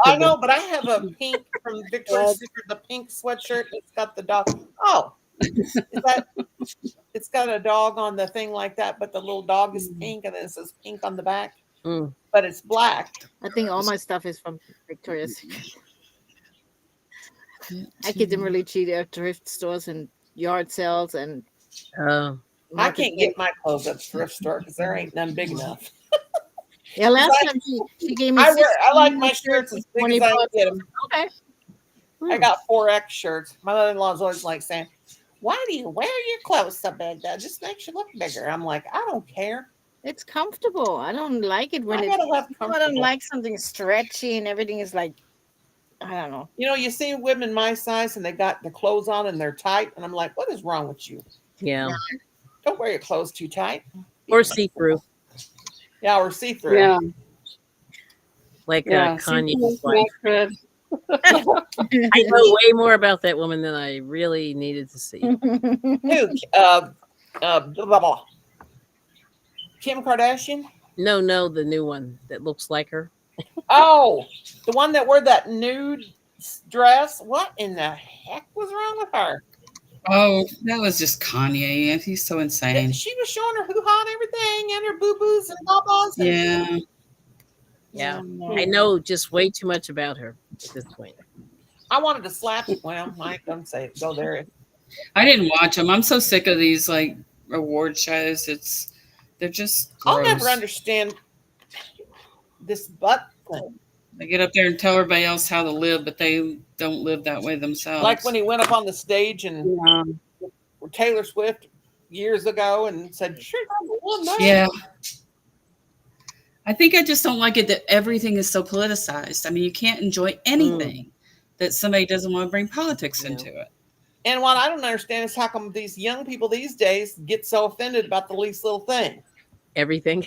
I know, but I have a pink from Victoria's Secret, the pink sweatshirt. It's got the dog. Oh, it's got a dog on the thing like that, but the little dog is pink, and then it says pink on the back, but it's black. I think all my stuff is from Victoria's Secret. I get them really cheap at thrift stores and yard sales and. I can't get my clothes at the thrift store because there ain't none big enough. Yeah, last time she gave me. I like my shirts as big as I can get them. Okay. I got 4X shirts. My mother-in-law's always like saying, "Why do you wear your clothes so big? That just makes you look bigger." I'm like, I don't care. It's comfortable. I don't like it when I it. gotta have I don't comfortable. like something stretchy and everything is like, I don't know. You know, you see women my size and they got the clothes on and they're tight, and I'm like, what is wrong with you? Yeah. Don't wear your clothes too tight. Be Or see through, Yeah, or see through. Yeah, like yeah. Kanye's See-through is wife. not good. I know way more about that woman than I really needed to see. Who? Blah, blah, blah. Kim Kardashian? No, the new one that looks like her. Oh, the one that wore that nude dress. What in the heck was wrong with her? Oh, that was just Kanye. He's so insane. She was showing her hoo-ha and everything, and her boo-boos and blah-bahs. Yeah. Yeah. And, I know just way too much about her at this point. I wanted to slap it. Well, I don't say it. Go there. I didn't watch them. I'm so sick of these like award shows. They're just gross. I'll never understand this butt thing. They get up there and tell everybody else how to live, but they don't live that way themselves. Like when he went up on the stage and Taylor Swift years ago and said, "Sure, yeah. I think I just don't like it that everything is so politicized. I mean, you can't enjoy anything that somebody doesn't want to bring politics into it. And what I don't understand is how come these young people these days get so offended about the least little thing. Everything.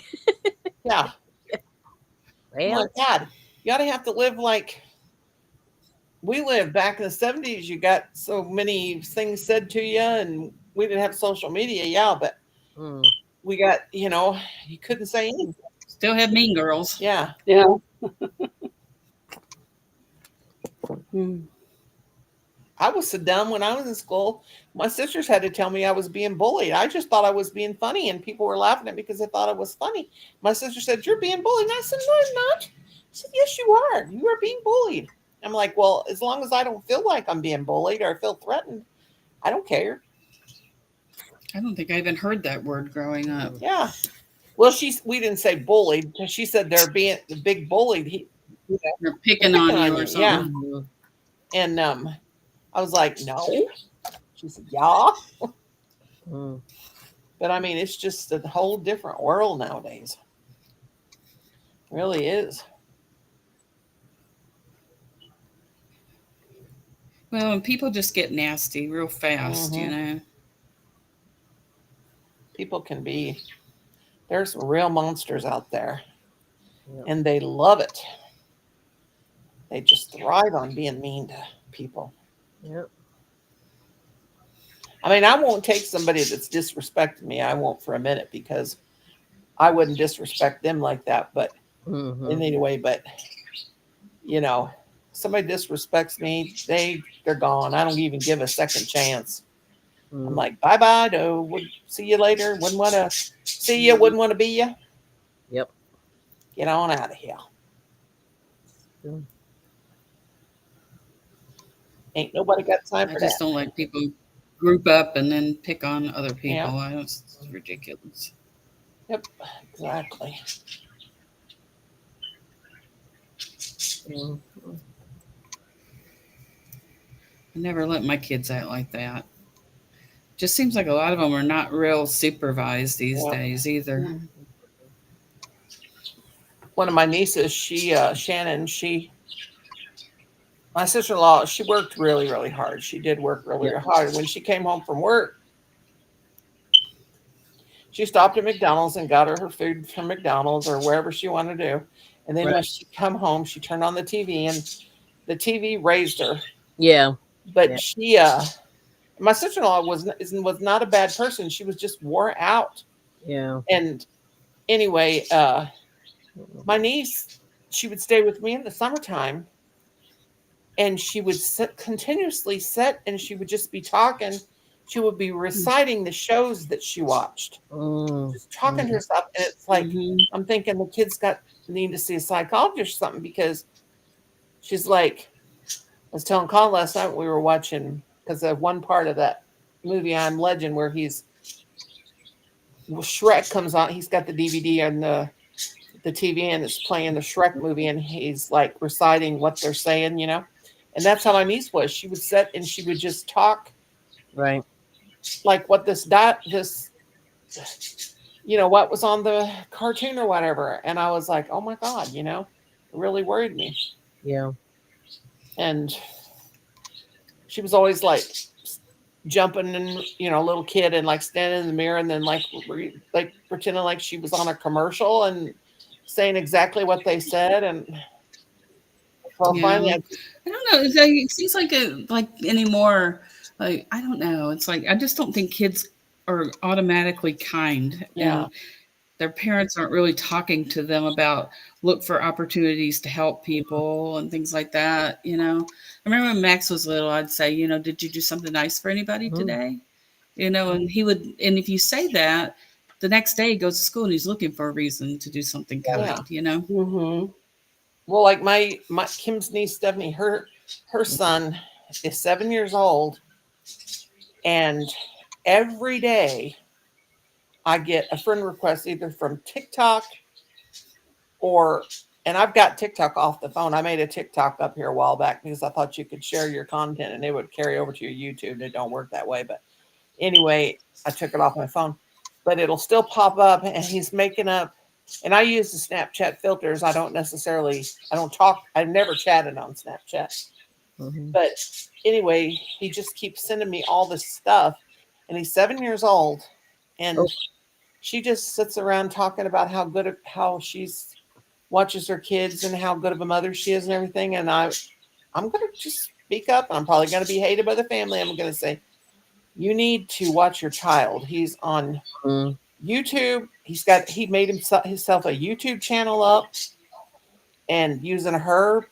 Yeah. Well, Oh my God, you gotta have to live like we lived back in the 70s. You got so many things said to you, and we didn't have social media, yeah, but we got, you couldn't say anything. Still have Mean Girls. Yeah. Yeah. I was so dumb when I was in school. My sisters had to tell me I was being bullied. I just thought I was being funny, and people were laughing at me because they thought I was funny. My sister said, "You're being bullied." And I said, "No, I'm not." She said, "Yes, you are. You are being bullied." I'm like, "Well, as long as I don't feel like I'm being bullied or feel threatened, I don't care." I don't think I even heard that word growing up. Yeah. Well, we didn't say bullied. She said they're being the big bullied. They're picking on you or something. Yeah. And I was like, "No." She said, "Yeah." But I mean, it's just a whole different world nowadays. It really is. Well, and people just get nasty real fast, you know. People can be, there's some real monsters out there. And they love it. They just thrive on being mean to people. Yep. I mean, I won't take somebody that's disrespecting me. I won't for a minute, because I wouldn't disrespect them like that. But anyway, somebody disrespects me, they're gone. I don't even give a second chance. I'm like, bye-bye. See you later. Wouldn't want to see you. Wouldn't want to be you. Yep. Get on out of here. Ain't nobody got time for that. I just don't like people group up and then pick on other people. Yeah. It's ridiculous. Yep, exactly. I never let my kids act like that. Just seems like a lot of them are not real supervised these days either. One of my nieces, Shannon, my sister-in-law, she worked really, really hard. She did work really hard. When she came home from work, she stopped at McDonald's and got her food from McDonald's or wherever she wanted to do. And then when she come home, she turned on the TV, and the TV raised her. Yeah. But my sister-in-law was not a bad person. She was just wore out. Yeah. And anyway, my niece, she would stay with me in the summertime, and she would continuously sit, and she would just be talking. She would be reciting the shows that she watched, just talking to herself. And it's like, I'm thinking the kids need to see a psychologist or something, because she's like, I was telling Colin last night, we were watching, because of one part of that movie, I'm Legend, where Shrek comes on. He's got the DVD on the TV, and it's playing the Shrek movie, and he's like reciting what they're saying, and that's how my niece was. She would sit and she would just talk, right, like what this what was on the cartoon or whatever. And I was like, oh my God, it really worried me. Yeah. And she was always like jumping and, a little kid and like standing in the mirror and then like pretending like she was on a commercial and saying exactly what they said. And well, finally, I don't know. It seems like anymore. Like I don't know. It's like I just don't think kids are automatically kind, and their parents aren't really talking to them about look for opportunities to help people and things like that. I remember when Max was little, I'd say, did you do something nice for anybody today? And he would, and if you say that, the next day he goes to school and he's looking for a reason to do something kind. Mm-hmm. Well, like my Kim's niece Stephanie, her son is 7 years old, and every day I get a friend request either from TikTok and I've got TikTok off the phone. I made a TikTok up here a while back because I thought you could share your content and it would carry over to your YouTube. It don't work that way, but anyway, I took it off my phone, but it'll still pop up and he's making up. And I use the Snapchat filters. I don't talk. I've never chatted on Snapchat. Mm-hmm. But anyway, he just keeps sending me all this stuff. And he's 7 years old. And she just sits around talking about how she's watches her kids and how good of a mother she is and everything. And I'm going to just speak up. I'm probably going to be hated by the family. I'm going to say, you need to watch your child. He's on YouTube. He made himself a YouTube channel up and using her,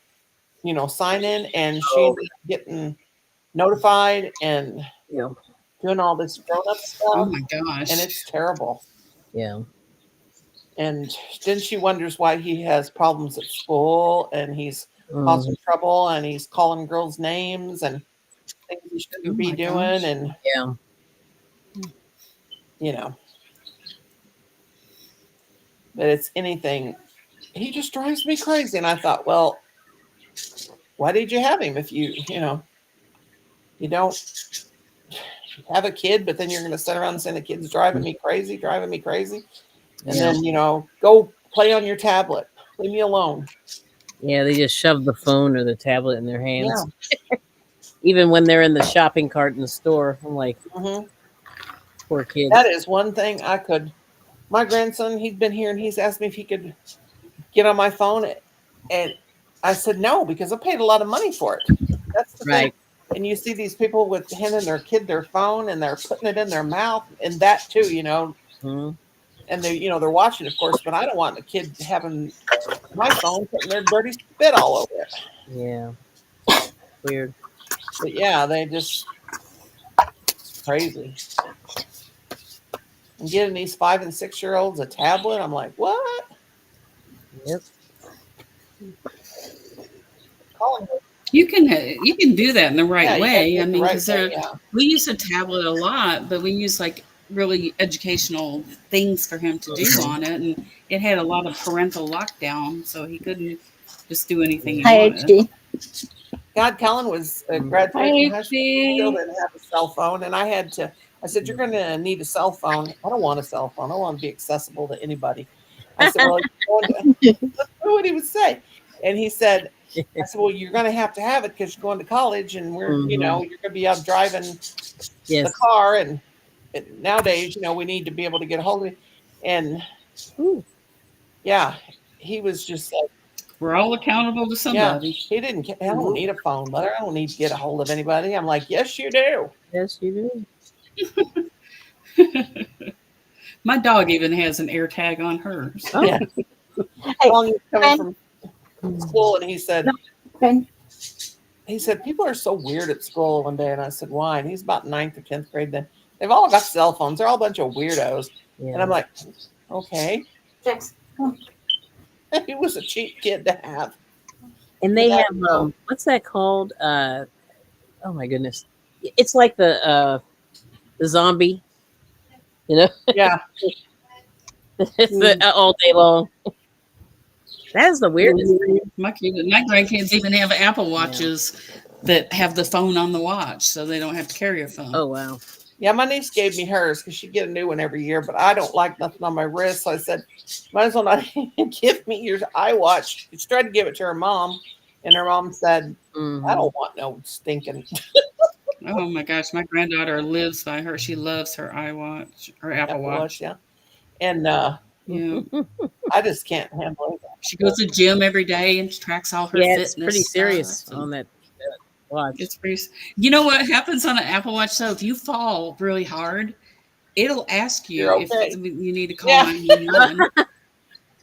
sign in, and she's getting notified and doing all this grown-up stuff. Oh my gosh. And it's terrible. Yeah. And then she wonders why he has problems at school and he's causing trouble and he's calling girls names and things he shouldn't be doing. Gosh. And but it's anything. He just drives me crazy. And I thought, well, why did you have him if you don't have a kid, but then you're going to sit around and say the kid's driving me crazy. And then, go play on your tablet. Leave me alone. Yeah, they just shove the phone or the tablet in their hands. Yeah. Even when they're in the shopping cart in the store. I'm like, poor kids. That is one thing my grandson, he's been here and he's asked me if he could get on my phone. And I said no, because I paid a lot of money for it. That's the thing. And you see these people with handing their kid their phone and they're putting it in their mouth and that too, And they're watching, of course, but I don't want the kid having my phone putting their dirty spit all over it. Yeah. Weird. But yeah, it's crazy. And getting these 5 and 6 year olds a tablet, I'm like, what? Yep. You can do that in the right way. I mean, because we use a tablet a lot, but we use like really educational things for him to do on it, and it had a lot of parental lockdown, so he couldn't just do anything he wanted. God, Colin was graduating high school, still didn't have a cell phone, and I said, you're going to need a cell phone. I don't want a cell phone. I want to be accessible to anybody. I said, well, that's what he would say. And he said, I said, well, you're going to have it because you're going to college and we're, you're going to be out driving the car. And nowadays, we need to be able to get a hold of it. And he was just like, we're all accountable to somebody. Yeah, I don't need a phone, mother. I don't need to get a hold of anybody. I'm like, yes, you do. Yes, you do. My dog even has an air tag on hers. Oh. Yeah. He's coming from school, and he said, people are so weird at school one day. And I said, why? And he's about 9th or 10th grade then. They've all got cell phones. They're all a bunch of weirdos. Yeah. And I'm like, okay. He was a cheap kid to have. And they have, what's that called? Oh my goodness. It's like the zombie, Yeah. It's all day long. That is the weirdest thing. My grandkids even have Apple Watches that have the phone on the watch, so they don't have to carry a phone. Oh, wow. Yeah, my niece gave me hers because she'd get a new one every year, but I don't like nothing on my wrist. So I said, might as well not give me your iWatch. She tried to give it to her mom, and her mom said, I don't want no stinking Oh my gosh, my granddaughter lives by her. She loves her iWatch or Apple Watch. Yeah. And Yeah. I just can't handle it. She goes to the gym every day and tracks all her Yeah, fitness it's pretty serious stuff. on that watch. It's pretty. You know what happens on an Apple Watch? So if you fall really hard, it'll ask you You're if okay. you need to call Yeah. 911.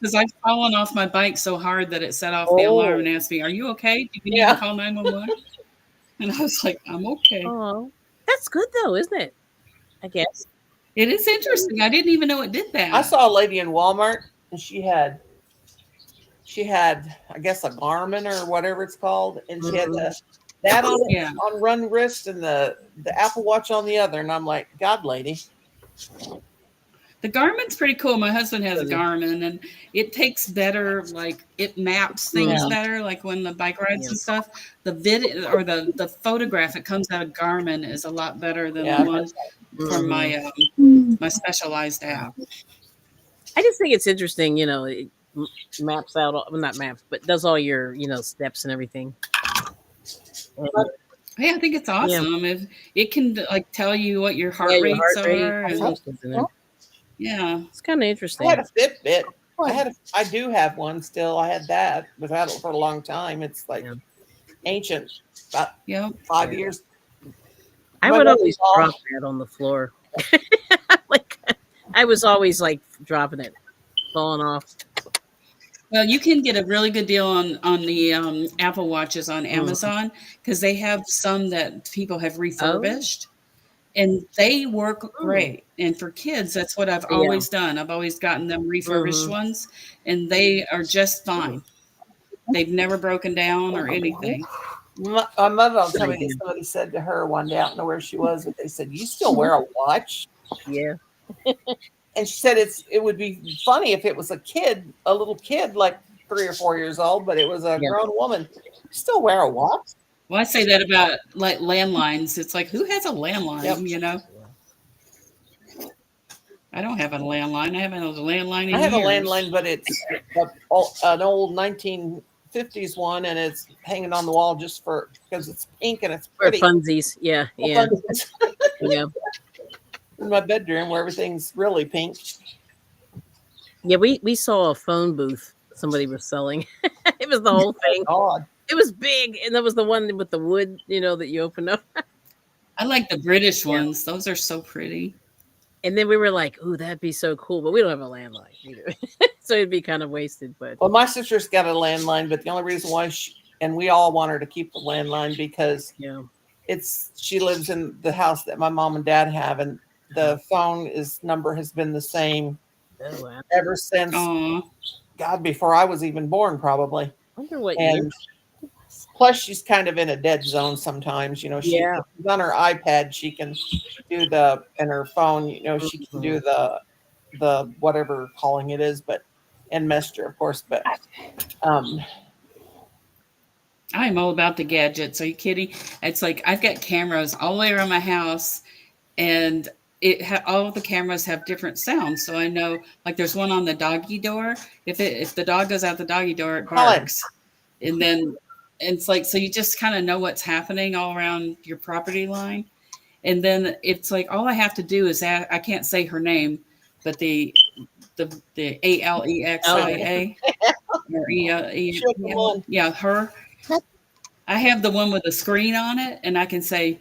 Because I've fallen off my bike so hard that it set off the alarm and asked me, "Are you okay? Do you need to call 911?" And I was like, "I'm okay." Oh, that's good though, isn't it? I guess It is interesting. I didn't even know it did that. I saw a lady in Walmart, and she had, I guess, a Garmin or whatever it's called, and she had that on on one wrist and the Apple Watch on the other, and I'm like, God, lady. The Garmin's pretty cool. My husband has a Garmin, and it takes better, like it maps things better, like when the bike rides and stuff. The video or the photograph that comes out of Garmin is a lot better than the one from my my Specialized app. I just think it's interesting, you know, it maps out, well, not maps, but does all your, you know, steps and everything. Yeah, I think it's awesome. If it can like tell you what your heart rates are. Yeah, it's kind of interesting. I had a Fitbit. I do have one still. I had that, but I had it for a long time. It's like ancient, about 5 years. I would always drop that on the floor. Like I was always like dropping it, falling off. Well, you can get a really good deal on the Apple Watches on Amazon because they have some that people have refurbished. And they work great. And for kids, that's what I've always done. I've always gotten them refurbished ones, and they are just fine. They've never broken down or anything. My mother will tell me that somebody said to her one day, I don't know where she was, but they said, "You still wear a watch?" Yeah. And she said it would be funny if it was a little kid, like 3 or 4 years old, but it was a grown woman. You still wear a watch? Well, I say that about like landlines. It's like, who has a landline, you know? I don't have a landline. I haven't had a landline in years. I have a landline, but it's an old 1950s one, and it's hanging on the wall just because it's pink and it's pretty. For funsies. Yeah. Yeah. Yeah. In my bedroom where everything's really pink. Yeah, we saw a phone booth somebody was selling. It was the whole thing. God. It was big, and that was the one with the wood, you know, that you open up. I like the British ones. Those are so pretty. And then we were like, "Ooh, that'd be so cool," but we don't have a landline either, so it'd be kind of wasted. But well, my sister's got a landline, but the only reason why and we all want her to keep the landline because she lives in the house that my mom and dad have, and the phone number has been the same ever since God, before I was even born, probably. I wonder what year. Plus, she's kind of in a dead zone sometimes. You know, she's on her iPad. She can do and her phone. You know, she can do the whatever calling it is, and Messenger, of course. But I'm all about the gadgets. Are you kidding? It's like I've got cameras all the way around my house, and all of the cameras have different sounds. So I know, like, there's one on the doggy door. If the dog goes out the doggy door, it barks, and then it's like, so you just kind of know what's happening all around your property line. And then it's like all I have to do is I can't say her name, but the Alexia or her. I have the one with the screen on it, and I can say,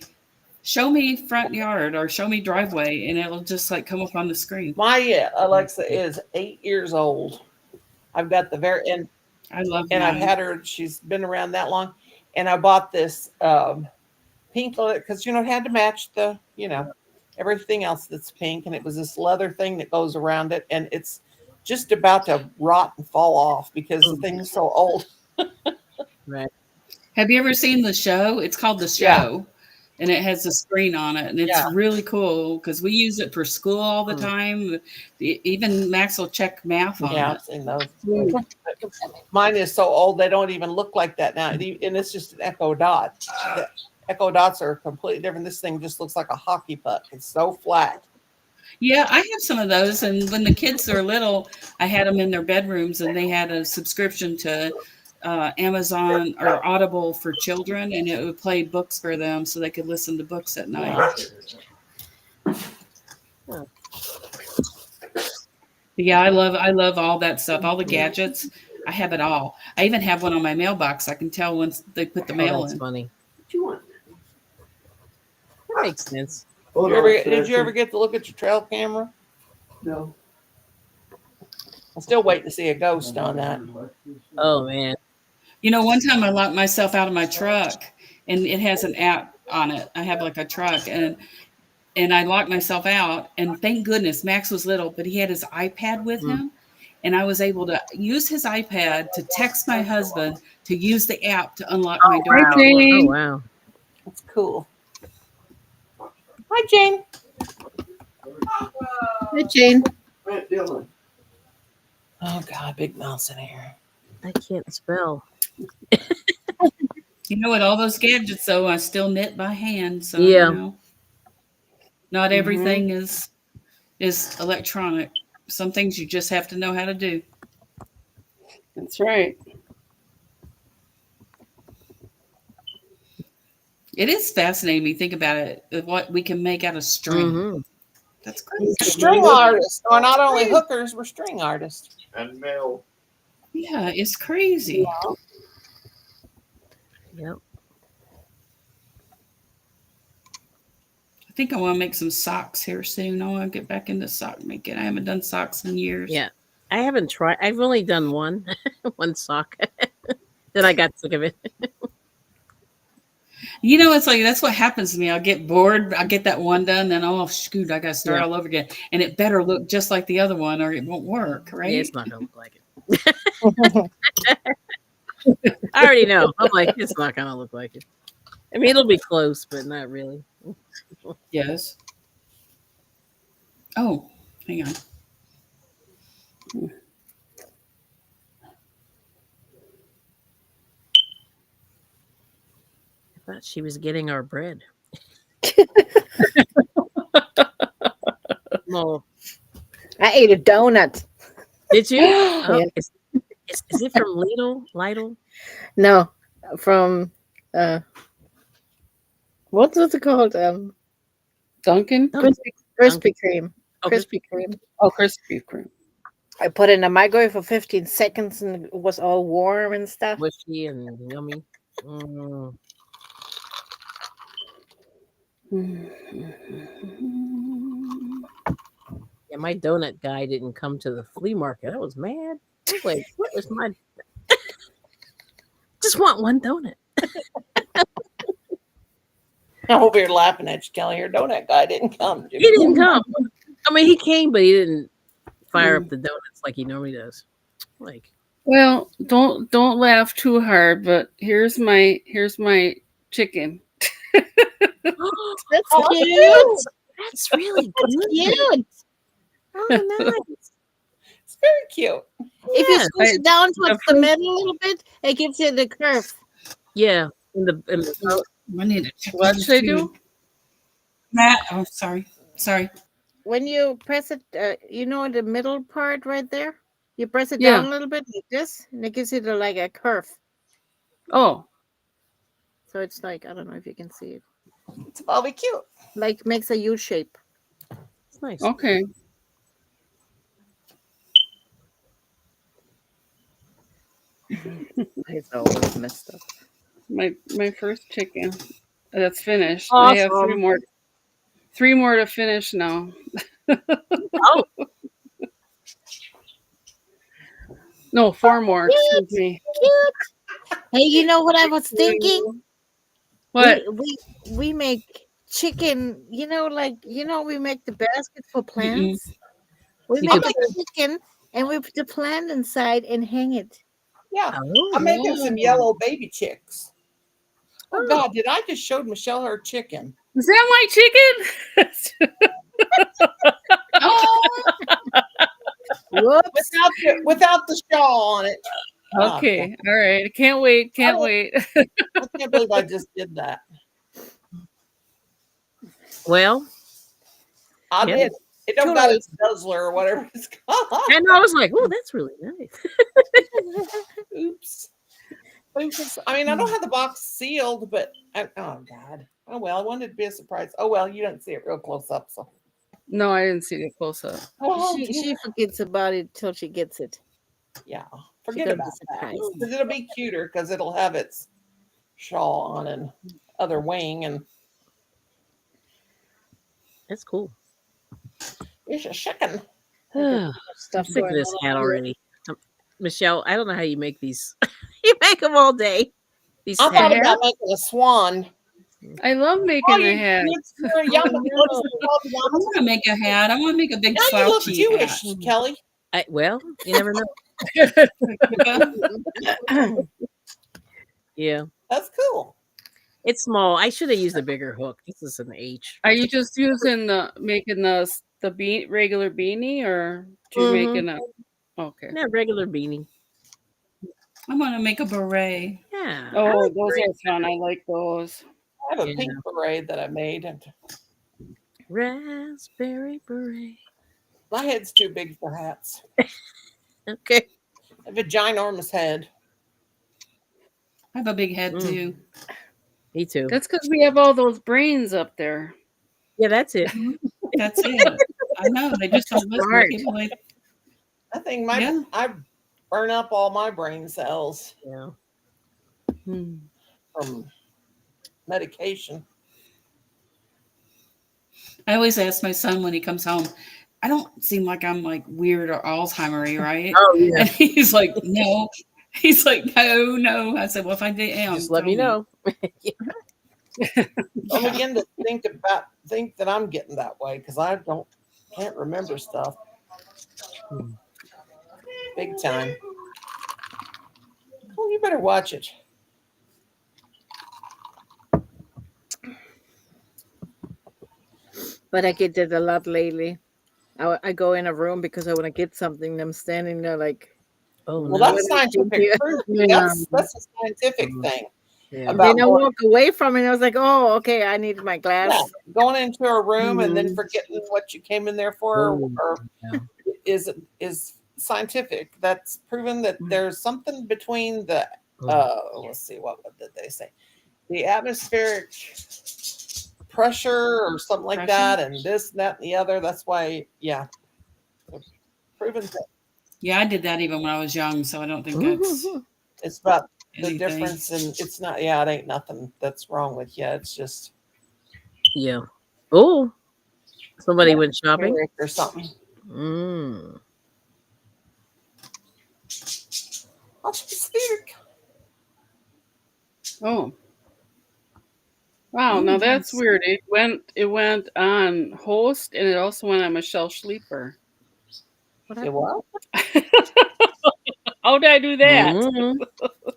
"Show me front yard" or "Show me driveway," and it'll just like come up on the screen. My Alexa is 8 years old. I've got the very end. I love and mine. I've had her. She's been around that long, and I bought this pink because it had to match the everything else that's pink, and it was this leather thing that goes around it, and it's just about to rot and fall off because the thing's so old. Right. Have you ever seen the show? It's called The Show. And it has a screen on it, and it's really cool because we use it for school all the time. Even Max will check math on it. I've seen those. Mine is so old they don't even look like that now, and it's just an Echo Dot. Echo Dots are completely different. This thing just looks like a hockey puck. It's so flat. Yeah, I have some of those. And when the kids are little, I had them in their bedrooms, and they had a subscription to Amazon or Audible for children, and it would play books for them so they could listen to books at night. Yeah, I love all that stuff, all the gadgets. I have it all. I even have one on my mailbox. I can tell once they put the mail That's in. funny. What you want? That makes sense. Did you ever get to look at your trail camera? No. I'm still waiting to see a ghost on that. Oh man. You know, one time I locked myself out of my truck, and it has an app on it. I have like a truck, and I locked myself out. And thank goodness Max was little, but he had his iPad with him, and I was able to use his iPad to text my husband to use the app to unlock my door. Wow. Oh wow. That's cool. Hi, Jane. Hi, Jane. Hey, Dylan. Oh God, big mouse in here. I can't spell. You know, with all those gadgets, though, I still knit by hand. So Yeah. you know, not everything is electronic. Some things you just have to know how to do. That's right. It is fascinating when you think about it, of what we can make out of string. Mm-hmm. That's crazy. String artists. We're not only hookers, we're string artists. And Mel. Yeah, it's crazy. Yep. I think I want to make some socks here soon. I want to get back into sock making. I haven't done socks in years. Yeah. I haven't tried. I've only done one, one sock. Then I got sick of it. You know, it's like that's what happens to me. I'll get bored. I'll get that one done, then oh shoot, I got to start all over again. And it better look just like the other one, or it won't work, right? Yeah, it's not gonna look like it. I already know. I'm like, it's not gonna look like it. I mean, it'll be close, but not really. Yes. Oh, hang on. I thought she was getting our bread. No. I ate a donut. Did you? Oh, Yeah. Is it from Lidl? Lidl? No, from what was it called? Duncan? Krispy Kreme. Oh, Krispy Kreme. Oh, Krispy Kreme. I put it in the microwave for 15 seconds and it was all warm and stuff. Mushy and yummy. Mm. Yeah, my donut guy didn't come to the flea market. I was mad. I was like, what is my just want one donut. I'm over here laughing at you, Kelly. Your donut guy didn't come. He didn't come. I mean, he came, but he didn't fire up the donuts like he normally does. Like, Well, don't laugh too hard, but here's my chicken. That's Oh, cute. that's really Cute. Oh, nice. It's very cute. If you Yeah. squish it down towards the middle a little bit, it gives you the curve. Yeah. In the I need to check What this they too. do? Matt, oh, sorry. When you press it, you know the middle part right there? You press it Yeah. down a little bit like this, and it gives you the, like a curve. Oh, So it's like, I don't know if you can see it. It's probably cute. Like makes a U shape. it's nice. okay. It's always messed up. My first chicken. That's finished. I have Awesome. three more to finish now. Oh, No, 4 more. Excuse me. Hey, you know what I was thinking? What? We make chicken, we make the basket for plants. We You make could- a chicken and we put the plant inside and hang it. Yeah. oh, I'm making some yellow baby chicks. Oh God, did I just showed Michelle her chicken? Is that my chicken? Oh, Whoops. Without the shawl on it. Okay. All right. Can't wait. Can't wait. I can't believe I just did that. Well, I yeah. did. It don't got its guzzler or whatever it's called. And I was like, oh, that's really nice. Oops. Oops. I mean, I don't have the box sealed, but oh God. Oh well, I wanted to be a surprise. Oh well, you didn't see it real close up, so. No, I didn't see it close up. Oh, She forgets about it till she gets it. yeah. She Forget doesn't about that. surprise. Because it'll be cuter because it'll have its shawl on and other wing, and That's cool. it's a chicken. I'm Stuff sick of going this on hat up here. already. Michelle, I don't know how you make these. You make them all day. These I thought hats. about making a swan. I love Oh, making a hat. you're young. No. I want to make a hat. I want to make a big Now you look slouchy Jewish, hat. Kelly. Well, you never know. Yeah, That's cool. it's small. I should have used a bigger hook. This is an H. Are you just using making the regular beanie, or do you making a? Okay. Not regular beanie. I want to make a beret. Yeah. Oh, those are fun. I like those. I have a Yeah. pink beret that I made, and Raspberry beret. my head's too big for hats. Okay. I have a ginormous head. I have a big head too. Me too. That's because we have all those brains up there. Yeah, that's it. That's it. I know they just don't listen to people. I think Yeah. I burn up all my brain cells Yeah. from medication. I always ask my son when he comes home, I don't seem like I'm like weird or Alzheimer-y, right? Oh yeah. And he's like, no. He's like, no. I said, well, if I am, Just let tell me know. I'm beginning to think that I'm getting that way because I can't remember stuff. Big time. Oh, you better watch it. But I get that a lot lately. I go in a room because I want to get something. And I'm standing there like, Oh Well, no. that's scientific proof. That's a scientific thing. Yeah. About then I walk away from it. And I was like, oh, okay, I need my glass. yeah, going into a room and then forgetting what you came in there for or is scientific. That's proven that there's something between the let's see, what did they say? The atmospheric pressure or something like that, and this, that, and the other. That's why, yeah. Proven that Yeah, I did that even when I was young, so I don't think that's it's about the anything. difference, and it's not. Yeah, it ain't nothing that's wrong with you. It's just Yeah. Oh, somebody went shopping or something. Watch the speak. Oh. Wow, now that's weird. It went on host, and it also went on Michelle Sleeper. It what? How did I do that?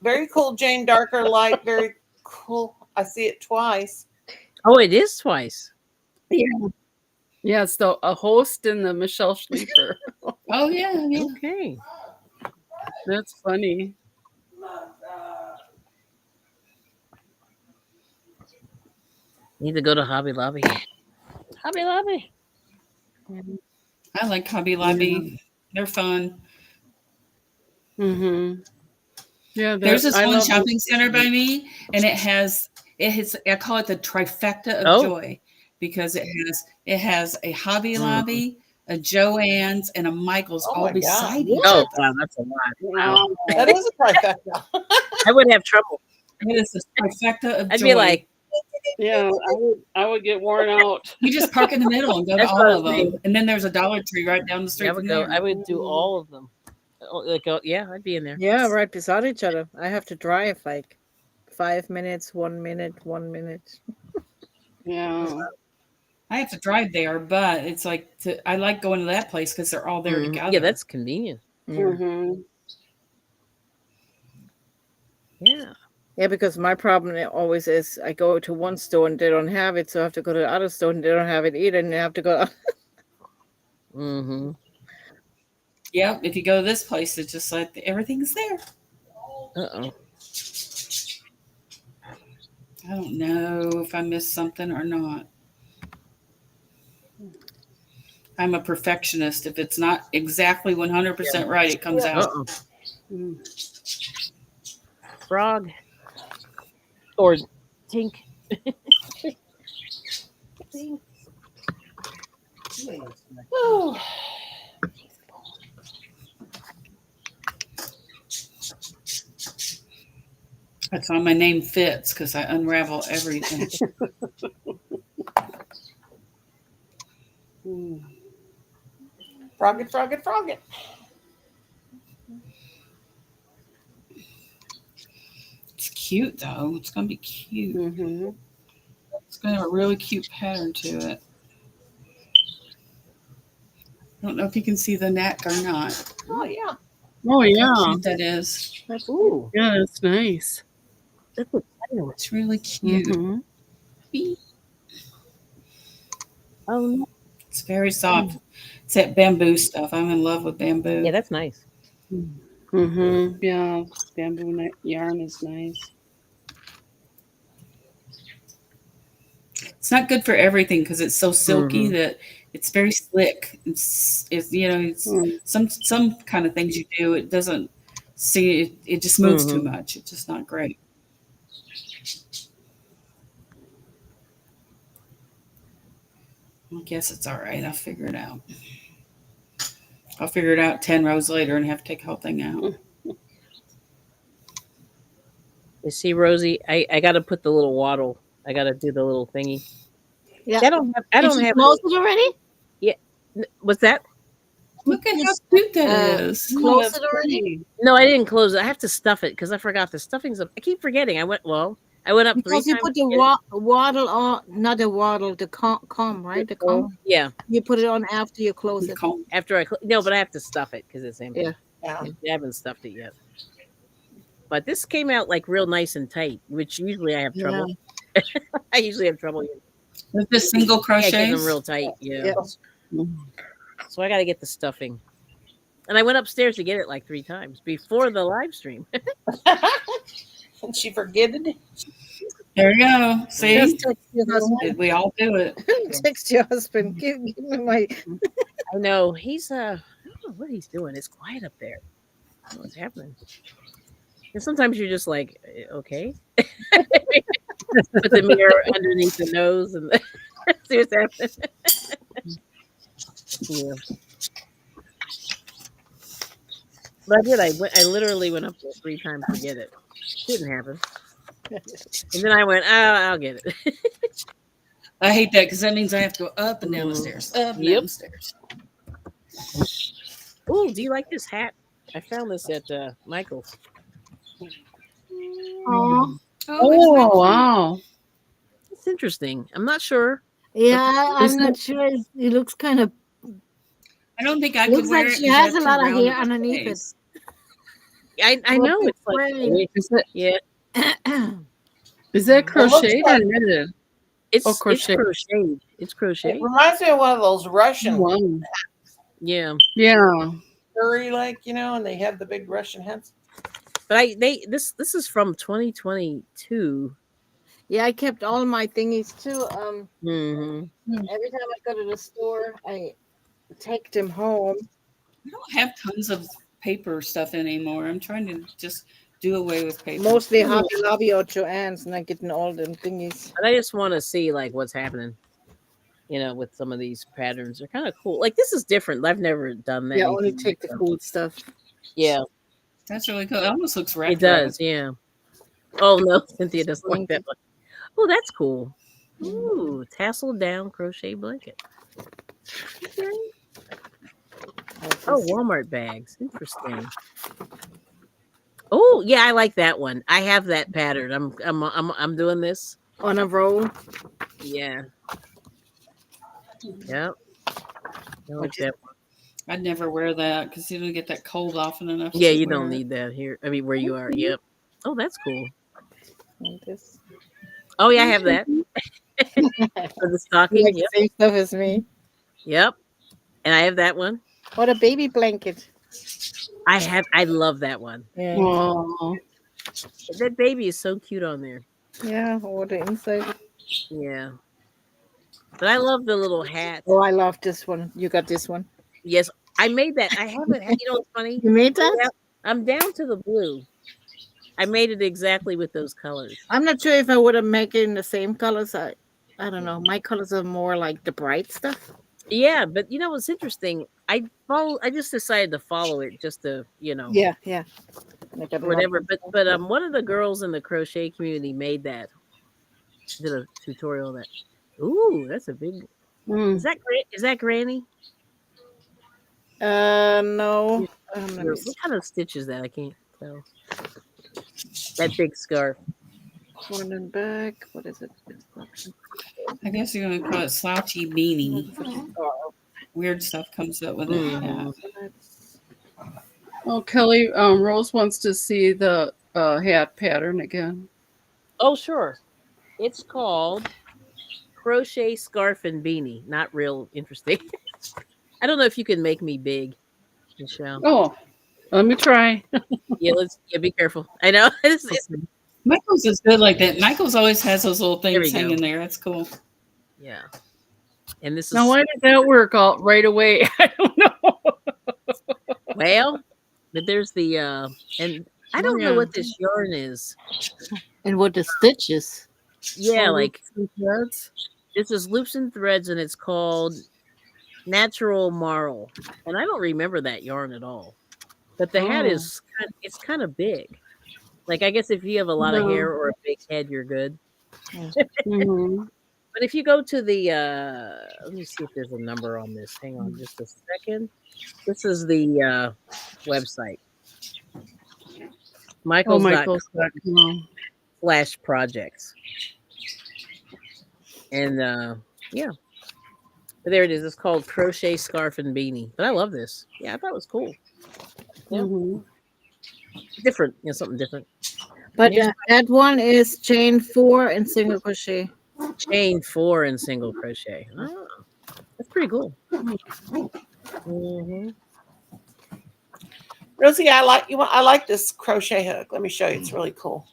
Very cool, Jane. Darker light. Very cool. I see it twice. Oh, it is twice. Yeah. Yeah, it's a host and the Michelle Sleeper. Oh yeah. Okay. That's funny. Need to go to Hobby Lobby. Hobby Lobby. I like Hobby Lobby. They're fun. Yeah, there's this one shopping center by me, and it has I call it the trifecta of joy because it has a Hobby Lobby, a Joann's, and a Michael's all beside each other. Wow, that's a lot. Wow. That is a trifecta. I would have trouble. It is a trifecta of I'd joy. be like, yeah, I would get worn out. You just park in the middle and go to all of them, and then there's a Dollar Tree right down the street. I would do all of them. Yeah, I'd be in there. Yeah, right beside each other. I have to drive like 5 minutes, 1 minute, 1 minute. Yeah. I have to drive there, but it's like I like going to that place because they're all there together. Yeah, that's convenient. Mm-hmm. Yeah. Yeah, because my problem always is I go to one store and they don't have it, so I have to go to the other store and they don't have it either, and I have to go. Yeah, if you go to this place, it's just like everything's there. I don't know if I missed something or not. I'm a perfectionist. If it's not exactly 100% right, it comes out. Uh-oh. Mm. Frog. Or tink. Tink. Whew. That's why my name fits, because I unravel everything. Mm. Frog it, frog it, frog it. It's cute though. It's gonna be cute. Mm-hmm. It's gonna have a really cute pattern to it. I don't know if you can see the neck or not. Oh yeah. Oh How yeah. cute that is. That's ooh. Yeah, that's nice. That's a title. It's really cute. Mm-hmm. Oh no. It's very soft. It's that bamboo stuff. I'm in love with bamboo. Yeah, that's nice. Mm-hmm. Yeah, bamboo yarn is nice. It's not good for everything because it's so silky Mhm. that it's very slick. It's it's Mm. some kind of things you do. It doesn't see it just moves too much. It's just not great. I guess it's all right. I'll figure it out. I'll figure it out 10 rows later and have to take the whole thing out. You see, Rosie, I got to put the little waddle. I got to do the little thingy. Yeah. I don't have. I Did don't you have. close it already? What's that? Look at how Just, cute that is. Close that's it already? pretty. No, I didn't close it. I have to stuff it because I forgot the stuffing's up. I keep forgetting. I went up Because 3 you times. put the waddle on, not the waddle, the comb, right? The comb. Yeah, You put it on after you close it. after no, but I have to stuff it because it's empty. Yeah. Yeah. I haven't stuffed it yet. But this came out like real nice and tight, which usually I have trouble. I usually have trouble. With the single Yeah, crochets? getting them real tight. Yeah. Mm. So I got to get the stuffing. And I went upstairs to get it like 3 times before the live stream. And she forgetted it. There you go. See? Just text your husband. We all do it. Text your husband. Give me my. I know he's I don't know what he's doing. It's quiet up there. I don't know what's happening? And sometimes you're just like, okay. Put the mirror underneath the nose and see what's happening. Yeah. But I did. I literally went up there 3 times to get it. Didn't happen. And then I went, I'll get it. I hate that because that means I have to go up and down the stairs. Up and down the stairs. Oh, do you like this hat? I found this at Michael's. Oh, Oh wow. It's interesting. I'm not sure. yeah. I'm not sure. It looks kind of. I don't think I could Looks wear like it. she 'cause I has have a too lot of round hair a underneath it. face. I know Well, it's like great. Is it yeah. is that It looks crocheted or like- knitted? It's crochet. crocheted. It's It crocheted. reminds me of one of those Russian Wow. Yeah. Yeah. curry, like, and they have the big Russian hats. But this is from 2022. Yeah, I kept all my thingies too. Mm-hmm. Every time I go to the store, I take them home. I don't have tons of paper stuff anymore. I'm trying to just do away with paper. Mostly Hobby Lobby or Joann's, and I'm getting all them thingies. But I just want to see like what's happening. With some of these patterns. They're kind of cool. Like this is different. I've never done that. Yeah, only take the cool stuff. Yeah, That's really cool. It almost looks retro. it does. Yeah. Oh no, Cynthia doesn't like that one. Oh, that's cool. Ooh, tasseled down crochet blanket. Okay. Oh, Walmart bags. Interesting. Oh, yeah, I like that one. I have that pattern. I'm doing this on a roll. Yeah. Yep. I like that one. I'd never wear that because you don't get that cold often enough. Yeah, you don't need that here. I mean, where you are. Yep. Oh, that's cool. Like this. Oh, yeah, I have that. For the stocking. Like Yep. the same stuff as me. Yep. And I have that one. What a baby blanket. I love that one. Yeah. Wow. That baby is so cute on there. Yeah, or the inside. Yeah. But I love the little hat. Oh, I love this one. You got this one. Yes, I made that. I haven't had, you know what's funny? You made that? I'm down to the blue. I made it exactly with those colors. I'm not sure if I would have make it in the same colors. I don't know. My colors are more like the bright stuff. Yeah, but you know what's interesting? I just decided to follow it just to, you know, Yeah. whatever. But one of the girls in the crochet community made that. Did a tutorial of that. Ooh, that's a big. Mm. Is that Granny? No. What kind of stitch is that? I can't tell. That big scarf. Front and back. What is it? I guess you're gonna call it slouchy beanie. Weird stuff comes up with it. Yeah. Oh, Kelly, Rose wants to see the hat pattern again. Oh, sure. It's called crochet scarf and beanie. Not real interesting. I don't know if you can make me big, Michelle. Oh, let me try. Yeah, be careful. I know. Michael's is good like that. Michael's always has those little There we things go. hanging there. That's cool. Yeah. And this is Now, why did that work out right away? I don't know. well, but there's the and I don't know what this yarn is. And what the stitches? Yeah, like threads. this is loops and threads, and it's called Natural Marl. And I don't remember that yarn at all. But the hat is it's kind of big. Like I guess if you have a lot of hair or a big head, you're good. Mm-hmm. But if you go to the let me see if there's a number on this. Hang on just a second. This is the website. Michaels.com/projects. And yeah. But there it is. It's called Crochet Scarf and Beanie. But I love this. Yeah, I thought it was cool. Yeah. Mm-hmm. Different, something different. But that one is chain 4 and single crochet. Chain 4 and single crochet. Oh, that's pretty cool. Mm-hmm. Rosie, I like this crochet hook. Let me show you. It's really cool.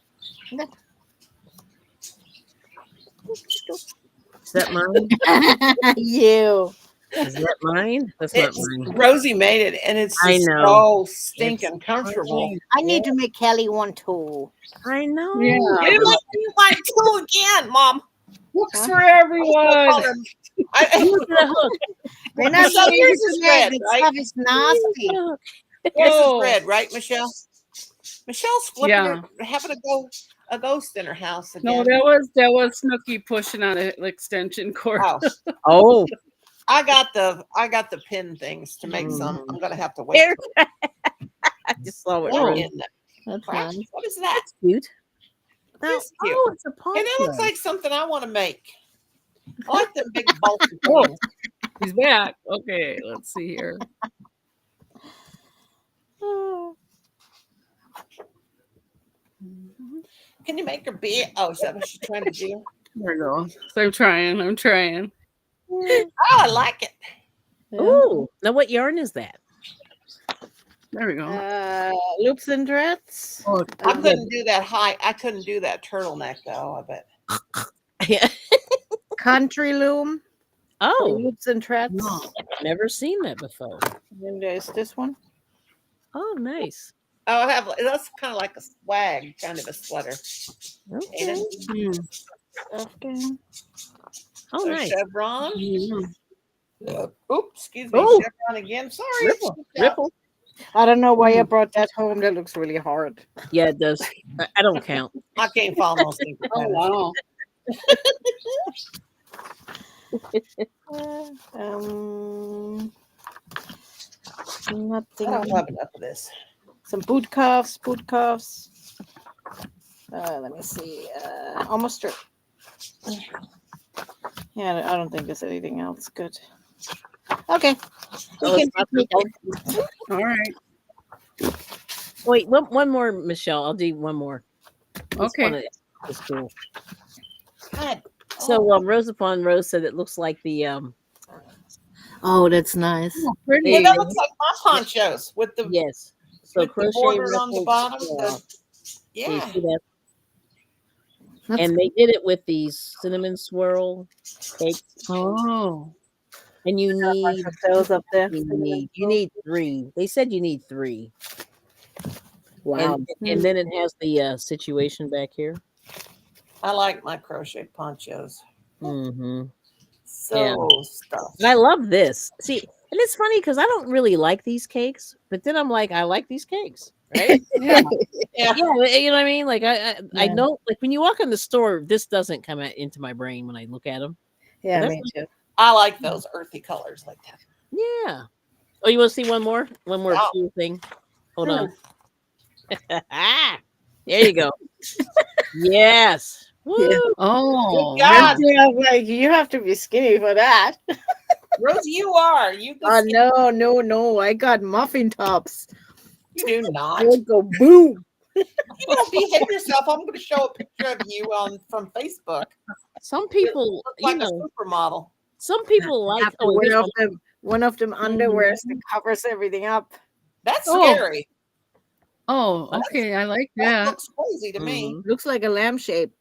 Is that mine? You. Is that mine? That's not mine. Rosie made it, and it's just so stinking comfortable. I need to make Kelly one too. I know. Yeah. You want two again, Mom? Hooks for everyone. They're not so yours is red, That right? stuff is nasty. Yours is red, right, Michelle? Michelle's flipping Yeah. her, having a ghost in her house again. No, that was Snooky pushing on an extension cord. Oh. I got the pin things to make some. I'm gonna have to wait. I just saw it. That's nice. What is that? Cute. That's cute. Oh, it's a poncho. And that looks like something I want to make. I like them big bulky Oh, things. he's back. Okay, let's see here. Can you make her big? Oh, is that what she's trying to do? There we go. So I'm trying. Oh, I like it. Ooh. Now what yarn is that? There we go. Loops and threads. Oh, I couldn't do that high. I couldn't do that turtleneck though. I bet. Yeah. Country loom. Oh, Loops and threads. never seen that before. And there's this one. Oh, nice. Oh, I have. That's kind of like a swag, kind of a sweater. Okay. Afghan. Oh, So nice. chevron. Oops, excuse me. Oh. Chevron again. Sorry. Ripple. I don't know why I brought that home. That looks really hard. Yeah, it does. I don't count. I can't follow those things. Oh wow. Nothing. I don't have enough of this. Some boot cuffs. Let me see. Almost through. Yeah, I don't think there's anything else good. Okay. Oh, it's not the- All right. Wait, one more, Michelle. I'll do one more. Okay. It's cool. God. So Rose upon Rose said it looks like the Oh, that's nice. Pretty. Well, that looks like my ponchos with the yes. So with the crochet border on the ruffled bottom. straw. Yeah. So you see that? and they did it with these cinnamon swirl cakes. Oh. And you need those up there. you need 3. They said you need 3. Wow. And then it has the situation back here. I like my crochet ponchos. Mm-hmm. So stuffed. And I love this. See, and it's funny because I don't really like these cakes, but then I'm like, I like these cakes, right? Yeah. Yeah. Yeah, you know what I mean? Like I know, like when you walk in the store, this doesn't come into my brain when I look at them. Yeah, That's me too. I like those earthy colors like that. Yeah. Oh, you want to see one more? One more Yeah. cool thing. Hold on. There you go. Yes. Woo. Yeah. Oh. Good God. Yeah, like you have to be skinny for that. Rosie, you are. You Oh can no! I got muffin tops. You do not. They go boom. You don't behave yourself. I'm going to show a picture of you from Facebook. Some people, look like a supermodel. Some people like Have to wear one of them underwears that covers everything up. That's scary. Oh, okay. I like that. That looks crazy to me. Looks like a lampshade.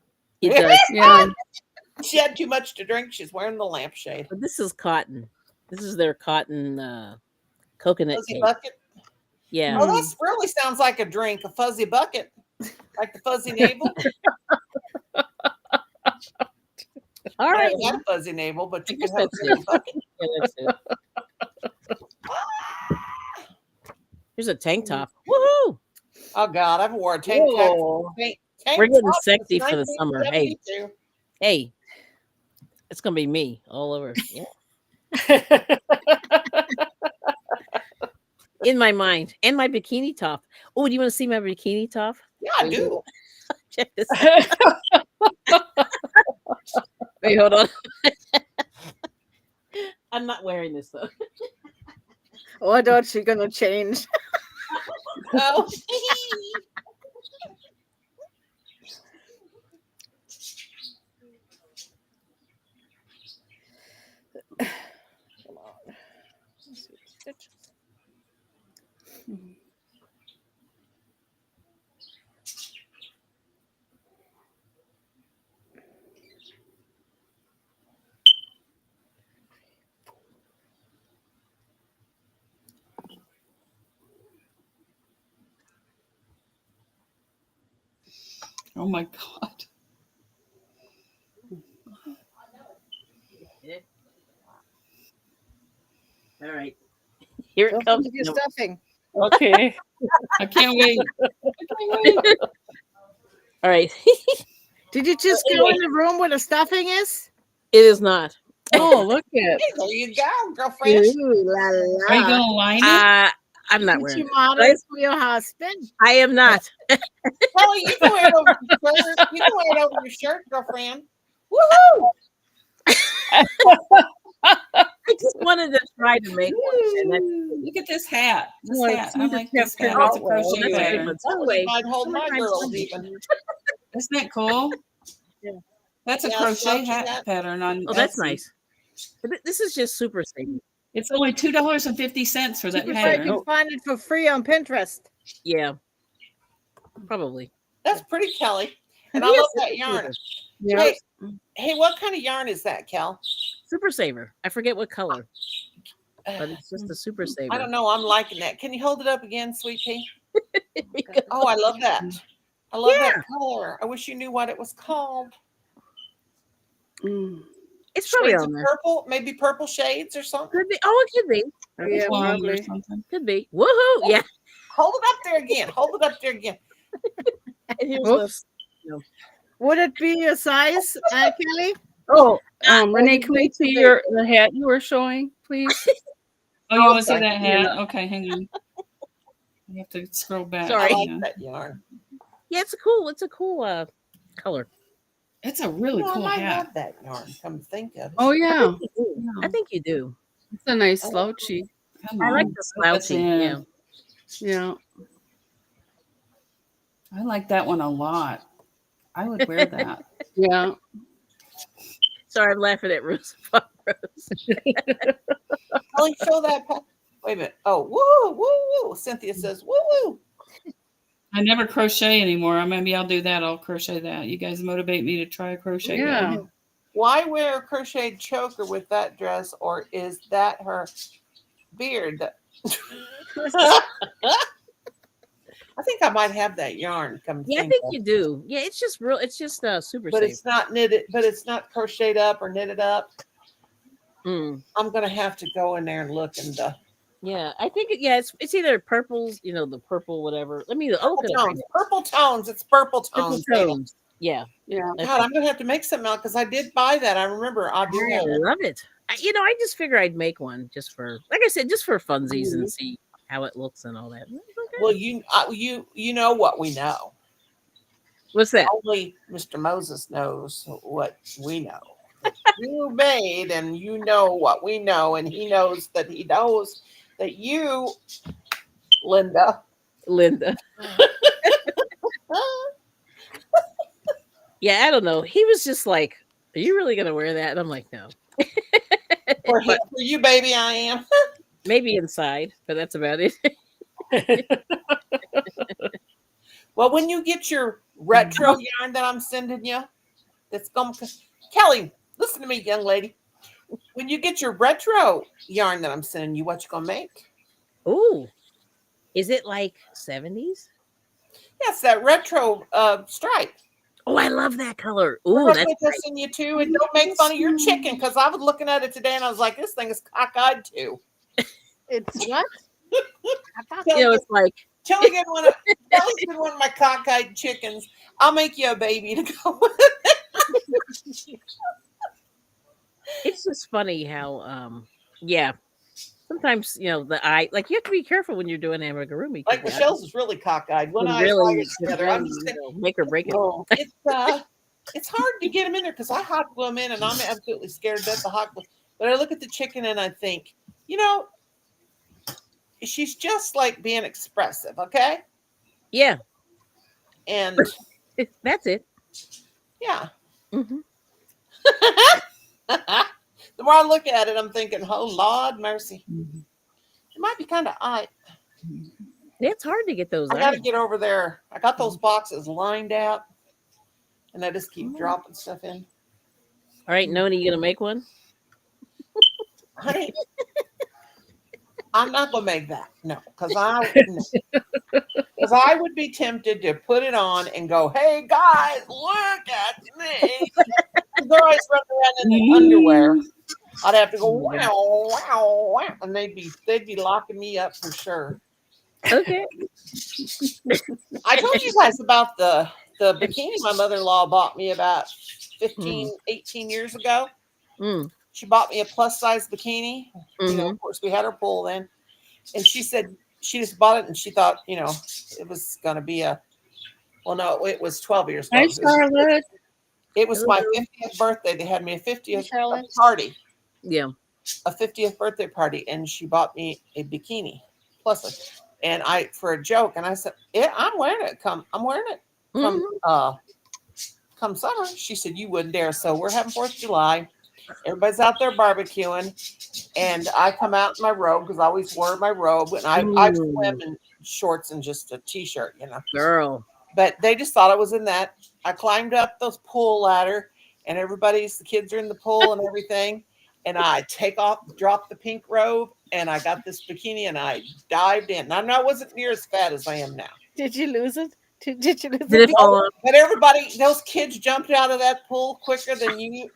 It does. Yeah. She had too much to drink. She's wearing the lampshade. But this is cotton. This is their cotton coconut Fuzzy cake. bucket. Yeah. Oh, that really sounds like a drink, a fuzzy bucket, like the fuzzy navel. All right. I have a fuzzy navel, but you guess can have that's a fuzzy it. bucket. Yeah, that's it. Here's a tank top. Woohoo! Oh God, I've worn a tank top. We're getting sexy for the summer. Hey, 1972. hey, it's gonna be me all over. Yeah. In my mind, and my bikini top. Oh, do you want to see my bikini top? Yeah, I do. Check this out. Wait, hold on. I'm not wearing this though. Oh, I thought she's gonna change. Oh. Come on. Let's see the stitches. Oh my God. All right. Here it Don't comes. forget your stuffing. Okay. I can't wait. All right. Did you just go in the room where the stuffing is? It is not. Oh, look at. Hey, there you go, girlfriend. Ooh, la, la. Are you going to line it? I'm not Did wearing you it. model it for your husband? I am not. Kelly, you can wear it over your shirt. You can wear it over your shirt, girlfriend. Woohoo! I just wanted to try to make one. And that's Look at this hat. This Well, hat. it's I neither like this kept hat. It's a out well. crochet that's a good pattern. one. That So one wait, might hold my sometimes girls somebody- even. Isn't that cool? Yeah. That's a Yeah, crochet slouchy hat hat. pattern on Oh, that's Etsy. nice. But this is just super safe. It's only $2.50 for that If I pattern. can find it for free on Pinterest. Yeah. Probably. That's pretty, Kelly. And I Yes, love that it's yarn. Yeah. Hey, what kind of yarn is that, Kel? Super saver. I forget what color, but it's just a super saver. I don't know. I'm liking that. Can you hold it up again, sweet pea? Oh, I love that. I love that color. I wish you knew what it was called. Mm. It's probably Shades on of there. purple, maybe purple shades or something. Could be. Oh, it could be. Yeah, Blonde or probably. something. Could be. Woohoo! Yeah. Hold it up there again. Hold it up there again. And here's Oops. the- Would it be your size, Kelly? Oh, Renee, it's can we way too see big. the hat you were showing, please? Oh, you want to see Okay. that hat? Okay, hang on. You have to scroll back. Sorry. I like Yeah. that yarn. Yeah, it's a cool color. It's a really I cool might hat. have that yarn. Come to think of it. Oh, yeah. I think you do. It's a nice slouchy. Come I like on. the That's slouchy. in. Yeah. Yeah. I like that one a lot. I would wear that. Yeah. Sorry, I'm laughing at Rose. Kelly, show that. Wait a minute. Oh, woo, woo, woo. Cynthia says, woo, woo. I never crochet anymore. Maybe I'll do that. I'll crochet that. You guys motivate me to try a crochet. Yeah. Why wear a crocheted choker with that dress, or is that her beard? I think I might have that yarn. Come to Yeah, I think think of. you do. Yeah, it's just real. It's just super But safe. it's not knitted. But it's not crocheted up or knitted up. Mm. I'm gonna have to go in there and look and Yeah, I think yeah, it's either purples, the purple whatever. Let me. I'll look purple it up right tones. now. Purple tones. It's purple Purple tones. Dana. tones. Yeah. Yeah. Okay. God, I'm gonna have to make something out because I did buy that. I remember I do I have it. love it. I just figure I'd make one just for, like I said, just for funsies and see how it looks and all that. It's okay. Well, you know what we know. What's that? Only Mr. Moses knows what we know. You made, and you know what we know, and he knows that you, Linda. Yeah, I don't know. He was just like, "Are you really gonna wear that?" And I'm like, "No." For you, baby, I am. Maybe inside, but that's about it. Well, when you get your retro yarn that I'm sending you, that's going to Kelly, listen to me, young lady. When you get your retro yarn that I'm sending you, what you gonna make? Ooh, is it like 70s? Yes, that retro stripe. Oh, I love that color. Ooh, that's that's in you too. And don't make fun of your chicken, because I was looking at it today and I was like, this thing is cockeyed too. It's what? it's like Kelly's been one of my cockeyed chickens. I'll make you a baby to go with it. It's just funny how yeah. Sometimes the eye, like you have to be careful when you're doing amigurumi. Like Michelle's is really cockeyed. One eye really together. I'm just make or break it. Oh, it's hard to get them in there because I hot glue them in, and I'm absolutely scared to death of hot glue. But I look at the chicken and I think, she's just like being expressive, okay? Yeah. And that's it. Yeah. Mm-hmm. The more I look at it, I'm thinking, oh, Lord mercy. It might be kind of odd. It's hard to get those. I got to get over there. I got those boxes lined out, and I just keep dropping stuff in. All right, Noni, you gonna make one? Honey, I'm not gonna make that. No, because I would be tempted to put it on and go, "Hey guys, look at me!" They're always running around in the underwear. I'd have to go wow, wow, wow, and they'd be locking me up for sure. Okay. I told you guys about the bikini my mother-in-law bought me about 18 years ago. She bought me a plus-size bikini. Of course, we had her pool then. And she said she just bought it and she thought, it was going to be it was 12 years ago. Hi, Charlotte. It was my 50th birthday. They had me a 50th party. Yeah. A 50th birthday party. And she bought me a bikini plus. And for a joke, and I said, "Yeah, I'm wearing it. I'm wearing it come summer." She said, "You wouldn't dare." So we're having 4th of July. Everybody's out there barbecuing, and I come out in my robe because I always wore my robe, and I swim in shorts and just a t-shirt, Girl. But they just thought I was in that. I climbed up those pool ladder, and the kids are in the pool and everything. And I drop the pink robe, and I got this bikini, and I dived in. Now, I wasn't near as fat as I am now. Did you lose it? Did you lose Did it fall off? But those kids jumped out of that pool quicker than you.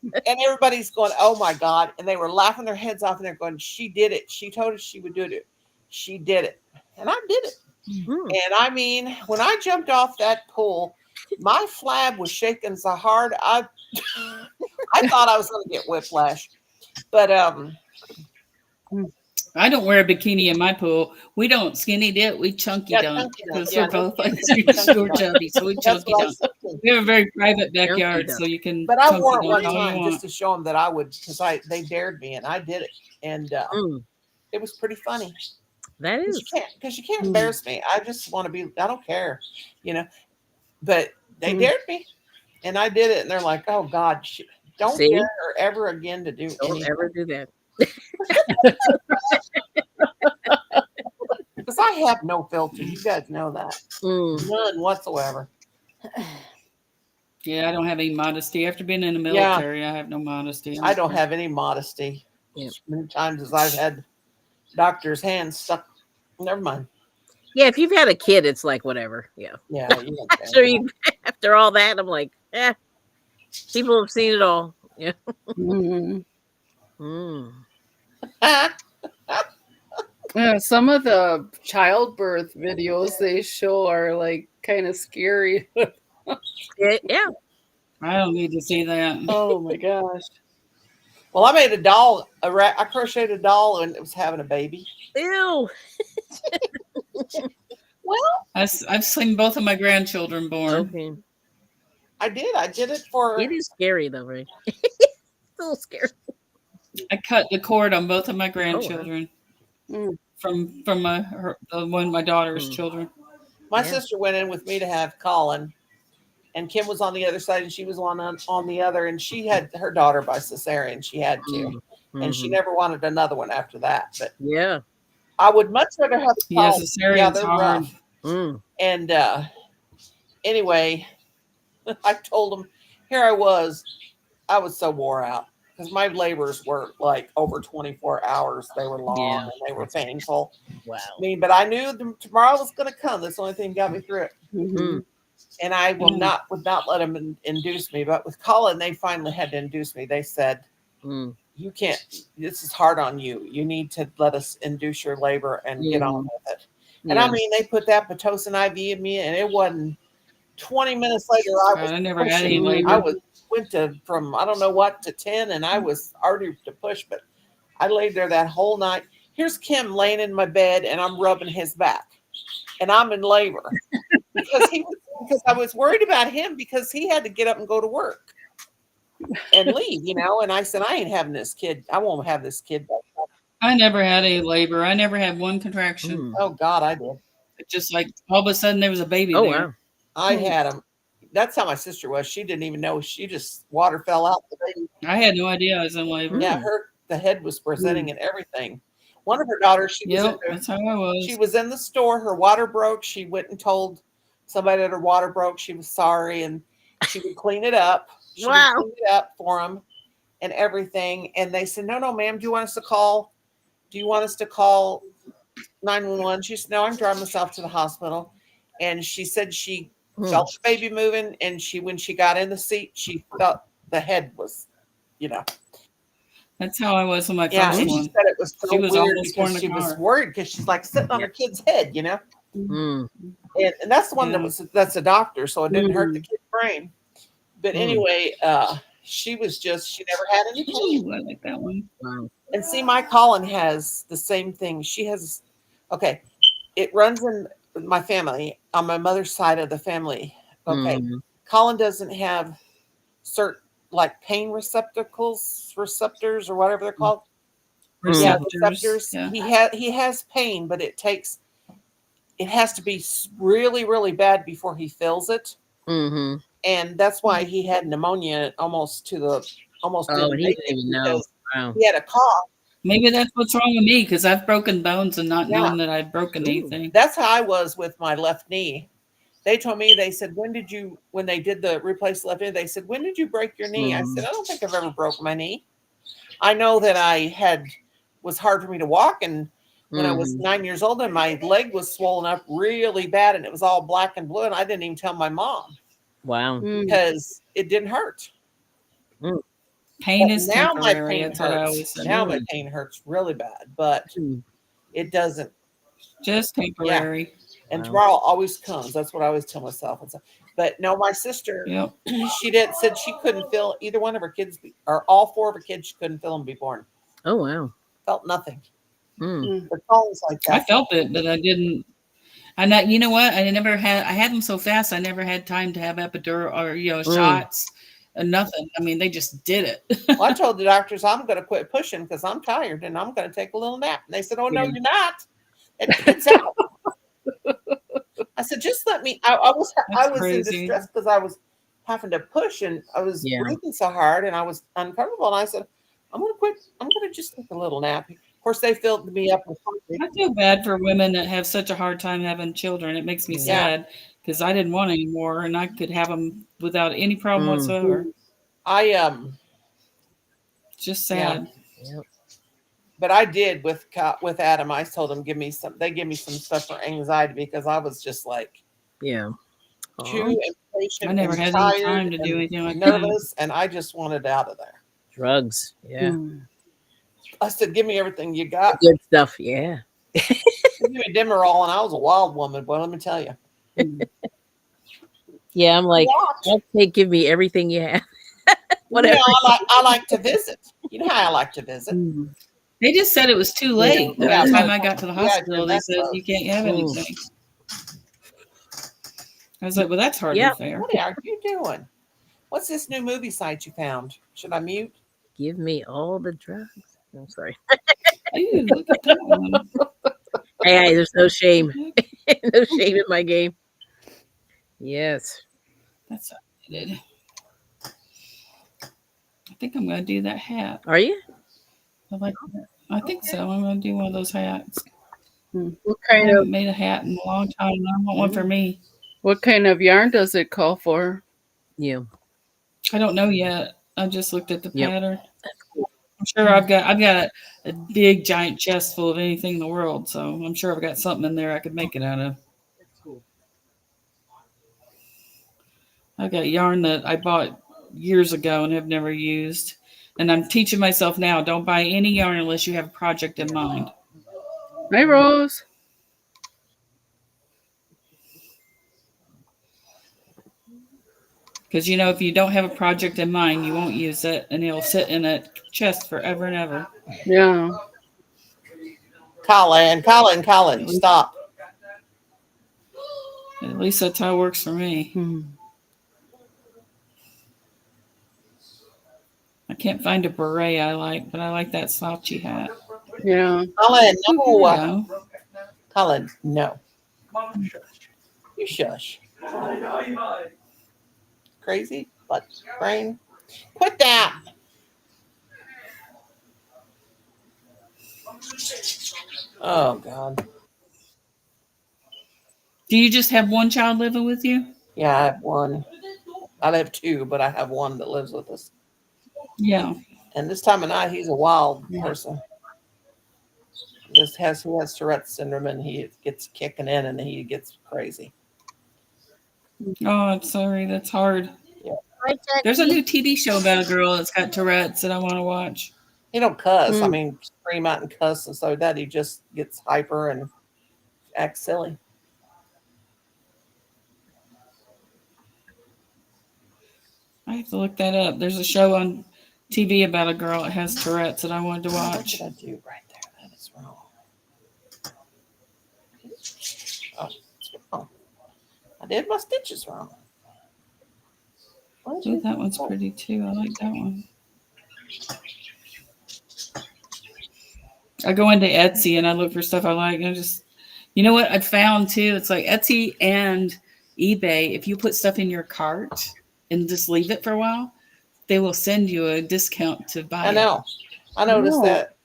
And everybody's going, "Oh my God." And they were laughing their heads off, and they're going, "She did it. She told us she would do it. She did it." And I did it. And I mean, when I jumped off that pool, my flab was shaking so hard, I thought I was going to get whiplash. But I don't wear a bikini in my pool. We don't skinny dip. We chunky dunk because we're both like super chubby. So we chunky dunk. We have a very private backyard, so you can. But I wore it one time just to show them that I would, because they dared me, and I did it, and it was pretty funny. That is because you can't embarrass me. I just want to be. I don't care, But they dared me, and I did it, and they're like, "Oh God, don't dare her ever again to do anything." Don't ever do that. Because I have no filter. You guys know that. None whatsoever. Yeah, I don't have any modesty. After being in the Yeah. military, I have no modesty. I don't have any modesty. Yeah. As many times as I've had doctor's hands stuck. Never mind. Yeah, if you've had a kid, it's like whatever. Yeah. Yeah. You don't care. After after all that, I'm like, people have seen it all. Yeah. Yeah, some of the childbirth videos they show are like kind of scary. Yeah. I don't need to see that. Oh my gosh. Well, I made a doll. I crocheted a doll and it was having a baby. Ew. Well, I've seen both of my grandchildren born. Okay. I did. I did it for. It is scary though, right? It's a little scary. I cut the cord on both of my grandchildren from one of my daughter's children. My sister went in with me to have Colin, and Kim was on the other side, and she was on the other, and she had her daughter by cesarean. She had to, and she never wanted another one after that. But yeah, I would much rather have Colin. Cesarean's they're hard. rough. And anyway, I told him, here I was so wore out because my labors were like over 24 hours. They were long and they were painful. Wow. I mean, but I knew tomorrow was going to come. That's the only thing that got me through it. And I would not let them induce me. But with Colin, they finally had to induce me. They said, you can't, this is hard on you. You need to let us induce your labor and get on with it. And I mean, they put that Pitocin IV in me, and it wasn't 20 minutes later. I never had any labor. I went from I don't know what to 10, and I was harder to push. But I laid there that whole night. Here's Kim laying in my bed, and I'm rubbing his back, and I'm in labor because I was worried about him because he had to get up and go to work and leave, And I said, I ain't having this kid. I won't have this kid. I never had any labor. I never had one contraction. Oh God, I did. It just like all of a sudden there was a baby there. Wow. I had him. That's how my sister was. She didn't even know. She just water fell out the baby. I had no idea I was in labor. Yeah, the head was presenting and everything. One of her daughters, that's how I was. She was in the store. Her water broke. She went and told somebody that her water broke. She was sorry, and she would clean it up. She would clean it up for them and everything. And they said, no, ma'am. Do you want us to call 911? She said, no, I'm driving myself to the hospital. And she said she felt the baby moving, and when she got in the seat, she felt the head was, That's how I was with my first and one. she said it was so She was weird almost born because in she the was car. worried because she's like sitting on her kid's head, And that's the one that's a doctor, so it didn't hurt the kid's brain. But anyway, she never had any pain. Ooh, I like that one. Wow. And see, my Colin has the same thing. She has, it runs in my family, on my mother's side of the family. Okay. Colin doesn't have certain like pain receptors or whatever they're called. Receptors. Yeah. He has pain, but it has to be really, really bad before he feels it. And that's why he had pneumonia almost. He didn't even know. Wow. He had a cough. Maybe that's what's wrong with me because I've broken bones and not known that I'd broken anything. That's how I was with my left knee. They told me, they said, when they did the replace left knee, they said, when did you break your knee? I said, I don't think I've ever broke my knee. I know that was hard for me to walk. And when I was 9 years old and my leg was swollen up really bad and it was all black and blue. And I didn't even tell my mom. Wow. Because it didn't hurt. Pain is now my temporary. pain That's what I always hurts. say. Now my pain hurts really bad, but it doesn't. Just temporary. Yeah. And tomorrow always comes. That's what I always tell myself. But no, my sister, said she couldn't feel either one of her kids, or all four of her kids, she couldn't feel them be born. Oh, wow. Felt nothing. But Colin's like that. I felt it, but I didn't. And you know what? I had them so fast. I never had time to have epidural or shots. Nothing. I mean, they just did it. Well, I told the doctors I'm going to quit pushing because I'm tired and I'm going to take a little nap. And they said, "Oh no, you're not. It's out." I said, "Just let me." I was in distress because I was having to push and I was breathing so hard and I was uncomfortable. And I said, "I'm going to quit. I'm going to just take a little nap." course, they filled me up with I feel bad for women that have such a hard time having children. It makes me Yeah. sad because I didn't want any more, and I could have them without any problem whatsoever. I Just Yeah. sad. Yep. But I did with Adam. I told him give me some. They give me some stuff for anxiety because I was just like Yeah. too Aw. impatient I never and had any tired time to do and anything like that. nervous, and I just wanted out of there. Drugs. Yeah. Mm. I said, "Give me everything you got." Good stuff. Yeah. Give me Demerol, and I was a wild woman. Boy, let me tell you. Mm. Yeah. I'm like, What? okay, give me everything you have. You Whatever. know, I like to visit. You know how I like to visit. Mm. They just said it was too late. By Yeah, the time but- I got to the yeah, hospital, they that's said close. you can't have Mm. anything. I was like, well, that's hardly Yeah. fair. What are you doing? What's this new movie site you found? Should I mute? Give me all the drugs. I'm sorry. Ooh, look at that one. Hey, there's no shame. No shame in my game. Yes. That's how I did it. I think I'm going to do that hat. Are you? I like that. I think so. I'm going to do one of those hats. What I kind haven't of made a hat in a long time. And I want one for me. yarn does it call for? Yeah. I don't know yet. I just looked at the Yep. pattern. I'm sure I've got a big giant chest full of anything in the world, so I'm sure I've got something in there I could make it out of. I've got yarn that I bought years ago and have never used. And I'm teaching myself now, don't buy any yarn unless you have a project in mind. Hi, Rose. Because, you know, if you don't have a project in mind, you won't use it, and it'll sit in a chest forever and ever. Yeah. Colin, stop. At least that's how it works for me. Mm. I can't find a beret I like, but I like that slouchy hat. Yeah. Colin, Ooh, here we no. go. Colin, no. You shush. Crazy butt brain. Quit that. Oh God. Do you just have one child living with you? Yeah, I have one. I have two, but I have one that lives with us. Yeah. And this time of night, he's a wild person. He has Tourette's syndrome, and he gets kicking in, and he gets crazy. Oh, I'm sorry. That's hard. Yeah. There's a new TV show about a girl that's got Tourette's that I want to watch. He don't cuss. I Mm. mean, scream out and cuss and so that he just gets hyper and acts silly. I have to look that up. There's a show on TV about a girl that has Tourette's that I wanted to What watch. did I do right there? That is wrong. Oh, it's wrong. I did my stitches wrong. Ooh, that one's pretty too. I like that one. I go into Etsy and I look for stuff I like. And I just, you know what I found too? It's like Etsy and eBay. If you put stuff in your cart and just leave it for a while, they will send you a discount to buy I know. I noticed No. that.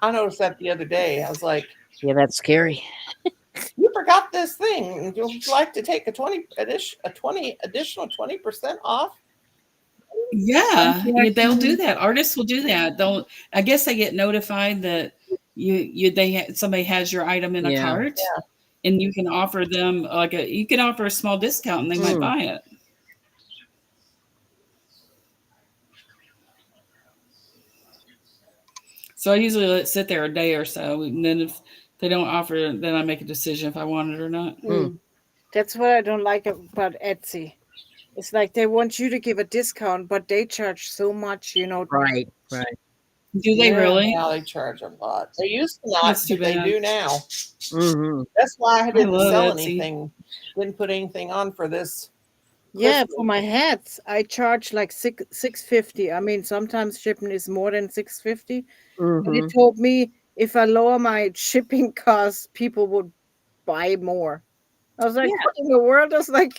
I noticed that the other day. I was like, Yeah, that's scary. "You forgot this thing. Would you like to take a 20% off?" Yeah, they'll do that. Artists will do that. They'll. I guess they get notified that somebody has your item in a Yeah. cart, and you can offer them you can offer a small discount, and they might buy it. So I usually let it sit there a day or so, and then if they don't offer it, then I make a decision if I want it or not. Mm. That's what I don't like about Etsy. It's like they want you to give a discount, but they charge so much, you know. Right. Do they really? Now they charge a lot. They used to not, That's too but they bad. do now. Mm-hmm. That's why I didn't love sell Etsy. anything. Didn't put anything on for this. Yeah, Christmas. for my hats, I charge like $6.50. I mean, sometimes shipping is more than $6.50. But Mm-hmm. it told me if I lower my shipping costs, people would buy more. I was like, what in the world? I was like,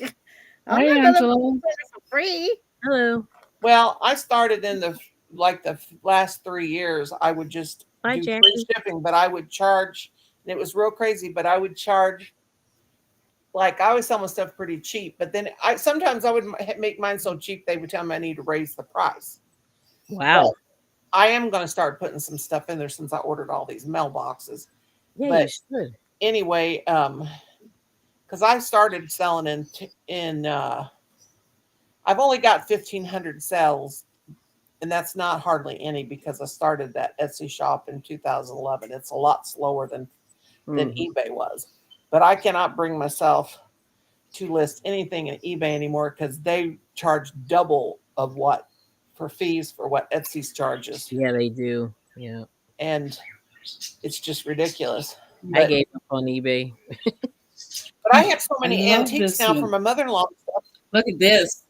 I'm Hi, not gonna Angela. do it for free. Hello. Well, I started in the last 3 years. I would just Hi, do free Jackie. shipping, but I would charge, and it was real crazy, but I would charge, like I always sell my stuff pretty cheap, but then sometimes I would make mine so cheap they would tell me I need to raise the price. Wow. But I am going to start putting some stuff in there since I ordered all these mailboxes. Yeah, But you should. anyway, because I started selling I've only got 1,500 sales, and that's not hardly any because I started that Etsy shop in 2011. It's a lot slower than eBay was, but I cannot bring myself to list anything in eBay anymore because they charge double of what for fees for what Etsy's charges. Yeah, they do. Yeah. And it's just ridiculous. I gave up on eBay. But I have so many love antiques this now one. from my mother-in-law. Look at this.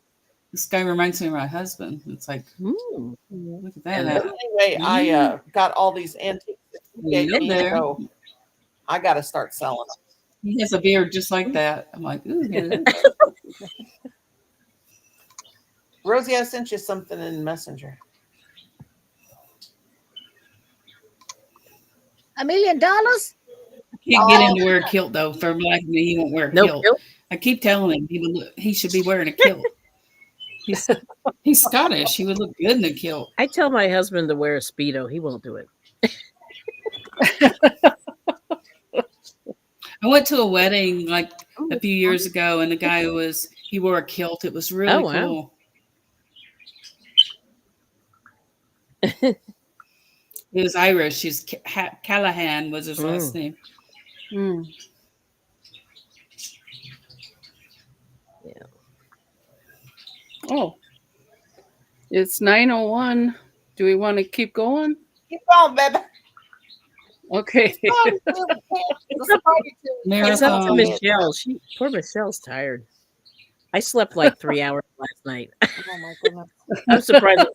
This guy reminds me of my husband. It's like, Ooh. look at But that. anyway, I got all these antiques that he gave Hello me, there. so I got to start selling them. He has a beard just like that. I'm like, ooh, hello. Rosie, I sent you something in Messenger. $1 million? Can't get him to wear a kilt though. For like me, he won't wear a No kilt. kilt? I keep telling him he should be wearing a kilt. He's Scottish. He would look good in a kilt. I tell my husband to wear a Speedo. He won't do it. I went to a wedding like a few years ago, and the guy he wore a kilt. It was really cool. He was Irish. He's Callahan was his last name. Mm. Yeah. Oh, it's 9:01. Do we want to keep going? Keep going, baby. Okay. It's up to Michelle. Poor Michelle's tired. I slept like 3 hours last night. Oh my goodness. I'm surprised.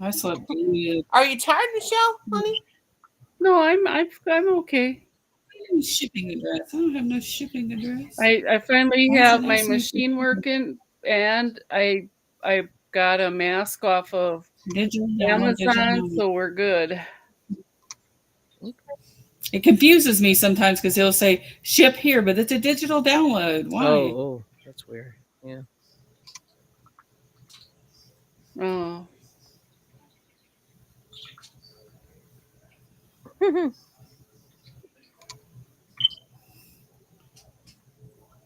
I slept. Are you tired, Michelle, honey? No, I'm okay. Shipping address. I don't have no shipping address. I finally Why is have it my not machine working, and I got a mask off of Amazon, so we're good. It confuses me sometimes because he'll say ship here, but it's a digital download. Why? Oh, that's weird. Yeah. Oh.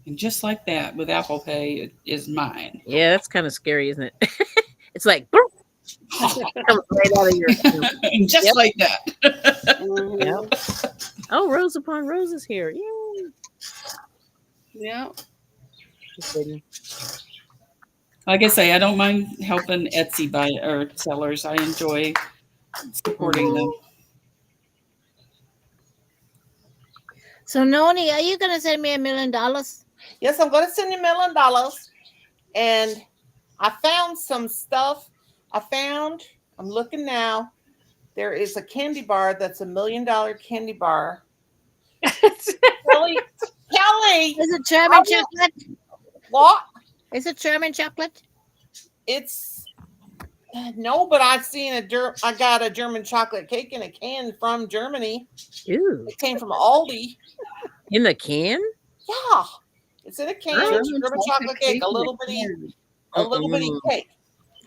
And just like that, with Apple Pay, it is mine. Yeah, that's kind of scary, isn't it? It's like it comes right out of your just like that. Yep. Oh, Rose upon Rose is here. Yay. Yeah. Just kidding. Like I say, I don't mind helping Etsy sellers. I enjoy supporting them. So, Noni, are you going to send me $1 million? Yes, I'm going to send you $1 million. And I found some stuff. I'm looking now. There is a candy bar that's $1 million candy bar. Kelly. Is it German chocolate? What? Is it German chocolate? It's no, but I've seen I got a German chocolate cake in a can from Germany. Ew. It came from Aldi. In the can? Yeah. It's in a can. German chocolate cake, a little bitty cake.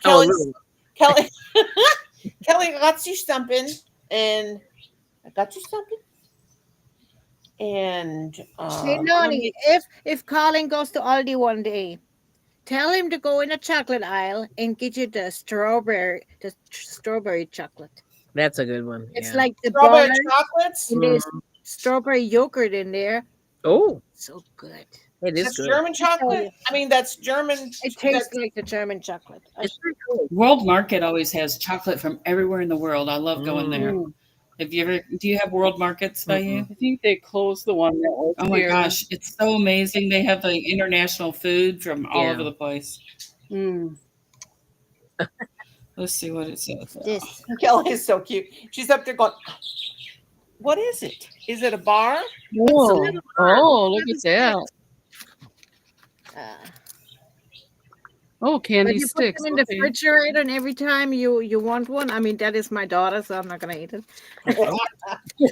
Kelly, Kelly, I got you something, and Hey, Noni, if Colin goes to Aldi one day, tell him to go in a chocolate aisle and get you the strawberry chocolate. That's a good one. It's like the strawberry bar, chocolates. and there's strawberry yogurt in there. Oh, so good. It is that's good. German chocolate. I mean, that's German. It tastes like the German chocolate. It's pretty cool. World Market always has chocolate from everywhere in the world. I love going there. Do you have World Markets by you? I think they closed the one that was Oh my here. gosh, it's so amazing. They have the international food from all over the place. Let's see what it says. This Kelly is so cute. She's up there going, what is it? Is it a bar? Oh, look at that. Oh, But candy you put sticks. them in the Okay. refrigerator, and every time you want one. I mean, that is my daughter, so I'm not gonna eat it.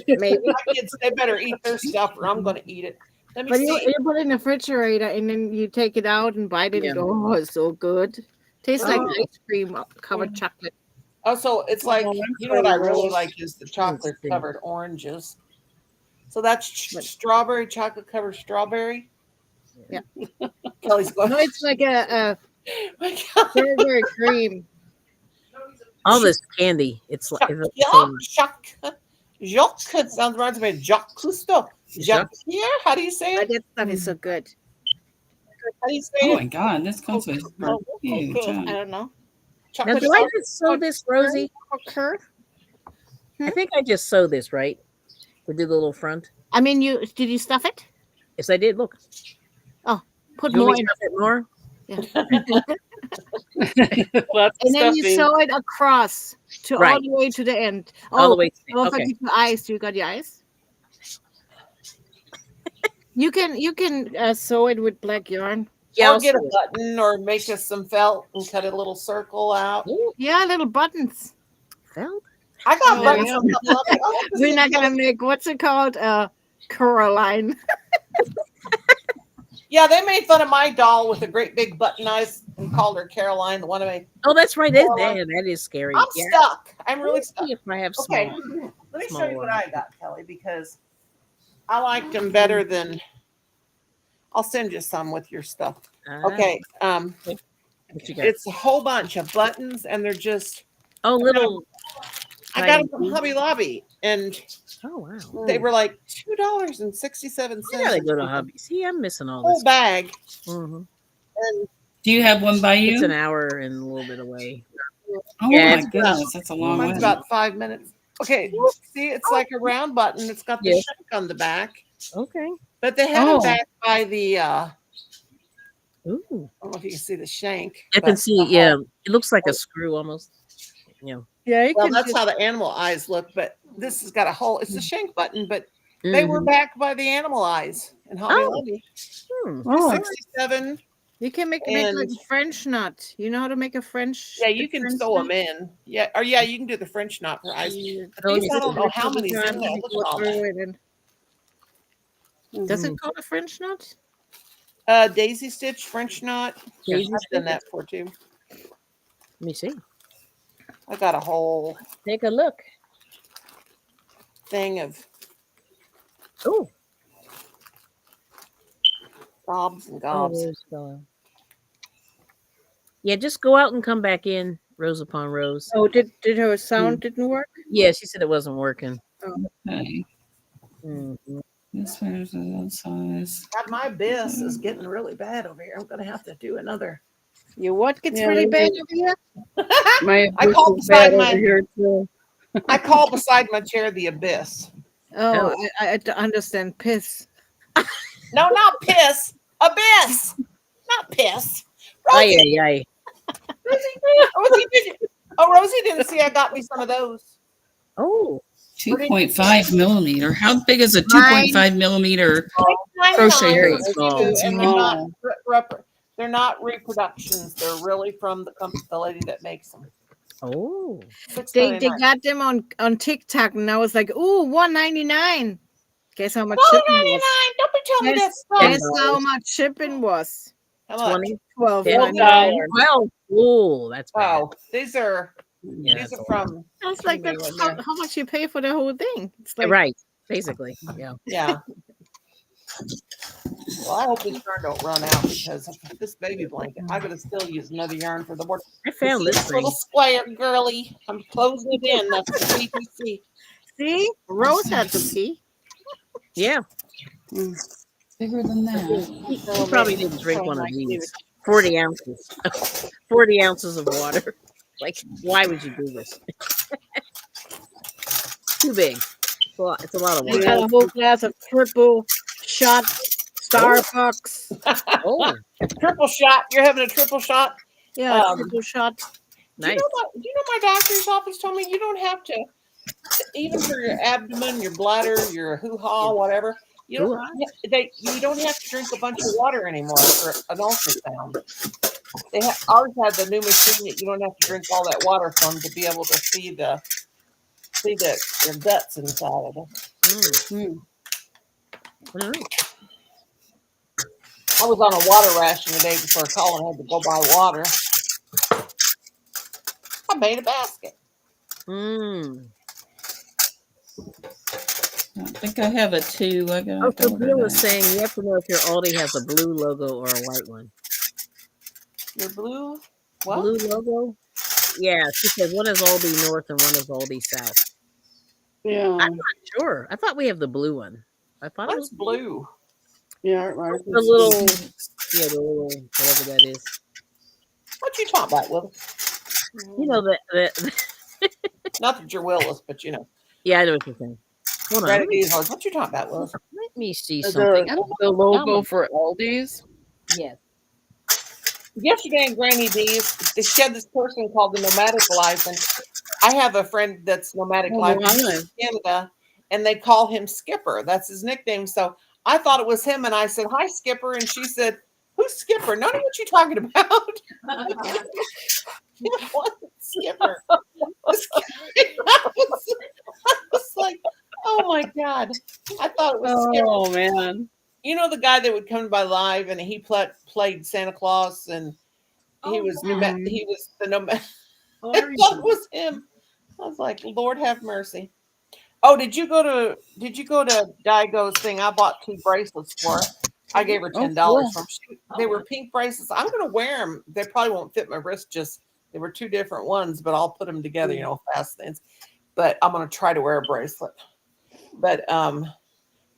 Maybe. My kids, they better eat their stuff or I'm going to eat it. Let me But you see. put it in the refrigerator, and then you take it out and bite it. Yeah. And oh, it's so good. Tastes like Oh. ice cream covered chocolate. Oh, so it's like, I'm you know what I sorry, really Rose. like is the chocolate see. covered oranges. So that's strawberry, chocolate covered strawberry. Yeah. Kelly's going, No, it's like a my God. strawberry cream. All this candy. It's like Jacques. It sounds right to me. Jacques Cousteau. Jacques. Yeah. How do you say But it? that stuff is so good. How do you say Oh it? my God, this comes with huge. I don't know. Now, Chocolate. do I just sew this, Rosie? Occur? I think I just sew this, right? To do the little front. I mean, did you stuff it? Yes, I did. Look. Put You want more me in. to stuff it more? Lots of And then you stuffing. sew it across to all Right. the way to the end. All the Oh, way. don't Okay. forget your eyes. You got your eyes? You can sew it with black yarn. Yeah, Or I'll get a sew it. button or make us some felt and cut a little circle out. Ooh, Yeah, little buttons. felt? I got Oh, buttons yeah. on the love. Oh, this We're is not good. gonna make what's it called? Coraline. Yeah, they made fun of my doll with the great big button eyes and called her Caroline, the one I made. Oh, that's right. That is scary. I'm Yeah. stuck. I'm really Let's stuck. see if I have small. Okay, let me show you what small I got, Kelly, because I liked them better than. I'll send you some with your stuff. Okay, What you got? it's a whole bunch of buttons, and they're just. Oh, little. I got them from Hobby Lobby, and Oh, wow. they were like $2.67. I gotta go to Hobby. See, I'm missing all Whole this. bag. Mhm. And Do you have one by It's you? an hour and a little bit away. Oh Yeah, my it's goodness, that's a long mine's way. about 5 minutes. Okay, see, it's like a round button. It's got the Yes. shank on the back, Okay. but they had Oh. them back by the. Ooh. I don't know if you can see the shank. I can but see. the Yeah, whole- it looks like a screw almost. Yeah. Yeah, you Well, can that's just, how the animal eyes look, but this has got a hole. It's a shank button, but they were Mhm. back by the animal eyes in Hobby Oh. Lobby. Hmm. Oh, 67. you can make like And- a French knot. You know how to make a French? Yeah, you can French sew knot? them in. Yeah, or yeah, you can do the French knot for eyes. Yeah. But Oh, these, yes, I don't know how Every many's in time there. you Look go at all through that. it and- Does Mm-hmm. it call a French knot? Daisy stitch French knot. Daisy I've done stitch? that before too. Let me see. I got a whole Take a look. thing of Oh. gobs and gobs. Yeah, just go out and come back in, rows upon rows. Oh, did her sound didn't work? Yeah, she said it wasn't working. Okay. Mhm. This one's a size. God, my abyss is getting really bad over here. I'm gonna have to do another. Your what gets Yeah, really we bad did. over here? my I call abyss is bad beside over my- here too. I call beside my chair the abyss. Oh, I understand. Piss. No, not piss. Abyss. Not piss. Ay, Rosie, ay, ay. Rosie didn't see I got me some of those. Oh, 2.5 millimeter. How big is a 2.5 millimeter? Crochet Very hook. small. small. And they're not reproductions. They're really from the lady that makes them. oh. They $6.99. got them on TikTok, and I was like, "Ooh, $1.99." Guess how much $1.99. shipping was? Don't be telling me that Guess, stuff. guess how much shipping was? How much? 20? $12.99. Well, oh, that's bad. Wow, these are Yeah, these that's are a lot. from That's like Anyway, that's yeah. how much you pay for the whole thing. It's like Right, basically. Yeah. yeah. Well, I hope this yarn don't run out because of this baby blanket. I'm gonna still use another yarn for the work. I found this ring. little square girly. I'm closing it in. That's the PVC. see, Rose had to pee. Yeah. Bigger than that. He probably didn't drink one of these. 40 ounces. 40 ounces of water. Like, why would you do this? Too big. It's a lot of They water. got a whole glass of triple shot Starbucks. Oh, Triple shot. You're having a triple shot. Yeah, triple shot. nice. Do you know my doctor's office told me you don't have to, even for your abdomen, your bladder, your hoo-ha, whatever. You don't have to drink a bunch of water anymore for an ultrasound. Ours had the new machine that you don't have to drink all that water from to be able to see the guts inside of it. Mm. All right. I was on a water ration the day before Colin had to go buy water. I made a basket. Mm. I don't think I have a 2. I got Oh, to so order Bill was that. saying you have to know if your Aldi has a blue logo or a white one. Your blue what? Blue logo? Yeah, she said one is Aldi North and one is Aldi South. Yeah. I'm not sure. I thought we have the blue one. I thought it was What's blue? Yeah. Ours the is little, yeah, the little whatever that is. What you talking about, Will? You know that. Not that you're Willis, but you know. Yeah, I know what you're saying. Hold on. Granny Let me, D's what you talking about, Willis? let me see something. I don't the know. logo for Aldi's. Yes. Yesterday in Granny D's, she had this person called the Nomadic Life, and I have a friend that's Nomadic Oh, Life my. in Canada, and they call him Skipper. That's his nickname. So I thought it was him, and I said, "Hi, Skipper," and she said, "Who's Skipper? None of what you talking about." What Skipper? This guy, I was like, "Oh my god!" I thought it was Skipper. Oh man. You know the guy that would come by live and he played Santa Claus and he was he was the nomad. I thought it was him. I was like, Lord have mercy. Oh, did you go to Daigo's thing? I bought 2 bracelets for her. I gave her $10 cool. for them. They were pink bracelets. I'm gonna wear them. They probably won't fit my wrist. Just they were 2 different ones, but I'll put them together. You know, fast things. But I'm gonna try to wear a bracelet. But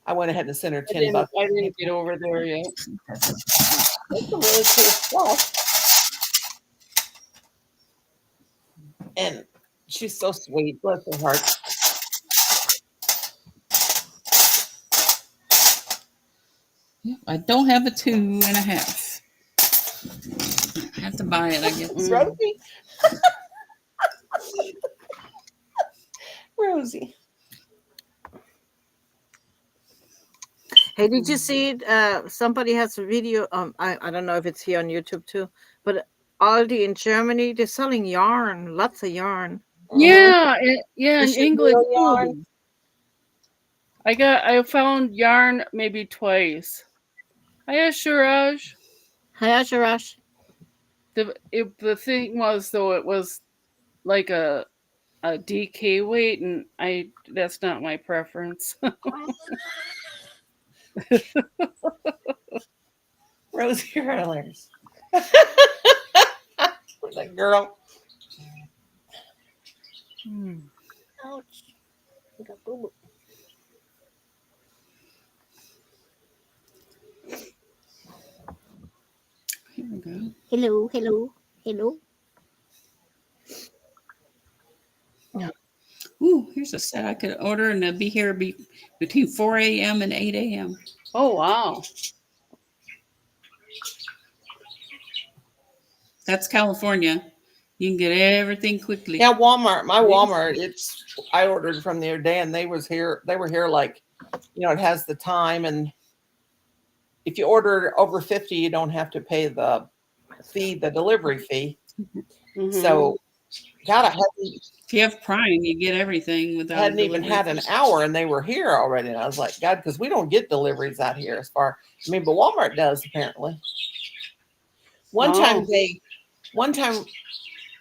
I went ahead and sent her $10. I didn't get over there yet. That's some really cool stuff. And she's so sweet. Bless her heart. Yep, I don't have a 2.5. I have to buy it, I guess. Rosie. Rosie. Hey, did you see it? Somebody has a video. I don't know if it's here on YouTube too, but Aldi in Germany, they're selling yarn, lots of yarn. Yeah, yeah, in Is she England real yarn? too. I found yarn maybe twice. Hiya, Shiraj. Hi, Asharash. The thing was though it was like a DK weight, and that's not my preference. Rosie, you're hilarious. That girl. Ouch. I got boo-boo. Here we go. Hello, hello, hello. Ooh, here's a set I could order, and it'll be here between 4 a.m. and 8 a.m. Oh wow. That's California. You can get everything quickly. Yeah, Walmart. My Walmart. I ordered from the other day, and they were here like, it has the time, and if you order over 50, you don't have to pay the delivery fee. Mm-hmm. So, God, if you have Prime, you get everything without. hadn't even had an hour, and they were here already. And I was like, God, because we don't get deliveries out here but Walmart does apparently. One time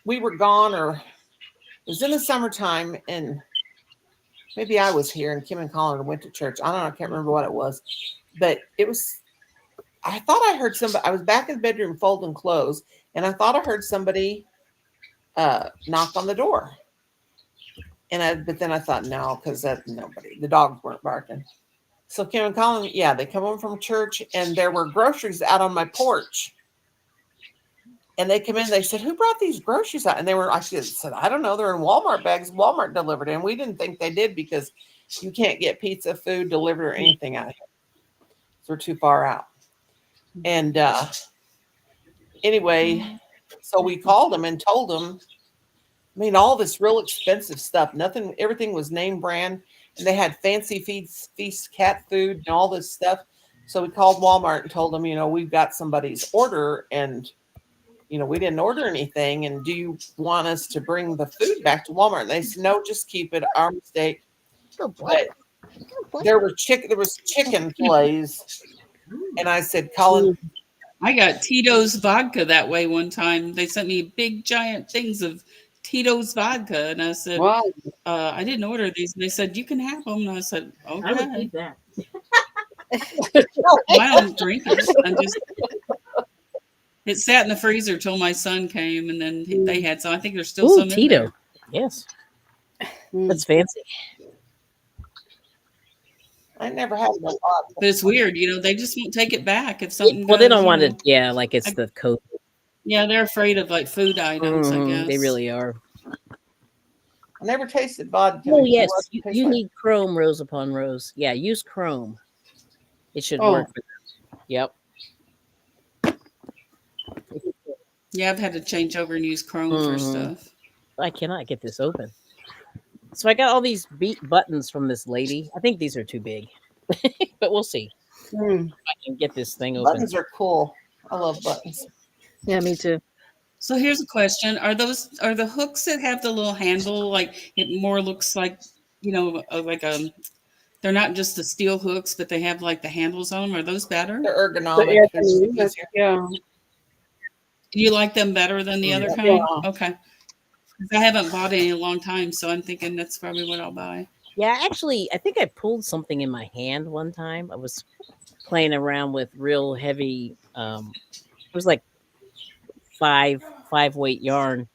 we were gone, or it was in the summertime, and maybe I was here, and Kim and Colin went to church. I don't know. I can't remember what it was, but it was. I thought I heard somebody. I was back in the bedroom folding clothes, and I thought I heard somebody knock on the door. But then I thought no, because nobody. The dogs weren't barking. So Kim and Colin, they come home from church, and there were groceries out on my porch. And they come in, they said, "Who brought these groceries out?" And I said, "I don't know. They're in Walmart bags. Walmart delivered." And we didn't think they did, because you can't get pizza, food delivered, or anything out here. So we're too far out. And anyway, so we called them and told them, all this real expensive stuff, everything was name brand, and they had fancy feast cat food and all this stuff. So we called Walmart and told them, we've got somebody's order, and we didn't order anything. And do you want us to bring the food back to Walmart? And they said, no, just keep it. Our mistake. But there was chicken fillets. And I said, Colin, I got Tito's vodka that way one time. They sent me big giant things of Tito's vodka, and I said, Wow. I didn't order these. And they said, you can have them. And I said, okay. I would keep that. I don't drink it. It sat in the freezer till my son came, and then they had some. I think there's still some in Tito. there. Yes. That's fancy. I never had one. But it's weird, they just won't take it back if something. Well, they goes, don't want it. Yeah, like it's the code. Yeah, they're afraid of like food items. I guess They really are. I never tasted vodka. Oh yes, you need Chrome rows upon rows. Yeah, use Chrome. It should work for that. Yep. Yeah, I've had to change over and use Chrome for stuff. I cannot get this open. So I got all these beat buttons from this lady. I think these are too big, but we'll see. If I can get this thing open. Buttons are cool. I love buttons. Yeah, me too. So here's a question: are the hooks that have the little handle, like it more looks like, they're not just the steel hooks, but they have like the handles on them? Are those better? They're ergonomic. Yeah. You like them better than the other kind? Yeah. Okay. I haven't bought any in a long time, so I'm thinking that's probably what I'll buy. Yeah, actually, I think I pulled something in my hand one time. I was playing around with real heavy. It was like five weight yarn,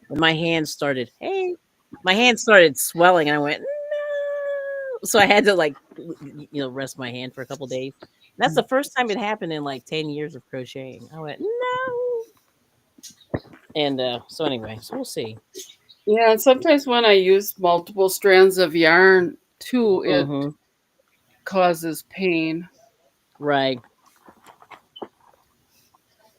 and my hand started swelling, and I went no. So I had to rest my hand for a couple days. That's the first time it happened in like 10 years of crocheting. I went no. And so anyway, so we'll see. Yeah, and sometimes when I use multiple strands of yarn too, it causes pain. Right.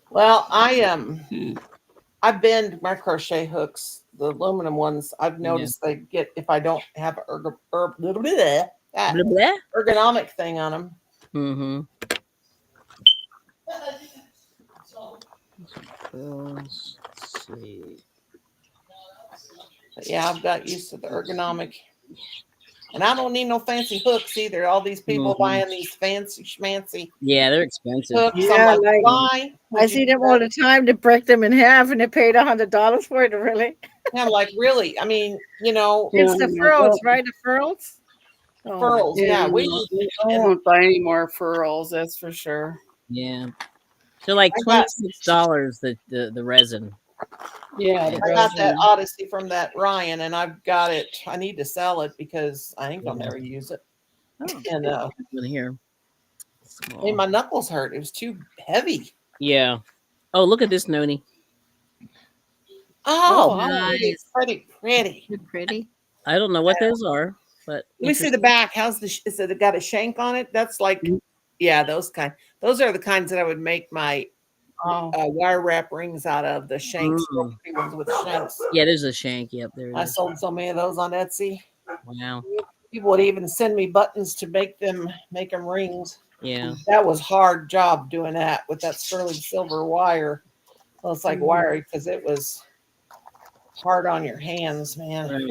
Well, I bend my crochet hooks, the aluminum ones. I've noticed they get, if I don't have an ergonomic thing on them. Mm-hmm. Let's see. But yeah, I've got used to the ergonomic. And I don't need no fancy hooks either. All these people buying these fancy schmancy. Yeah, they're expensive. Hooks. Yeah, I'm like, why? I see them all the time. They break them in half, and they paid $100 for it. Really? Yeah, I'm like, really? I mean, It's the furls, right? The furls. Furls. Yeah, I won't buy any more furls. That's for sure. Yeah, they're like $26. The resin. Yeah, I got that Odyssey from that Ryan, and I've got it. I need to sell it because I think I'll never use it. Oh, and here, made my knuckles hurt. It was too heavy. Yeah. Oh, look at this, Noni. Oh, nice. Pretty. I don't know what those are, but let me see the back. How's is it got a shank on it? That's like, yeah, those kind. Those are the kinds that I would make my wire wrap rings out of. The shanks, ones with shanks. Yeah, there's a shank. Yep, there. I sold so many of those on Etsy. Wow. People would even send me buttons to make them rings. Yeah, that was hard job doing that with that sterling silver wire. Well, it's like wiry because it was hard on your hands, man. Right.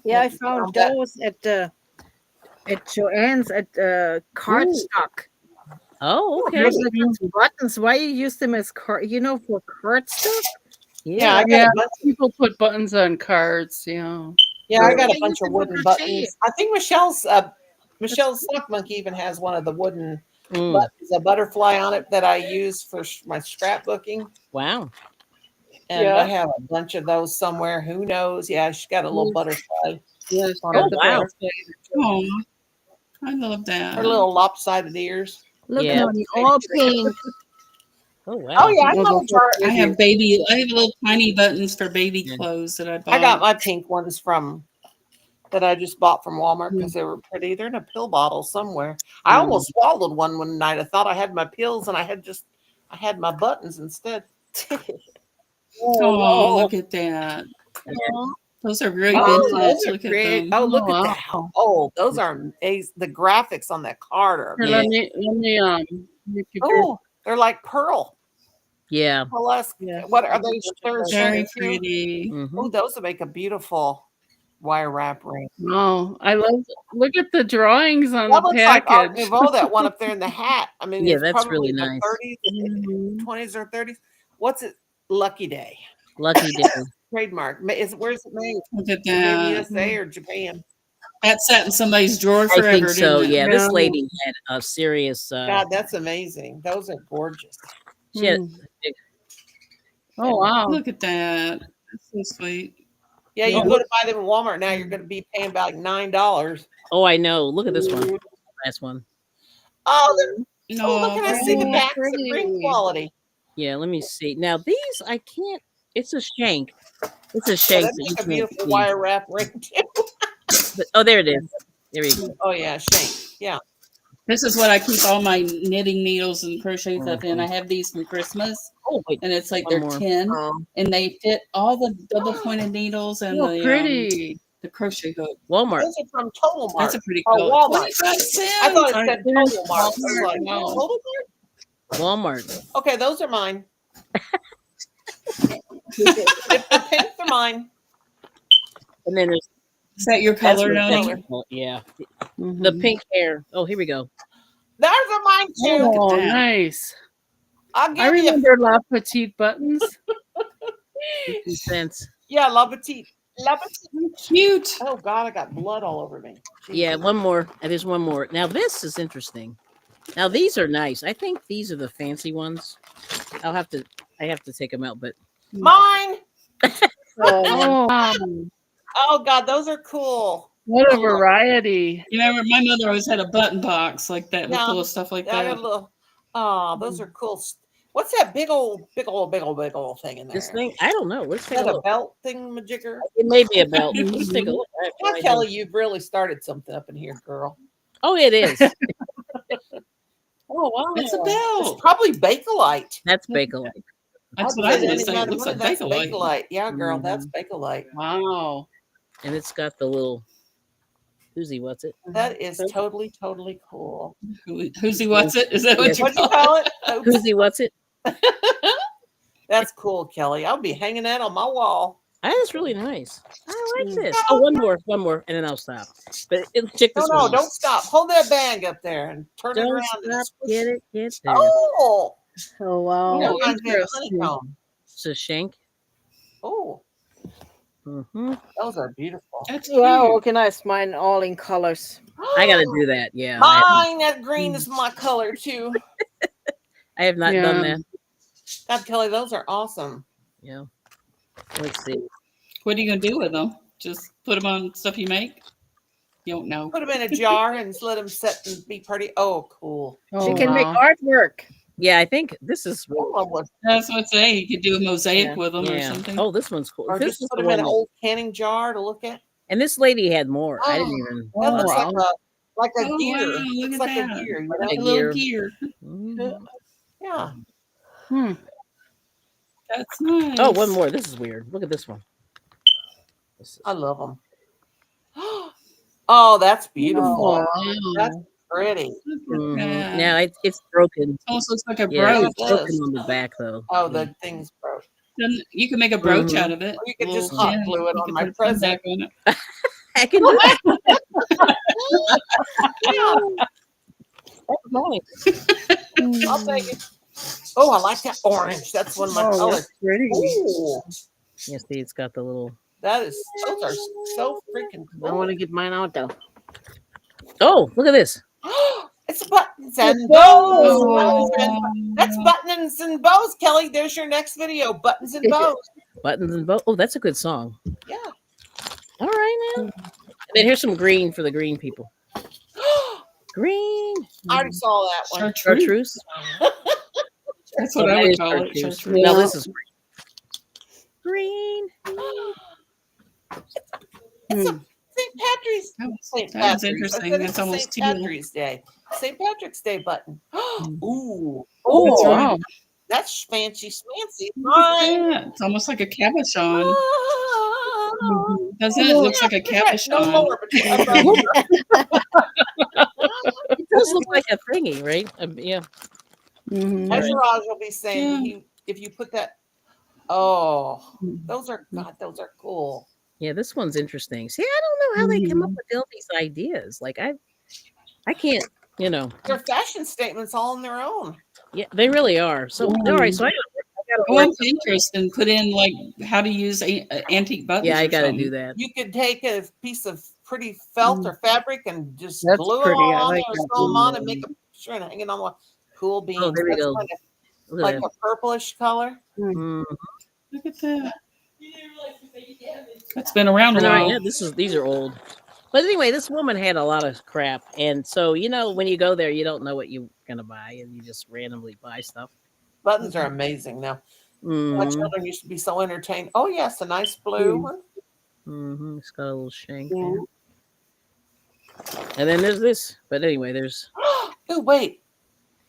Yeah, I found those at Joann's at cardstock. Oh, okay. There's buttons. Why you use them as for cardstock? Yeah, people put buttons on cards. Yeah. Yeah, I got a bunch of wooden buttons. I think Michelle's Sock Monkey even has one of the wooden buttons, a butterfly on it that I use for my scrapbooking. Wow. And I have a bunch of those somewhere. Who knows? Yeah, she's got a little butterfly. Yes. Oh, wow. Oh, I love that. Her little lopsided ears. Look at them, all pink. Oh wow. Oh yeah, I have little tiny buttons for baby clothes that I bought. I got my pink ones that I just bought from Walmart because they were pretty. They're in a pill bottle somewhere. I almost swallowed one night. I thought I had my pills and I had my buttons instead. Oh, look at that. Those are great vintage. Look at them. Oh, look at that. Oh, those are amazing. The graphics on that card are amazing. Let me They're like pearl. Yeah. Pearlesque. Yeah. What are they? Very pretty. Mhm. Oh, those would make a beautiful wire wrap ring. Oh, I love. Look at the drawings on That the looks like Art package. Nouveau, that one up there in the hat. I mean, Yeah, it's that's probably really the nice. 30s, Mhm. 20s or 30s. What's it? Lucky Day. Lucky day. Trademark. Where's it made? Look at Is it made in that. USA or Japan? That sat in somebody's drawer I forever, think so. didn't it? Yeah, this Yeah. lady had a serious. God, that's amazing. Those are gorgeous. She had, Mm. Oh wow. Look at that. That's so sweet. Yeah, you Oh, can go to buy them in Walmart now. You're going to be paying about $9. oh, I know. Look at this one. Last one. Oh, No, look, and I see the Oh, backs of pretty. green quality. Yeah, let me see. Now these I can't. It's a shank. It's a Yeah, shank that'd that you make a can't beautiful see. wire wrap ring too. But, oh, there it is. There you go. Oh yeah, shank. Yeah. this is what I keep all my knitting needles and crochet stuff in. I have these from Christmas, Oh wait, and it's like one they're more. 10, Oh. and they fit all the double pointed needles and Oh, pretty. the crochet hook. Walmart. Those are from Total Mart. That's a pretty Oh, color. Walmart. 25 cents. I thought it I- said Total Mart. I was Walmart, like, no. Total Mart? Walmart. Okay, those are mine. If they're pink, they're mine. And then there's Is that your that's color, what- Noni? yeah, the Mhm. pink hair. Oh, here we go. Those are mine too. Oh, that. nice. I'll I give you. remember La Petite buttons. 50 cents. Yeah, La Petite. La Petite. Cute. Oh God, I got blood all over me. Yeah, one more. And there's one more. Now this is interesting. Now these are nice. I think these are the fancy ones. I have to take them out, but Mine. Oh, wow. Oh God, those are cool. What a variety. You remember my mother always had a button box like that with Yeah. little stuff like I got a that. little. Oh, those are cool. What's that big old thing in there? this thing, I don't know. Let's Is take a that a look. belt thing, majigger? It may be a belt. Let's take a look. I have no Yeah, idea. Kelly, you've really started something up in here, girl. Oh, it is. Oh wow, It's a It's belt. probably Bakelite. That's Bakelite. That's I'd what I bet was any saying. It amount of looks like money that's Bakelite. Bakelite. Yeah, girl, that's Bakelite. Wow. And it's got the little Who's what's it? That is totally cool. Who's what's it? Is that what Yes. you What do you call it? call it? Oops. Who's what's it? That's cool, Kelly. I'll be hanging that on my wall. That's really nice. I like this. Oh, one more, and then I'll stop. But check No, this no, one out. don't stop. Hold that bag up there and turn it Don't around. and stop. squish Get it. it. There. Oh, Oh wow. that Oh, reminds me of interesting. honeycomb. It's a shank. Oh, Mm-hmm. those are beautiful. That's Wow, cute. organized mine all in colors. I gotta do that. Yeah, Mine, that green is my color too. I have not done Yeah. that. God, Kelly, those are awesome. Yeah. Let's see. What are you gonna do with them? Just put them on stuff you make? You don't know. Put them in a jar and just let them set and be pretty. Oh, cool. Oh, She can make wow. artwork. Yeah, I think this is. That's what I say. You could do a mosaic Yeah. with them or Yeah. something. Oh, this one's cool. Or This just is put the them in one an that- old canning jar to look at. and this lady had more. I didn't Oh. even. That Oh, looks wow. like a Oh, gear. wow, look Looks at like that. a gear. You Like know? A a little gear. gear. Mhm. Yeah. Hmm. That's nice. Oh, one more. This is weird. Look at this one. This is- I love them. Oh, that's beautiful. Oh, wow. That's pretty. Look at Mhm. that. Now it's broken. Almost looks like a Yeah, brooch. it's broken on the back though. Oh, the thing's broke. Then you can make a brooch Mhm. out of it. Or you could A just little hot pin. glue it You on can my put a pin present. back on it. I can do that. Yeah, That's nice. I'll take it. Oh, I like that orange. That's one of my Oh, colors. that's pretty. Ooh, Yeah, see, it's got the little. those are so freaking I want to cool. get mine out though. Oh, look at this. It's buttons and It's bows. bows. That's buttons and bows, Kelly. There's your next video. Buttons and bows. Buttons and bow. Oh, that's a good song. Yeah. All right now. And then here's some green for the green people. Green. I already saw that one. Chartreuse. That's what I That would is call it. chartreuse. Chartreuse. No, this is green. It's a St. Patrick's. That was- St. that was Patrick's. I interesting. said That's it's a almost St. teal. Patrick's Day. St. Patrick's Day button. Ooh. Oh, Ooh, wow. that's fancy schmancy. Look at Mine. that. It's almost like a cabochon. Ah. Doesn't it? It looks like a No cabochon. lower, but above. It does look like a thingy, right? Yeah. Mhm. All right. Esmeralda will be saying Yeah. if you put that. Oh, those are cool. Yeah, this one's interesting. See, I don't know how they come up Mhm. with all these ideas. Like I can't, you know. Their fashion statements all on their own. Yeah, they really are. So all right, so I gotta Go work. on Pinterest and put in like how to use antique buttons. Yeah, I or gotta something. do that. You could take a piece of pretty felt or fabric and just That's glue them pretty. all I on like there, that sew them on, and one. make a picture and hang it on one. Cool Oh, beans. there we That's go. kind of Look like at a purplish color. Mm. that. Look at that. It's been around a And all right, while. yeah, these are old. But anyway, this woman had a lot of crap, and so when you go there, you don't know what you're gonna buy, and you just randomly buy stuff. Buttons are amazing now. My Mm-hmm. children used to be so entertained. Oh yes, a nice blue one. Mm-hmm. It's got a little shank Yeah. there. And then there's this. But anyway, there's Oh wait.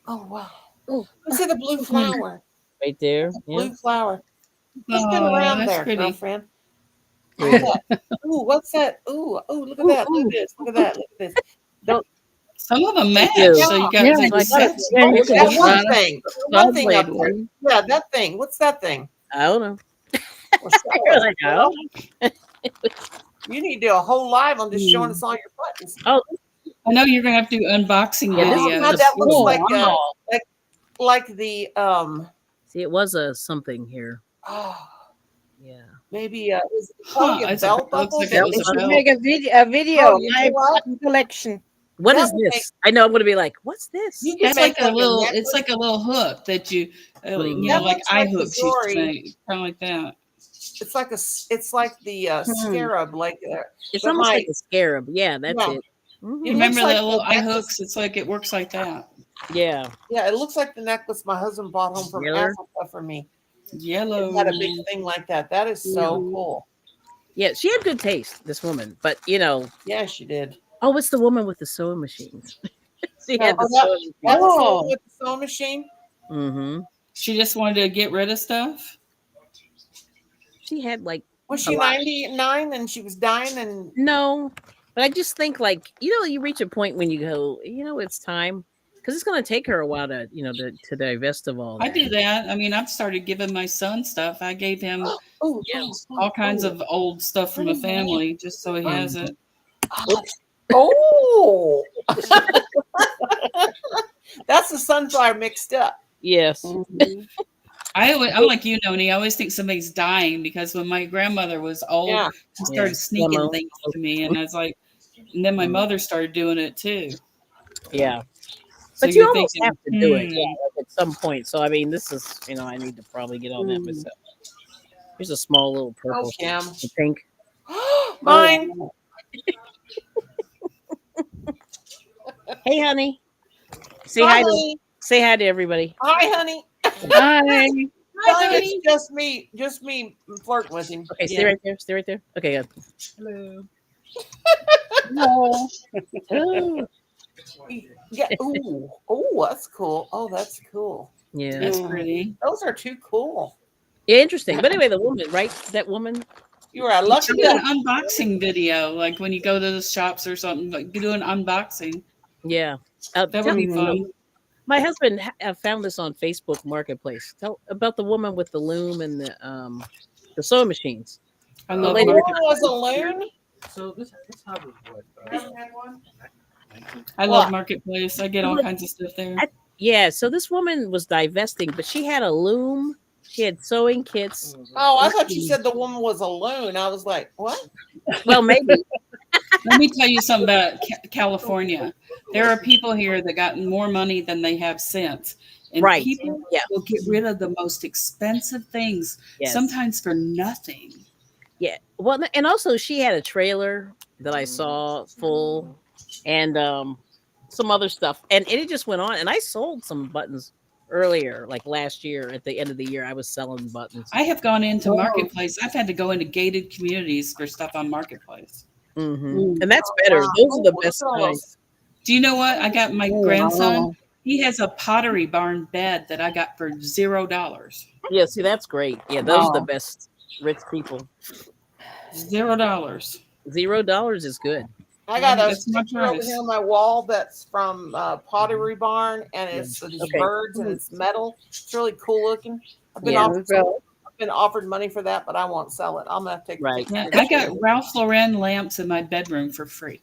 Oh wow. Oh. Let's see the blue flower. right there. The Yeah. blue flower. It's been Oh, around that's there, pretty. girlfriend. Where Look is at that. Ooh, what's that? Ooh, look at Ooh, that. Look ooh. at this. Look at that. Look at this. Don't Some of them match, you. so you got Yeah, like So I got it. sets. Yeah, you Look could at that this. just one thing. saw One thing up blade there. one. Yeah, that thing. What's that thing? I don't know. Well, show You're us, like, I girl. don't know. You need to do a whole live on just showing us all your buttons. Oh, I know you're gonna have to do unboxing Yeah, this Oh is God, videos. that looks Oh, like wow. like the see, it was a something here. oh, Yeah. maybe is it Huh, probably a it belt looks buckle? like it They was a should belt. make a video Oh, you know live what? button collection. What That is would make this? I know I'm gonna be like, what's this? you could It's make like a little. necklace. It's like a little hook that you, Mhm. That like looks eye like the hooks. You Zori. say kind of like that. It's like the scarab, like It's but almost my like a scarab. Yeah, that's yeah, it. Mhm. it You looks remember like the little the eye necklace. hooks? It's like it works like that. Yeah. Yeah, it looks like the necklace my husband bought home from Yellow. Africa for me. Yellow. It had a big thing like that. That is so Mhm. cool. Yeah, she had good taste, this woman. But Yeah, she did. oh, it's the woman with the sewing machines. She Yeah. had the Oh, that sewing that machine. was the Oh. one with the sewing machine. Mm-hmm. She just wanted to get rid of stuff. She had like Was a she lot. 99 and she was dying and No, but I just think like you reach a point when you go, it's time because it's going to take her a while to to divest of all I that. do that. I mean, I've started giving my son stuff. I gave him oh, all kinds of old stuff from a family just so he has it. oh. That's the sunflower mixed up. Yes. Mhm. I'm like you, Noni. I always think somebody's dying because when my grandmother was old, Yeah. she started sneaking Demo. things to me, and I was like, and then my Mm. mother started doing it too. Yeah. So But you you're almost thinking, have to do it, yeah, like at some point. So I mean, this is, I need to probably get on that Mm. myself. Here's a small little Oh, purple, Kim. pink. Mine. Hey, honey. Say Hi, hi to honey. everybody. Hi, honey. Hi. Tell him it's just me flirting with him. Okay, stay right there. Stay right there. Okay, good. Hello. No. Oh, Yeah. Ooh. Oh, that's cool. Oh, that's cool. yeah. that's Mm. pretty. Those are too cool. Yeah, interesting. But anyway, the woman, right? That woman. You were a You lucky should do an duck. unboxing video, like when you go to the shops or something. Like you do an unboxing. Yeah. That would be fun. My husband found this on Facebook Marketplace. Tell about the woman with the loom and the sewing machines. I The love lady- Laura market. was a loon. So this hobby was Haven't had one. I love marketplace. I get all kinds of stuff there. Yeah, so this woman was divesting, but she had a loom. She had sewing kits. Oh, I thought you said the woman was a loon. I was like, what? Well, maybe. Let me tell you something about California. There are people here that got more money than they have sense. And Right. people Yeah. will get rid of the most expensive things, Yes. sometimes for nothing. Yeah. Well, and also she had a trailer that I saw full and some other stuff. And it just went on. And I sold some buttons earlier, like last year at the end of the year. I was selling buttons. I have gone into Marketplace. I've had to go into gated communities for stuff on Marketplace. Mm-hmm. And that's better. Those are the best kinds. Do you know what? I got my grandson. wow. He has a Pottery Barn bed that I got for $0. Yeah, see, that's great. Yeah, those are the Wow. best rich people. $0. $0 is good. I got a That's my picture over price. here on my wall that's from Pottery Barn, and it's these Okay. birds and it's metal. It's really cool looking. I've been Yeah. offered money for that, but I won't sell it. I'm gonna have to take a Right. picture. Yeah, I got Ralph Lauren lamps in my bedroom for free.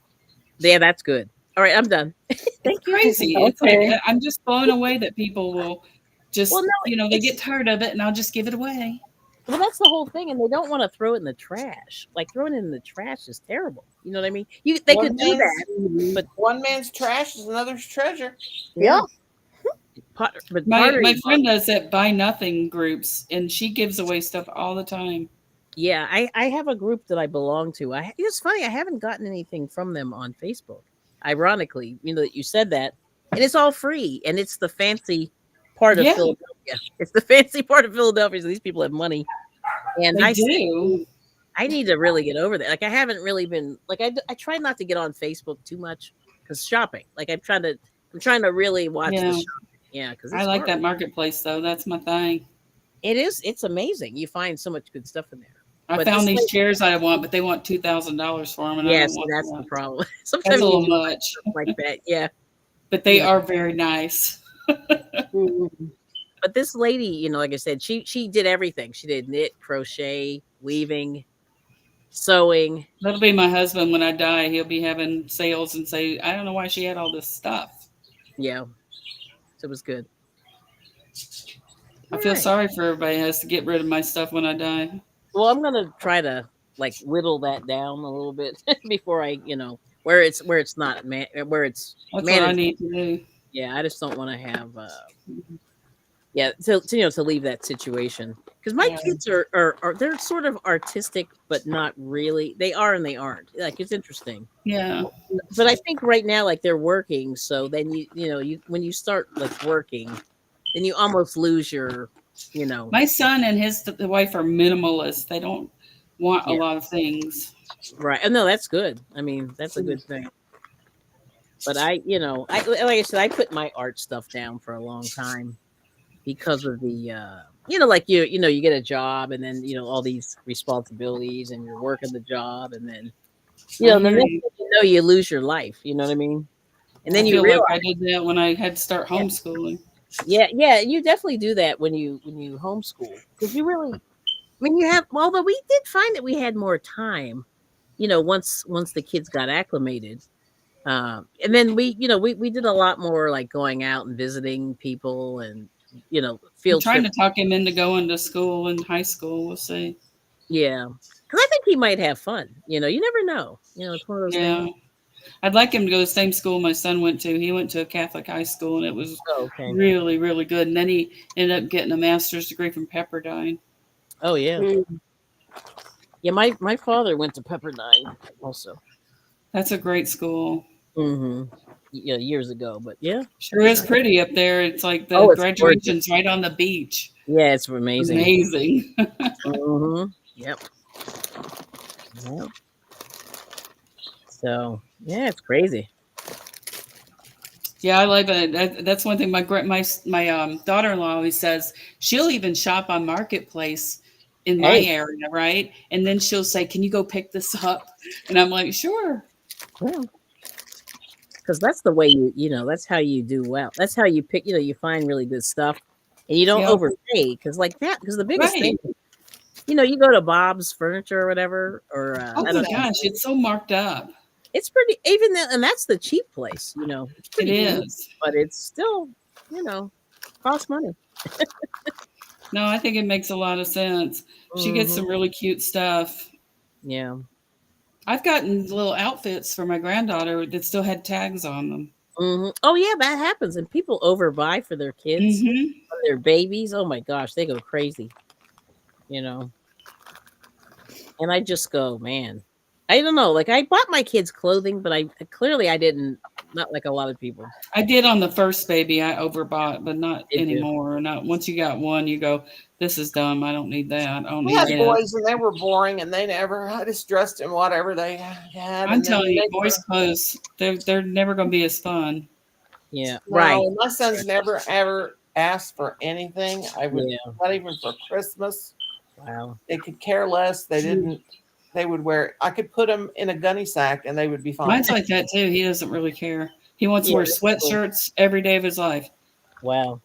Yeah, that's good. All right, I'm done. It's Thank you. crazy. It's like Okay. I'm just blown away that people will Well, just, no, they it's get tired of it and I'll just give it away. well, that's the whole thing, and they don't want to throw it in the trash. Like throwing it in the trash is terrible. You know what I mean? They One could do man's that, but one man's trash is another's treasure. yeah, Yeah. but My pottery. friend does that buy nothing groups and she gives away stuff all the time. Yeah, I have a group that I belong to. It's funny, I haven't gotten anything from them on Facebook. Ironically, that you said that, and it's all free, and it's the fancy part of Yeah, Philadelphia. It's the fancy part of Philadelphia. So these people have money, and they do. I need to really get over that. Like I haven't really been like I try not to get on Facebook too much because shopping. Like I'm trying to really watch the Yeah. shopping. Yeah, because I it's like hard. that marketplace though. That's my thing. It is. It's amazing. You find so much good stuff in there. I But found this these lady, chairs I want, but they want $2,000 for them, and I yeah, don't see, want that's the that. problem. That's Sometimes a you little need much, stuff like that. Yeah, but you they know. are very nice. Mhm. But this lady, like I said, she did everything. She did knit, crochet, weaving, sewing. That'll be my husband when I die. He'll be having sales and say, I don't know why she had all this stuff. Yeah, so it was good. I All feel right. sorry for everybody who has to get rid of my stuff when I die. Well, I'm gonna try to like whittle that down a little bit before where it's not where it's That's what I manageable. need to do. Yeah, I just don't want to have yeah to leave that situation because my Yeah. kids are they're sort of artistic but not really. They are and they aren't. Like it's interesting. Yeah. But I think right now like they're working, so then you when you start like working, then you almost lose your you know My son and the wife are minimalist. They don't want a yeah lot of things. right. Oh no, that's good. I mean that's a good thing. But I like I said, I put my art stuff down for a long time because of the like you get a job and then all these responsibilities and you're working the job and then I the hear next you. thing you know you lose your life. You know what I mean? And then I you feel like realize I did that when I had to start yeah homeschooling. yeah you definitely do that when you homeschool because you really I mean you have although we did find that we had more time once the kids got acclimated. And then we did a lot more like going out and visiting people and I'm field trying trip. to talk him into going to school in high school. We'll see. Yeah, because I think he might have fun. You never know. It's one of those Yeah. things. I'd like him to go to the same school my son went to. He went to a Catholic high school and it was Oh, okay. really, really good. And then he ended up getting a master's degree from Pepperdine. Oh yeah, Mhm. yeah. My father went to Pepperdine also. That's a great school. Mm-hmm. Yeah, years ago, but yeah. Sure is pretty up there. It's like the Oh, it's gorgeous. graduation's right on the beach. Yeah, it's amazing. Amazing. Mm-hmm. Yep. Yep. So yeah, it's crazy. Yeah, I like it. That's one thing my daughter-in-law always says. She'll even shop on Marketplace in my Hey, area, right? And then she'll say, "Can you go pick this up?" And I'm like, "Sure." well, because that's the way that's how you do well. That's how you pick. You find really good stuff, and you don't Yep. overpay. Because the biggest thing, Right. you go to Bob's Furniture or whatever, or Oh I my don't know. gosh, it's so marked up. It's pretty even that, and that's the cheap place. It's It pretty cheap, is. but it's still costs money. No, I think it makes a lot of sense. She gets Hmm. some really cute stuff. Yeah. I've gotten little outfits for my granddaughter that still had tags on them. Oh yeah, that happens, and people overbuy for their kids, Mm-hmm. for their babies. Oh my gosh, they go crazy. You know, and I just go, man. I don't know. Like I bought my kids clothing, but I didn't. Not like a lot of people. I did on the first baby. I overbought, but not Did you? anymore. Not once you got one, you go, "This is dumb. I don't need that. I don't We need had that." boys and they were boring and I just dressed in whatever they had. I'm And then telling you, they boys' clothes, they're never going to be as fun. Yeah. Right. no, my son's never ever asked for anything. Yeah. Not even for Christmas. Wow. They could care less. They didn't. they would wear. I could put them in a gunny sack and they would be fine. Mine's like that too. He doesn't really care. He wants to Yeah, wear that's cool. sweatshirts every day of his life. Wow.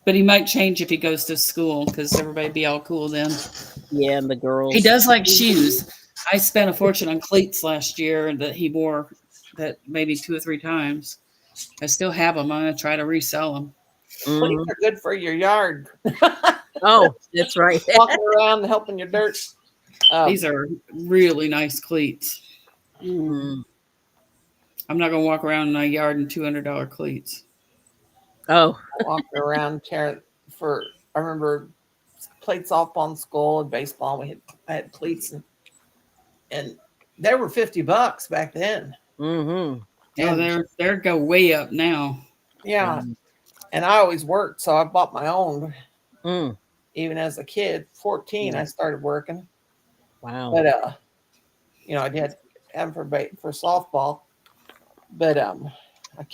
But he might change if he goes to school because everybody be all cool then. Yeah, and the girls. He does like shoes. I spent a fortune on cleats last year that he wore that maybe 2 or 3 times. I still have them. I'm going to try to resell them. Cleats are good for your yard. Oh, that's right. Walking around and helping your dirt. These are really nice cleats. Mm. I'm not going to walk around in my yard in $200 cleats. Oh, Walking around for. I remember played softball in school and baseball. I had cleats and they were $50 back then. mm-hmm. Oh, they're go way up now. Yeah. And I always worked, so I bought my own. Mm. Even as a kid, 14, I started working. Wow. But I did have them for softball. But I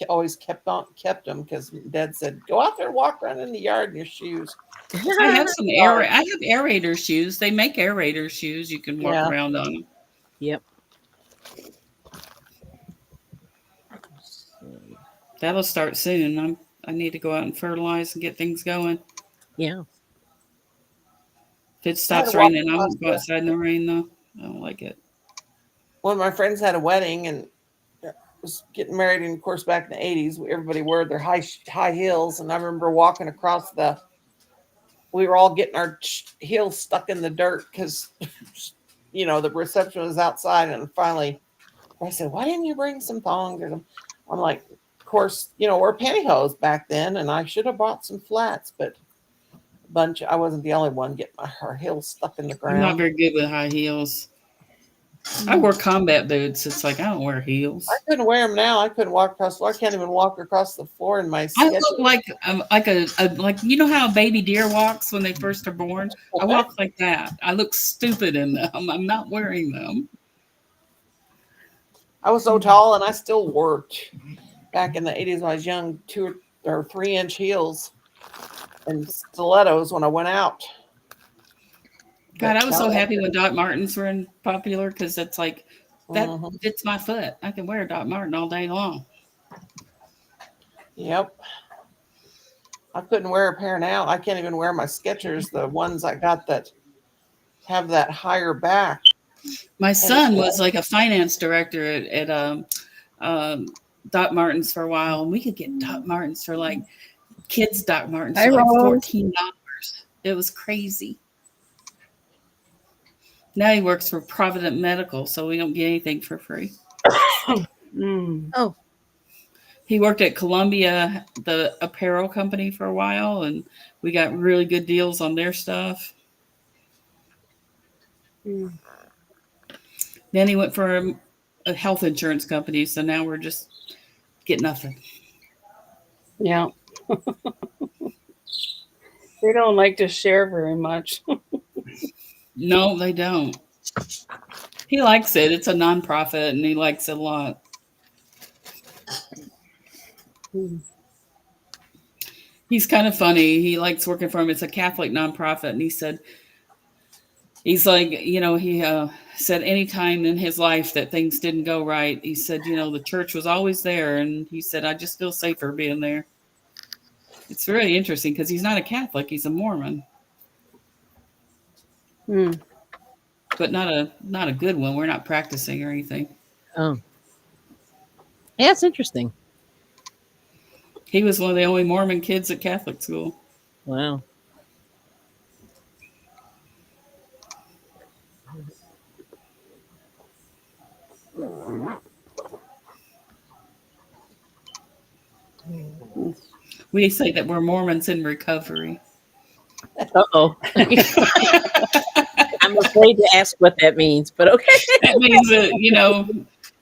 always kept them because Dad said, "Go out there, walk around in the yard in your shoes." I have some I have aerator shoes. They make aerator shoes. You can walk around on them. Yep. That'll start soon. I need to go out and fertilize and get things going. Yeah. If it stops raining, I won't go outside in the rain though. I don't like it. One of my friends had a wedding and was getting married, and of course, back in the 80s, everybody wore their high heels. And I remember walking across we were all getting our heels stuck in the dirt because, the reception was outside. And finally, I said, "Why didn't you bring some thongs?" I'm like, of course, we're pantyhose back then, and I should have bought some flats, but I wasn't the only one getting her heels stuck in the ground. I'm not very good with high heels. I wear combat boots. It's like I don't wear heels. I couldn't wear them now. I couldn't walk across the floor. I can't even walk across the floor in my I look like you know how a baby deer walks when they first are born? I walk like that. I look stupid in them. I'm not wearing them. I was so tall, and I still worked back in the 80s when I was young, 2 or 3 inch heels and stilettos when I went out. God, I was so happy when Doc Martens were popular because it's like that fits my foot. I can wear a Doc Marten all day long. Yep. I couldn't wear a pair now. I can't even wear my Skechers, the ones I got that have that higher back. My son was like a finance director at Doc Martens for a while, and we could get Doc Martens for like kids Doc Martens for like $14. It was crazy. Now he works for Provident Medical, so we don't get anything for free. Oh. He worked at Columbia, the apparel company, for a while, and we got really good deals on their stuff. Then he went for a health insurance company, so now we're just getting nothing. Yeah. They don't like to share very much. No, they don't. He likes it. It's a nonprofit, and he likes it a lot. He's kind of funny. He likes working for him. It's a Catholic nonprofit, and he said, he said any time in his life that things didn't go right, he said, the church was always there, and he said, I just feel safer being there. It's really interesting because he's not a Catholic; he's a Mormon. But not a good one. We're not practicing or anything. Oh. Yeah, it's interesting. He was one of the only Mormon kids at Catholic school. Wow. We say that we're Mormons in recovery. Uh-oh. I'm afraid to ask what that means, but okay. That means that,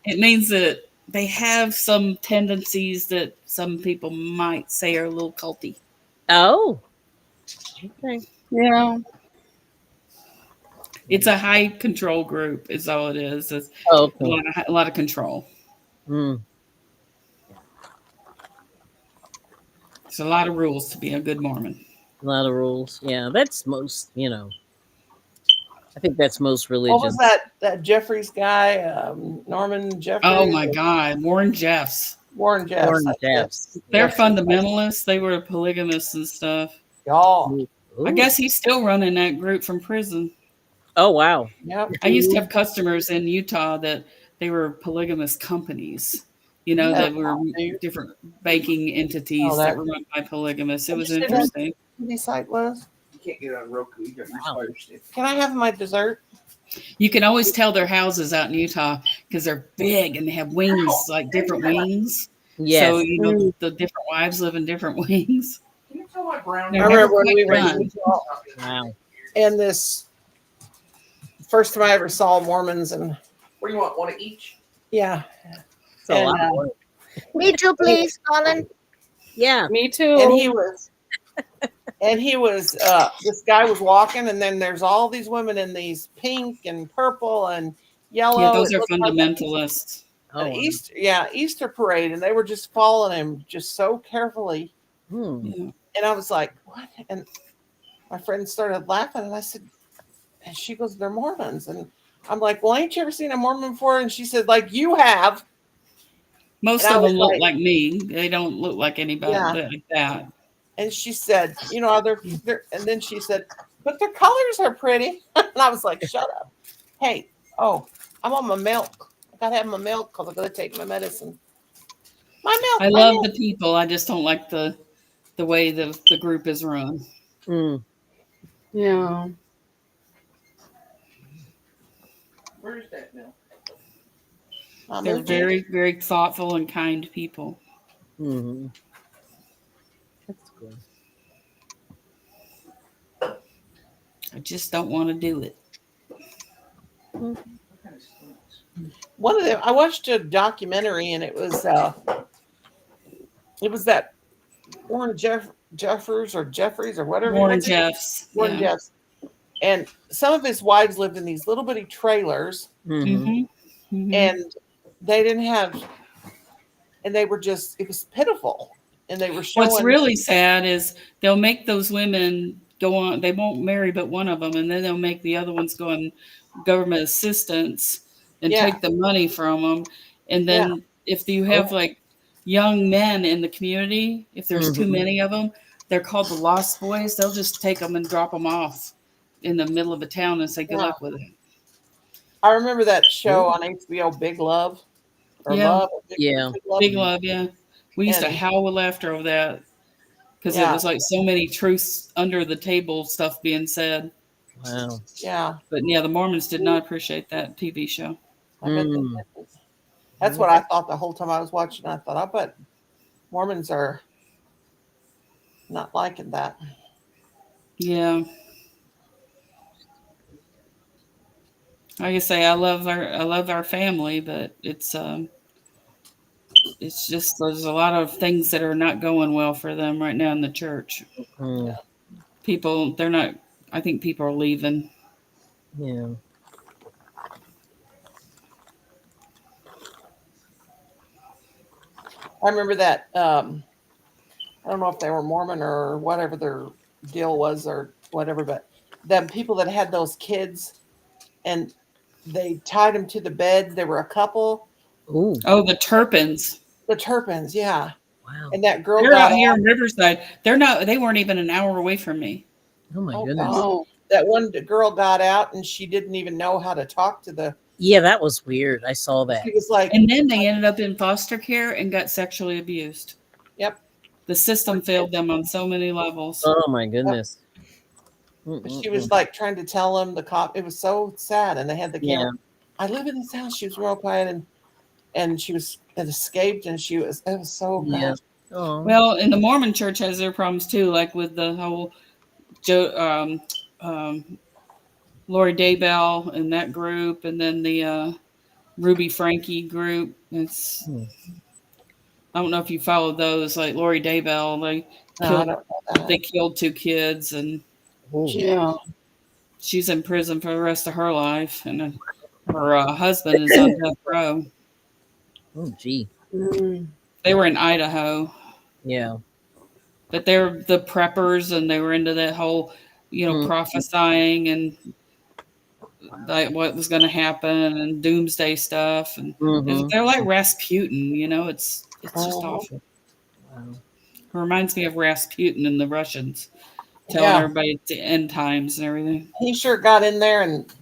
it means that they have some tendencies that some people might say are a little culty. Oh. Okay. Yeah. It's a high control group is all it is. It's okay. a lot of control. Mm. There's a lot of rules to be a good Mormon. A lot of rules. Yeah, that's most, I think that's most What religions. was that Jeffries guy? Norman Jeffries. Oh my God, Warren Jeffs. Warren Jeffs. Warren that's it. Jeffs. They're Jeffries. fundamentalists. They were polygamists and stuff. Y'all. I Ooh. guess he's still running that group from prison. Oh wow. Yep. I used to have customers in Utah that they were polygamous companies, you know, Yeah. that were different banking entities Oh, that that- were run by polygamists. It What'd was you say that interesting. TV site was? You can't get on Roku. You got to use Wow. Fire Stick. Can I have my dessert? You can always tell their houses out in Utah because they're big and they have wings, like different wings. Yes. So, you know, the different wives live in different wings. Can you tell my brown? They're I never remember when quite we were in done. Utah, Wow. and this first time I ever saw Mormons, and What do you want? One of each? yeah, It's a And, lot of work. Me too, please, Colin. Yeah. Me too. and he was this guy was walking, and then there's all these women in these pink and purple and yellow. Yeah, those It are looked like fundamentalists. Oh, an wow. Easter parade, and they were just following him just so carefully. Hmm. Yeah. And I was like, what? And my friend started laughing, and I said, and she goes, they're Mormons. And I'm like, well, ain't you ever seen a Mormon before? And she said, like, you have. Most And I of them was look like- like me. They don't look like anybody Yeah. like that. And she said, you know, they're and then she said, but their colors are pretty. And I was like, shut up. Hey, I'm on my milk. I gotta have my milk because I gotta take my medicine. My milk. I love the people. I just don't like the way the group is run. Mm. Yeah. Where's that milk? They're very, very thoughtful and kind people. Hmm. That's good. I just don't want to do it. One of them. I watched a documentary, and it was that Warren Jeffers or Jeffries or whatever. Warren Jeffs. Warren Yeah. Jeffs. And some of his wives lived in these little bitty trailers, Mhm. and they didn't have, and they were just, it was pitiful. And they were showing. What's really sad is they'll make those women go on. They won't marry but one of them, and then they'll make the other ones go on government assistance and Yeah. take the money from them. And then if you have like young men in the community, if there's too many of them, they're called the Lost Boys. They'll just take them and drop them off in the middle of a town and say good luck with it. I remember that show on HBO, Big Love. Or Yeah. Love. Or Big Love. Big Love, yeah. We used to And- howl with laughter over that because it Yeah. was like so many truths under the table stuff being said. Wow. Yeah. But yeah, the Mormons did not appreciate that TV show. I bet they Mm. did. That's what I thought the whole time I was watching. I thought, I bet Mormons are not liking that. Yeah. Like I say, I love our family, but it's just there's a lot of things that are not going well for them right now in the church. Mm. People, they're not. I think people are leaving. Yeah. I remember that. I don't know if they were Mormon or whatever their deal was or whatever, but the people that had those kids and they tied them to the bed. There were a couple. Ooh. Oh, the Turpins. The Turpins, yeah. Wow. And that girl They're got out here out. in Riverside. They're not. They weren't even an hour away from me. Oh my Oh, goodness. God. Oh, That one girl got out and she didn't even know how to talk to the. Yeah, that was weird. I saw that. She was like, And then they ended up in foster care and got sexually abused. Yep. The system failed them on so many levels. Oh my goodness. she was like trying to tell him the cop. It was so sad, and they had the camera. Yeah. I live in this house. She was real quiet, and she was it escaped, and it was so bad. Yeah. Oh. Well, and the Mormon Church has their problems too, like with the whole Lori Daybell and that group, and then the Ruby Frankie group. It's I don't know if you follow those, like Lori Daybell. They killed 2 kids, and yeah. she's in prison for the rest of her life, and her husband is on death row. Oh gee. They were in Idaho. Yeah. But they're the preppers, and they were into that whole, prophesying, and like what was going to happen and doomsday stuff, and Mm-hmm. they're like Rasputin, you know. It's just Mhm. awful. Wow. It reminds me of Rasputin and the Russians telling Yeah, everybody to end times and everything. he sure got in there and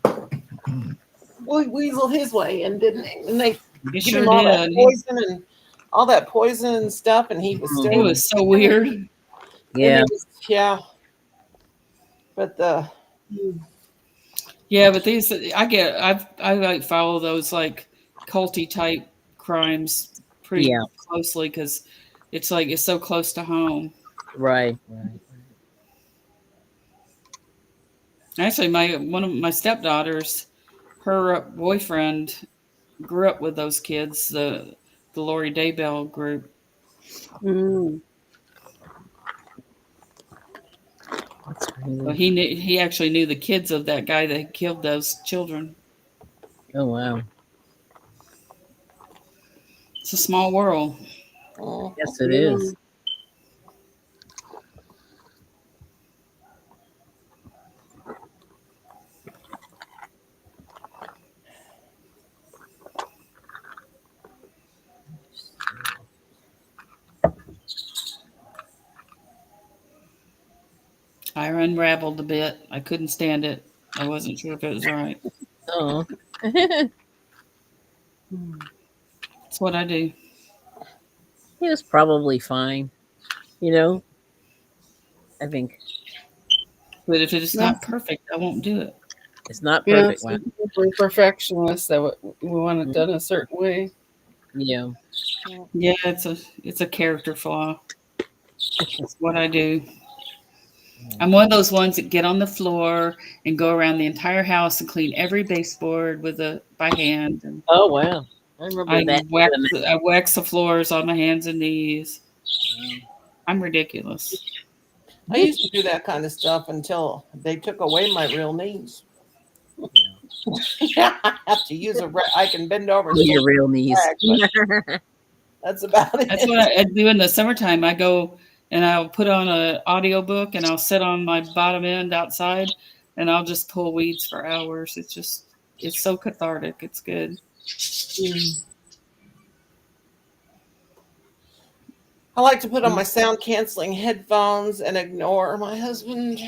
weaseled his way and didn't he? And they He give sure him all that did. poison and all that poison and stuff, and he was It still. Mhm. was so weird. And Yeah. he was, yeah. But the Yeah, but these I like follow those like culty type crimes pretty Yeah. closely because it's like it's so close to home. Right. Right. Actually, my one of my stepdaughters, her boyfriend grew up with those kids, the Lori Daybell group. Mm. That's So crazy. he actually knew the kids of that guy that killed those children. Oh wow. It's a small world. Yes, it Yeah. is. I unraveled a bit. I couldn't stand it. I wasn't sure if it was right. Oh. That's what I do. He was probably fine. You know, I think But if it's No, not perfect, I won't do it. it's not yeah, perfect. Wow. some people are perfectionists that we want it done a certain way. Yeah. Yeah, it's a character flaw. That's what I do. I'm one of those ones that get on the floor and go around the entire house and clean every baseboard with a by hand, and Oh wow. I remember that. I wax the floors on my hands and knees. Wow. I'm ridiculous. I used to do that kind of stuff until they took away my real knees. I have to use I can bend over. And Your real knees. but that's about it. That's what I do in the summertime. I go and I'll put on an audiobook and I'll sit on my bottom end outside and I'll just pull weeds for hours. It's so cathartic. It's good. I like to put on my sound canceling headphones and ignore my husband.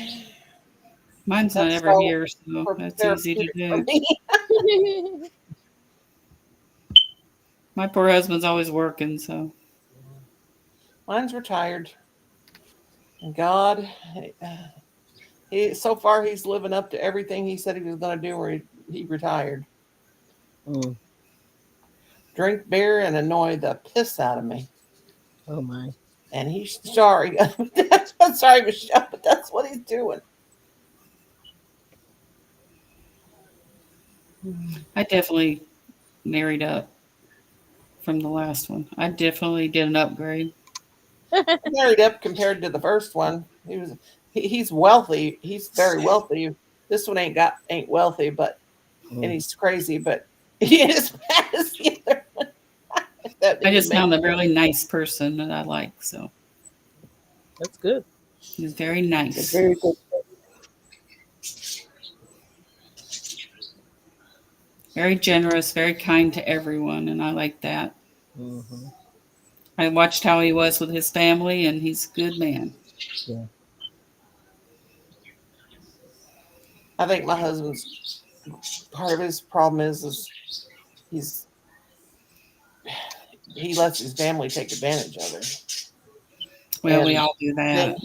Mine's not That's ever so here, so that's easy to therapeutic for do. me. My poor husband's always working, so Mine's retired. And God, so far he's living up to everything he said he was going to do where he retired. Mm. Drink beer and annoy the piss out of me. Oh my. And he's sorry. I'm sorry, Michelle, but that's what he's doing. I definitely married up from the last one. I definitely did an upgrade. Married up compared to the first one. He's wealthy. He's very wealthy. This one ain't wealthy, but and he's crazy, but he is as bad as the other one. I just found a really nice person that I like, so That's good. he's very nice. Very good. Very generous, very kind to everyone, and I like that. Mm-hmm. I watched how he was with his family, and he's a good man. Yeah. I think my husband's part of his problem is he lets his family take advantage of him. Well, we all do that.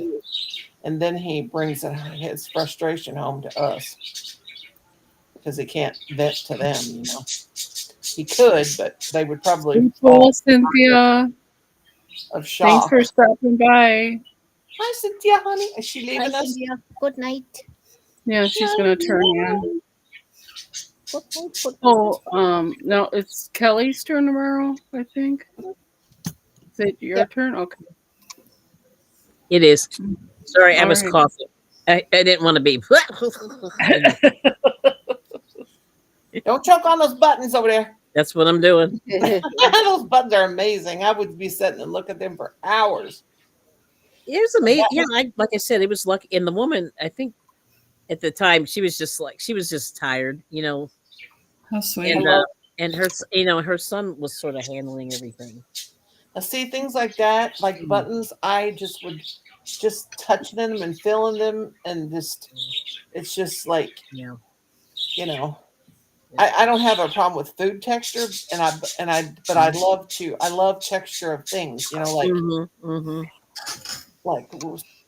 Then he brings his frustration home to us because he can't vent to them. You know, he could, but they would probably Well, Cynthia, of shock. thanks for stopping by. Hi, Cynthia, honey. Is she leaving us? Cynthia. Good night. Yeah, she's gonna turn in. Good night. Good night. Oh, no, it's Kelly's turn tomorrow, I think. Is it your turn? Okay. It is. Sorry, I was Alright. coughing. I didn't want to be. Don't choke on those buttons over there. That's what I'm doing. Those buttons are amazing. I would be sitting and look at them for hours. It was amazing. Yeah, like I said, it was lucky. And the woman, I think at the time she was just tired, How I sweet. love and her son was sort of handling everything. see things like that, like buttons. I just would just touching them and feeling them, and just it's just like Yeah. you know. I don't have a problem with food texture, but I love texture of things. Like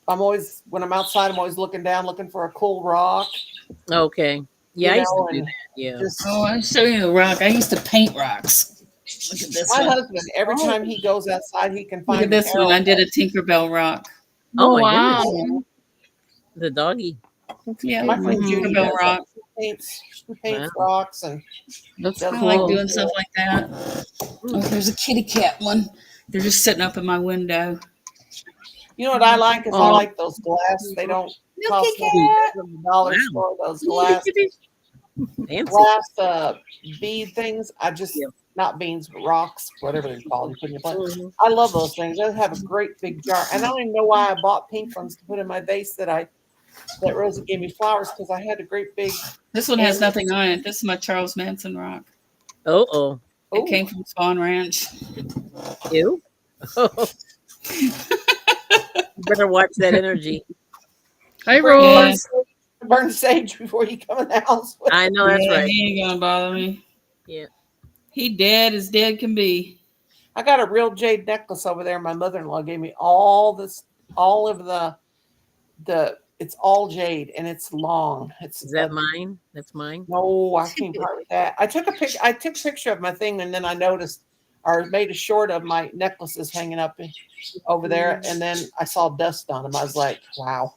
I'm always when I'm outside, I'm always looking down, looking for a cool rock. Okay. Yeah, I used to do And that. Yeah. just Oh, I'll show you a rock. I used to paint rocks. Look at this my one. husband. Every time he goes outside, he can Look find at this one. arrow. I did a Tinkerbell rock. Oh my Wow. goodness. The doggy. Yeah, My my friend Judy Tinkerbell does that. rock. She paints Wow. rocks and That's does I like cool. doing stuff like that. Oh, there's a kitty cat one. They're just sitting up in my window. You know what I like is I Oh, like those glass. They don't Milky cost much cat. from the dollar Wow. store. Those glass Fancy. bead things. I just Yeah. not beans, but rocks, whatever they're called. You put in your plant. Mhm. I love those things. They have a great big jar, and I don't even know why I bought pink ones to put in my vase that Rosie gave me flowers because I had a great big. This one has And nothing on it. This is my Charles Manson rock. Oh. It came from Spawn Ranch. You? Better watch that energy. hi, Bring Yeah. Rose. burn sage before you come in the house. I know that's Yeah, right. he ain't gonna bother me. Yeah. He dead as dead can be. I got a real jade necklace over there. My mother-in-law gave me all of it's all jade and it's long. It's Is that mine? That's mine. no, I can't part with that. I took a picture of my thing and then I noticed or made a short of my necklaces hanging up over there, and then I saw dust on them. I was like, wow.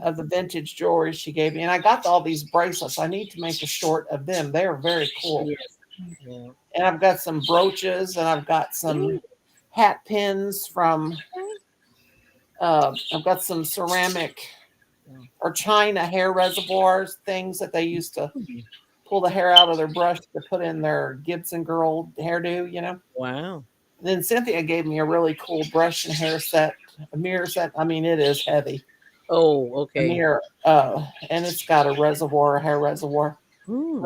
Of the vintage jewelry she gave me. And I got all these bracelets. I need to make a short of them. They are very cool. Yes. Yeah. And I've got some brooches and I've got some hat pins from I've got some ceramic or china hair reservoirs, things that they used to pull the hair out of their brush to put in their Gibson girl hairdo. Wow. And then Cynthia gave me a really cool brush and hair set, a mirror set. I mean, it is heavy. Oh, A okay. mirror, and it's got a hair reservoir. Hmm.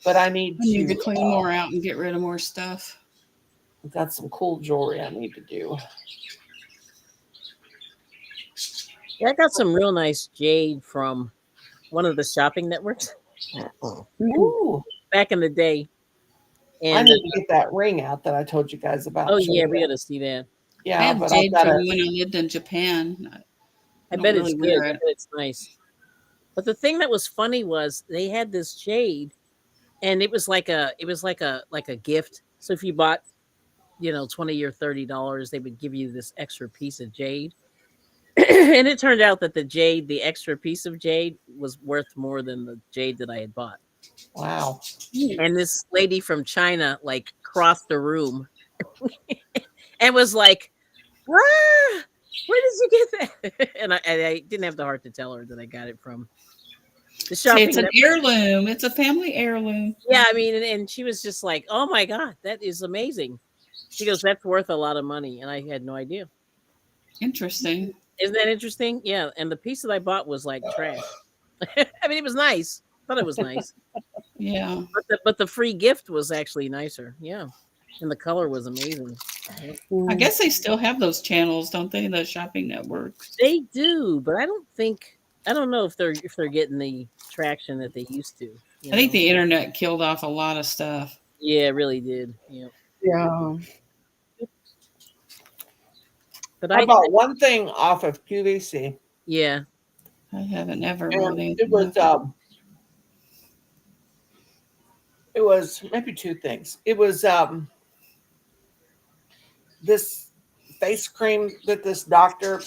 But I need I need to to clean more out and get rid of more stuff. I've got some cool jewelry I need to do. Yeah, I got some real nice jade from one of the shopping networks Ooh, back in the day. I And need to get that ring out that I told you guys about. oh Show yeah, you we that. got to see that. I Yeah, have but I've jade got from to. when I lived in Japan. I don't bet really it's wear good. I it. bet it's nice. But the thing that was funny was they had this jade, and it was like a gift. So if you bought, $20 or $30, they would give you this extra piece of jade. And it turned out that the extra piece of jade, was worth more than the jade that I had bought. Wow. And this lady from China crossed the room and was like, "Ah, where did you get that?" And I didn't have the heart to tell her that I got it from the See, shopping it's an network. heirloom. It's a family heirloom. Yeah, I mean, and she was just like, "Oh my god, that is amazing." She goes, "That's worth a lot of money," and I had no idea. Interesting. Isn't that interesting? Yeah, and the piece that I bought was like trash. I mean, it was nice. I thought it was nice, Yeah. but the free gift was actually nicer. Yeah, and the color was amazing. Yeah. I guess they still have those channels, don't they? Those shopping networks. They do, but I don't know if they're getting the traction that they used to. I think the internet killed off a lot of stuff. Yeah, it really did. Yeah, Yeah. but I bought one thing off of QVC. Yeah, I haven't ever And really. it was maybe two things. It was this face cream that this doctor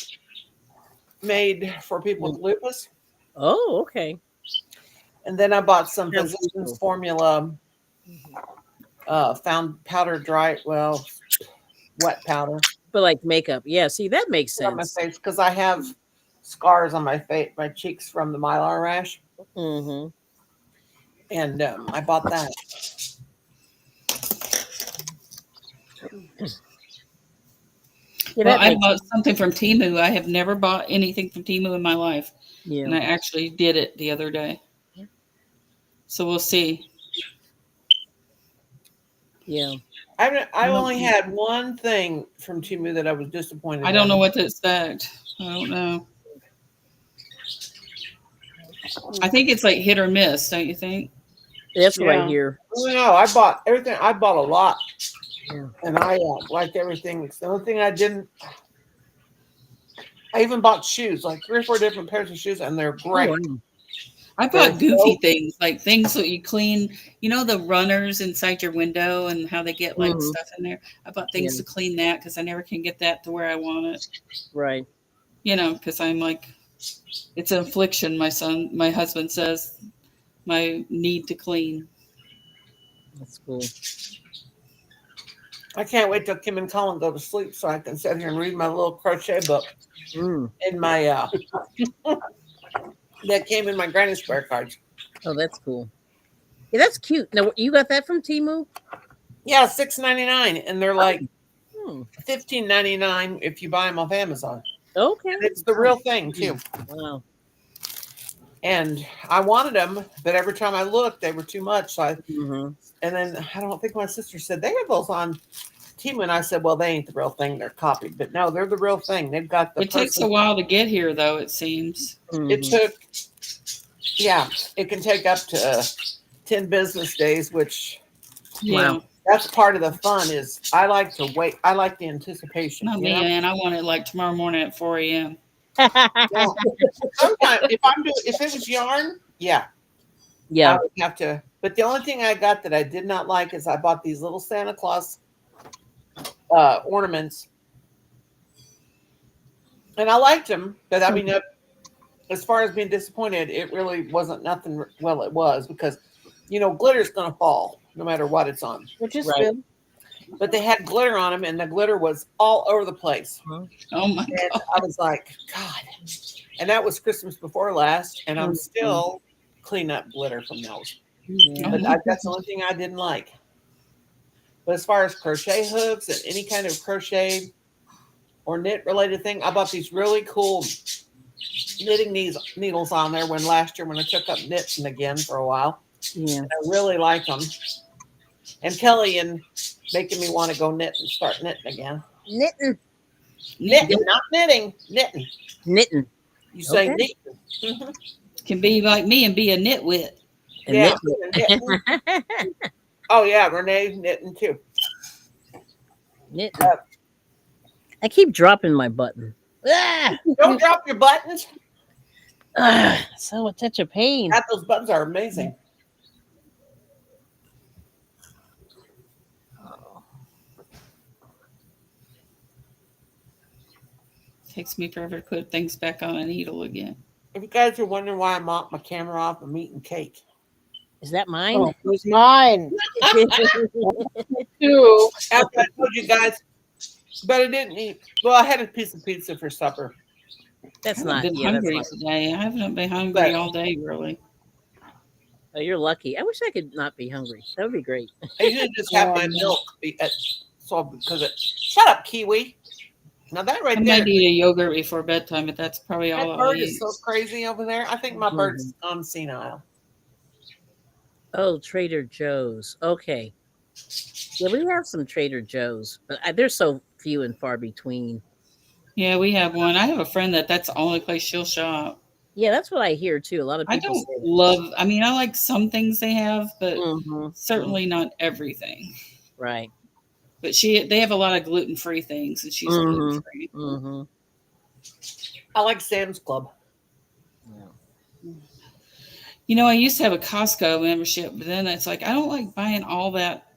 made for people with lupus. Oh, okay. And then I bought some Sounds Physicians cool. Formula found powder dry, wet powder But like makeup, yeah. See, that makes on my sense. face because I have scars on my face, my cheeks from the mylar rash, Mm-hmm. and I bought that. Yeah, Well, that I makes bought something from Temu. I have never bought anything from Temu in my life. Yeah. And I actually did it the other day. So we'll see. Yeah. I only had one thing from Timu that I was disappointed I don't in. know what to expect. I don't know. I think it's like hit or miss, don't you think? That's what I Yeah. hear. No, I bought everything. I bought a lot, Yeah. and I liked everything. It's the only thing I didn't. I even bought shoes, like 3 or 4 different pairs of shoes, and they're Oh, great. wow. I They're bought goofy so things, like things that you clean, you know, the runners inside your window and how they get like Mhm. stuff in there. I bought Yeah. things to clean that because I never can get that to where I want it, Right. you know, because I'm like, it's an affliction, my husband says, my need to clean. That's cool. I can't wait till Kim and Colin go to sleep so I can sit here and read my little crochet book Mm. in my that came in my granny square cards. Oh, that's cool. Yeah, that's cute. Now, you got that from Temu? Yeah, $6.99, and they're like Hmm. $15.99 if you buy them off Amazon. Okay. And it's the real thing too. Wow. And I wanted them, but every time I looked, they were too much. So Mm-hmm. and then I don't think my sister said they have those on Temu, and I said, well, they ain't the real thing; they're copied. But no, they're the real thing. They've got the. It takes a while to get here, though, it seems. It took, yeah, it can take up to 10 business days, which Yeah. that's part of the fun. Is I like to wait. I like the anticipation. Not you me, know? man. I want it like tomorrow morning at 4 a.m. Yeah. Sometimes if it was yarn, yeah, Yeah. I would have to. But the only thing I got that I did not like is I bought these little Santa Claus ornaments, and I liked them. But I mean, as far as being disappointed, it really wasn't nothing. Well, it was because, glitter's going to fall no matter what it's on. Which is Right. good. But they had glitter on them, and the glitter was all over the place. Oh, my And God. I was like, God. And that was Christmas before last, and I'm still cleaning up glitter from those. Yeah. But that's the only thing I didn't like. But as far as crochet hooks and any kind of crochet or knit related thing, I bought these really cool knitting needles on there when I took up knitting again for a while. Yeah. And I really like them. And Kelly and making me want to go knit and start knitting again. Knitting. Knitting, not knitting, knitting. Knitting. You say Okay. knitting. Can be like me and be a nitwit. And Yeah. knitting. Oh yeah, Renee's knitting too. Knitting. I keep dropping my button. Ah! Don't drop your buttons. Ah, so it's such a pain. God, those buttons are amazing. Takes me forever to put things back on a needle again. If you guys are wondering why I mopped my camera off, I'm eating cake. Is that mine? Oh, it was mine. Too. After I told you guys, but I didn't eat. Well, I had a piece of pizza for supper. That's I haven't not. been Yeah, that's hungry not. today. I haven't been hungry But- all day, really. Oh, you're lucky. I wish I could not be hungry. That would be great. I usually just have my milk. Shut up, Kiwi. Now that right I there, might eat a yogurt before bedtime, but that's probably that all I'll bird eat. is so crazy over there. I think my bird's gone senile. Oh, Trader Joe's. Okay. Yeah, we have some Trader Joe's, but they're so few and far between. Yeah, we have one. I have a friend that's the only place she'll shop. Yeah, that's what I hear too. A lot of I people don't say that. love, I mean, I like some things they have, but Mhm. certainly not everything. Right. But they have a lot of gluten-free things, and she's gluten-free. Mm-hmm. I like Sam's Club. You know, I used to have a Costco membership, but then it's like I don't like buying all that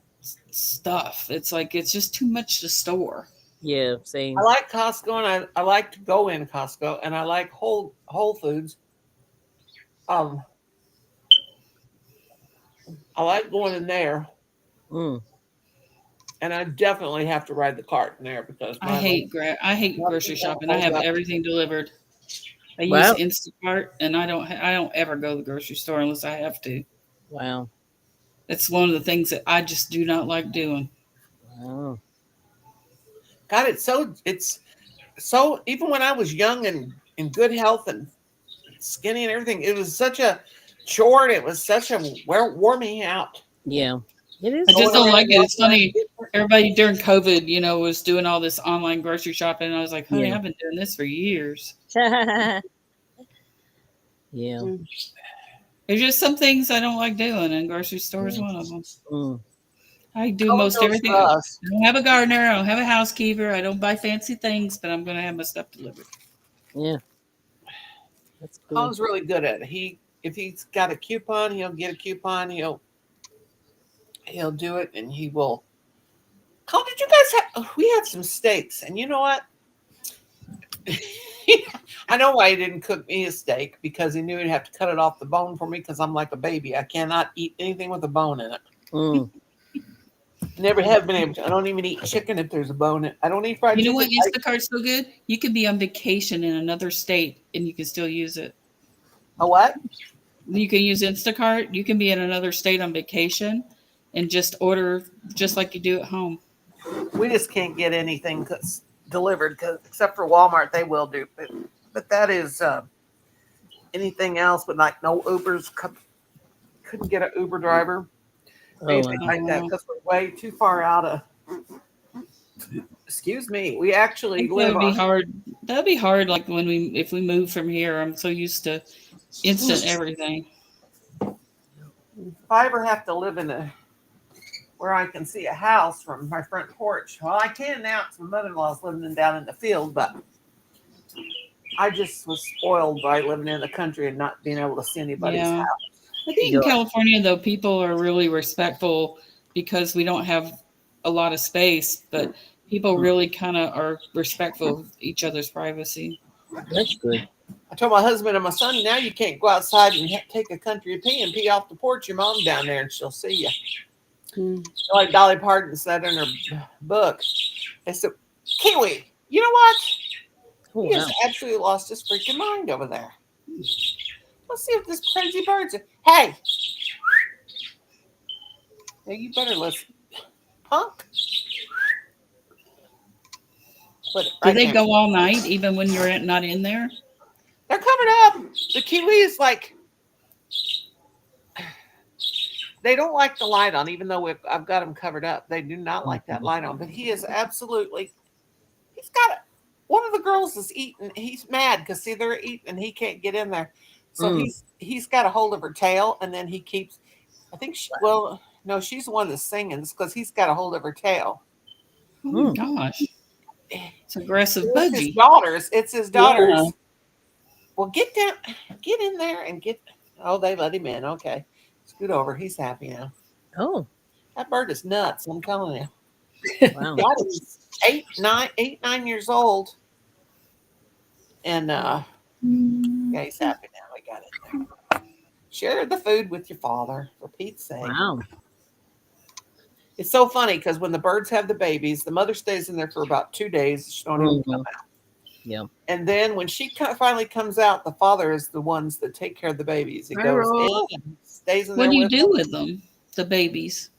stuff. It's like it's just too much to store. Yeah, same. I like Costco, and I like to go in Costco, and I like Whole Foods. I like going in there, Mm. and I definitely have to ride the cart in there because I hate grocery shopping. I have everything delivered. I Wow. use Instacart, and I don't ever go to the grocery store unless I have to. Wow. It's one of the things that I just do not like doing. Wow. God, it's so even when I was young and in good health and skinny and everything. It was such a chore. And it was such a wore me out. Yeah. It is. I just Going don't like around it. It's walking funny. Everybody during COVID, was doing all this online grocery shopping. And I was like, honey, Yeah. I've been doing this for years. Yeah. There's just some things I don't like doing, and grocery store is one of them. Mm. I do How it most goes everything. for I us. don't have a gardener. I don't have a housekeeper. I don't buy fancy things, but I'm going to have my stuff delivered. Yeah. That's cool. Colin's really good at it. If he's got a coupon, he'll get a coupon. He'll do it, and he will. Colin, did you guys have? We had some steaks, and you know what? I know why he didn't cook me a steak, because he knew he'd have to cut it off the bone for me, because I'm like a baby. I cannot eat anything with a bone in it. Mm. Never have been able to. I don't even eat chicken if there's a bone in it. I don't eat fried You know chicken. what Instacart's so good? You could be on vacation in another state, and you can still use it. A what? You can use Instacart. You can be in another state on vacation and just order just like you do at home. We just can't get anything delivered, except for Walmart. They will do, but that is anything else. But like no Ubers, couldn't get an Uber driver, anything like that, because we're way too far out of. Excuse me. We actually live. That would be hard. That'd be hard. Like if we move from here, I'm so used to instant everything. If I ever have to live in where I can see a house from my front porch, well, I can now. It's my mother-in-law's living down in the field, but I just was spoiled by living in the country and not being able to see anybody's house. I think in California, though, people are really respectful because we don't have a lot of space, but people really kind of are respectful of each other's privacy. That's good. I told my husband and my son, now you can't go outside and take a country pee and pee off the porch. Your mom down there and she'll see you. Like Dolly Parton said in her book. They said, Kiwi, you know what? He has absolutely lost his freaking mind over there. Let's see if this crazy bird's. Hey! Now you better listen. Punk. Do they go all night even when you're not in there? They're covered up. The kiwi is like, they don't like the light on, even though I've got them covered up. They do not like that light on. But he is absolutely, he's got one of the girls is eating. He's mad because see they're eating and he can't get in there. So he's got a hold of her tail, and then he keeps. I think no, she's the one that's singing because he's got a hold of her tail. Oh my gosh, it's aggressive budgie. It's his daughters. It's his daughters. Yeah. Well, get in there and get. Oh, they let him in. Okay, scoot over. He's happy now. Oh, that bird is nuts. I'm telling you. Wow. God, he's 8, 9 years old, and yeah, he's happy now. We got it there. Share the food with your father, for Pete's sake. Wow. It's so funny because when the birds have the babies, the mother stays in there for about 2 days. She don't even come out. Yeah. And then when she finally comes out, the father is the ones that take care of the babies. He goes in and stays in there. What do you do with them, the babies?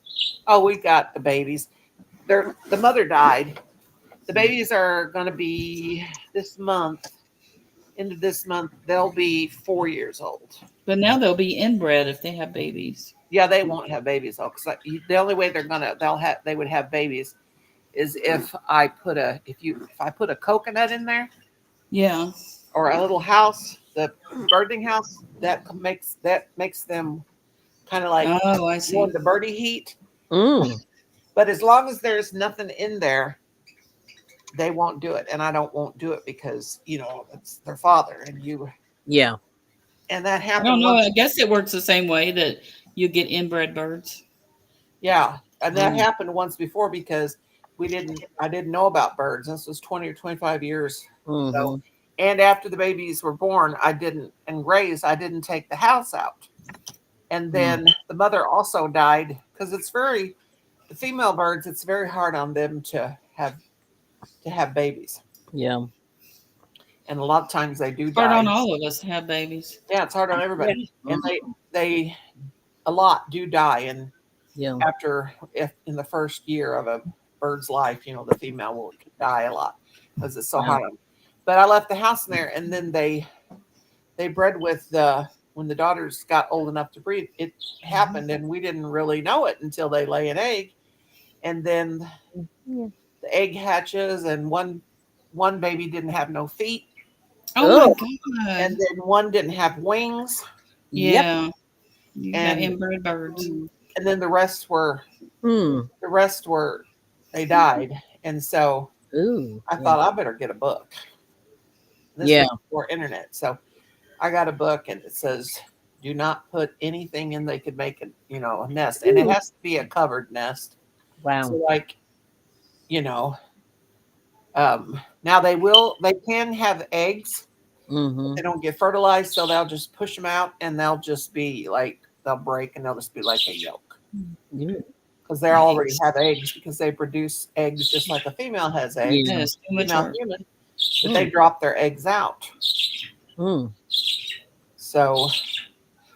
Oh, we got the babies. The mother died. The babies are going to be this month. Into this month, they'll be 4 years old. But now they'll be inbred if they have babies. Yeah, they won't have babies though, because the only way they would have babies is if I put a coconut in there. Yeah. Or a little house, the birding house that makes them kind of like I see. the birdie heat. But as long as there's nothing in there, they won't do it, and I won't do it because it's their father and you. Yeah. And that happened. I don't know. I guess it works the same way that you get inbred birds. Yeah, and that happened once before because I didn't know about birds. This was 20 or 25 years ago. And after the babies were born, I didn't take the house out. And then the mother also died because the female birds, it's very hard on them to have babies. Yeah. And a lot of times they do die. Hard on all of us to have babies. Yeah, it's hard on everybody. And they a lot do die. And in the first year of a bird's life, the female will die a lot because it's so hard on them. But I left the house in there, and then they they bred with the when the daughters got old enough to breed. It happened, and we didn't really know it until they lay an egg, and then the egg hatches, and one baby didn't have no feet, Oh my and god. then one didn't have wings, Yep. Yeah. You got and inbred birds. and then the rest were Hmm. they died, and so Ooh. I thought I better get a book. This Yeah. was before internet, so I got a book, and it says, "Do not put anything in they could make a nest, and it has to be a covered nest." Wow. So, like, now they can have eggs. Mm-hmm. They don't get fertilized, so they'll just push them out, and they'll just be like they'll break, and they'll just be like a yolk Yeah. because they already have eggs because they produce eggs just like a female has eggs, Yeah. Yes, too much female work. human, but they drop their eggs out. Mm. So,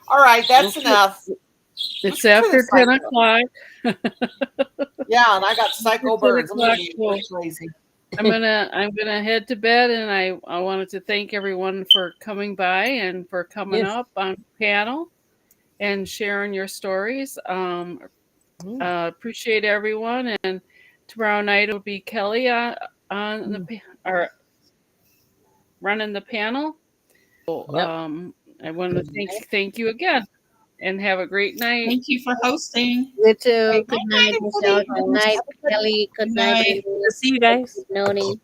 all right, that's Okay. enough. It's Listen to after this 10 psycho. o'clock. Yeah, and I got psycho After 10 birds. I'm gonna be o'clock, crazy. I'm gonna head to bed, and I wanted to thank everyone for coming by and for coming Yes. up on panel and sharing your stories. Appreciate everyone, and tomorrow night it'll be Kelly on or running the panel. So, Yep. I want to thank you again, and have a great night. Thank you for hosting. You too. Hey, Good night, Michelle. Good night, Kelly. Good Good night, night. Amy. See you guys. Good Noni.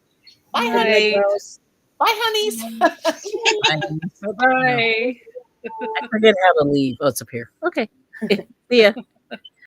Bye, Good honey. night, Rose. Bye, honeys. Bye bye. I forget how to leave. Oh, it's up here. Okay. See ya.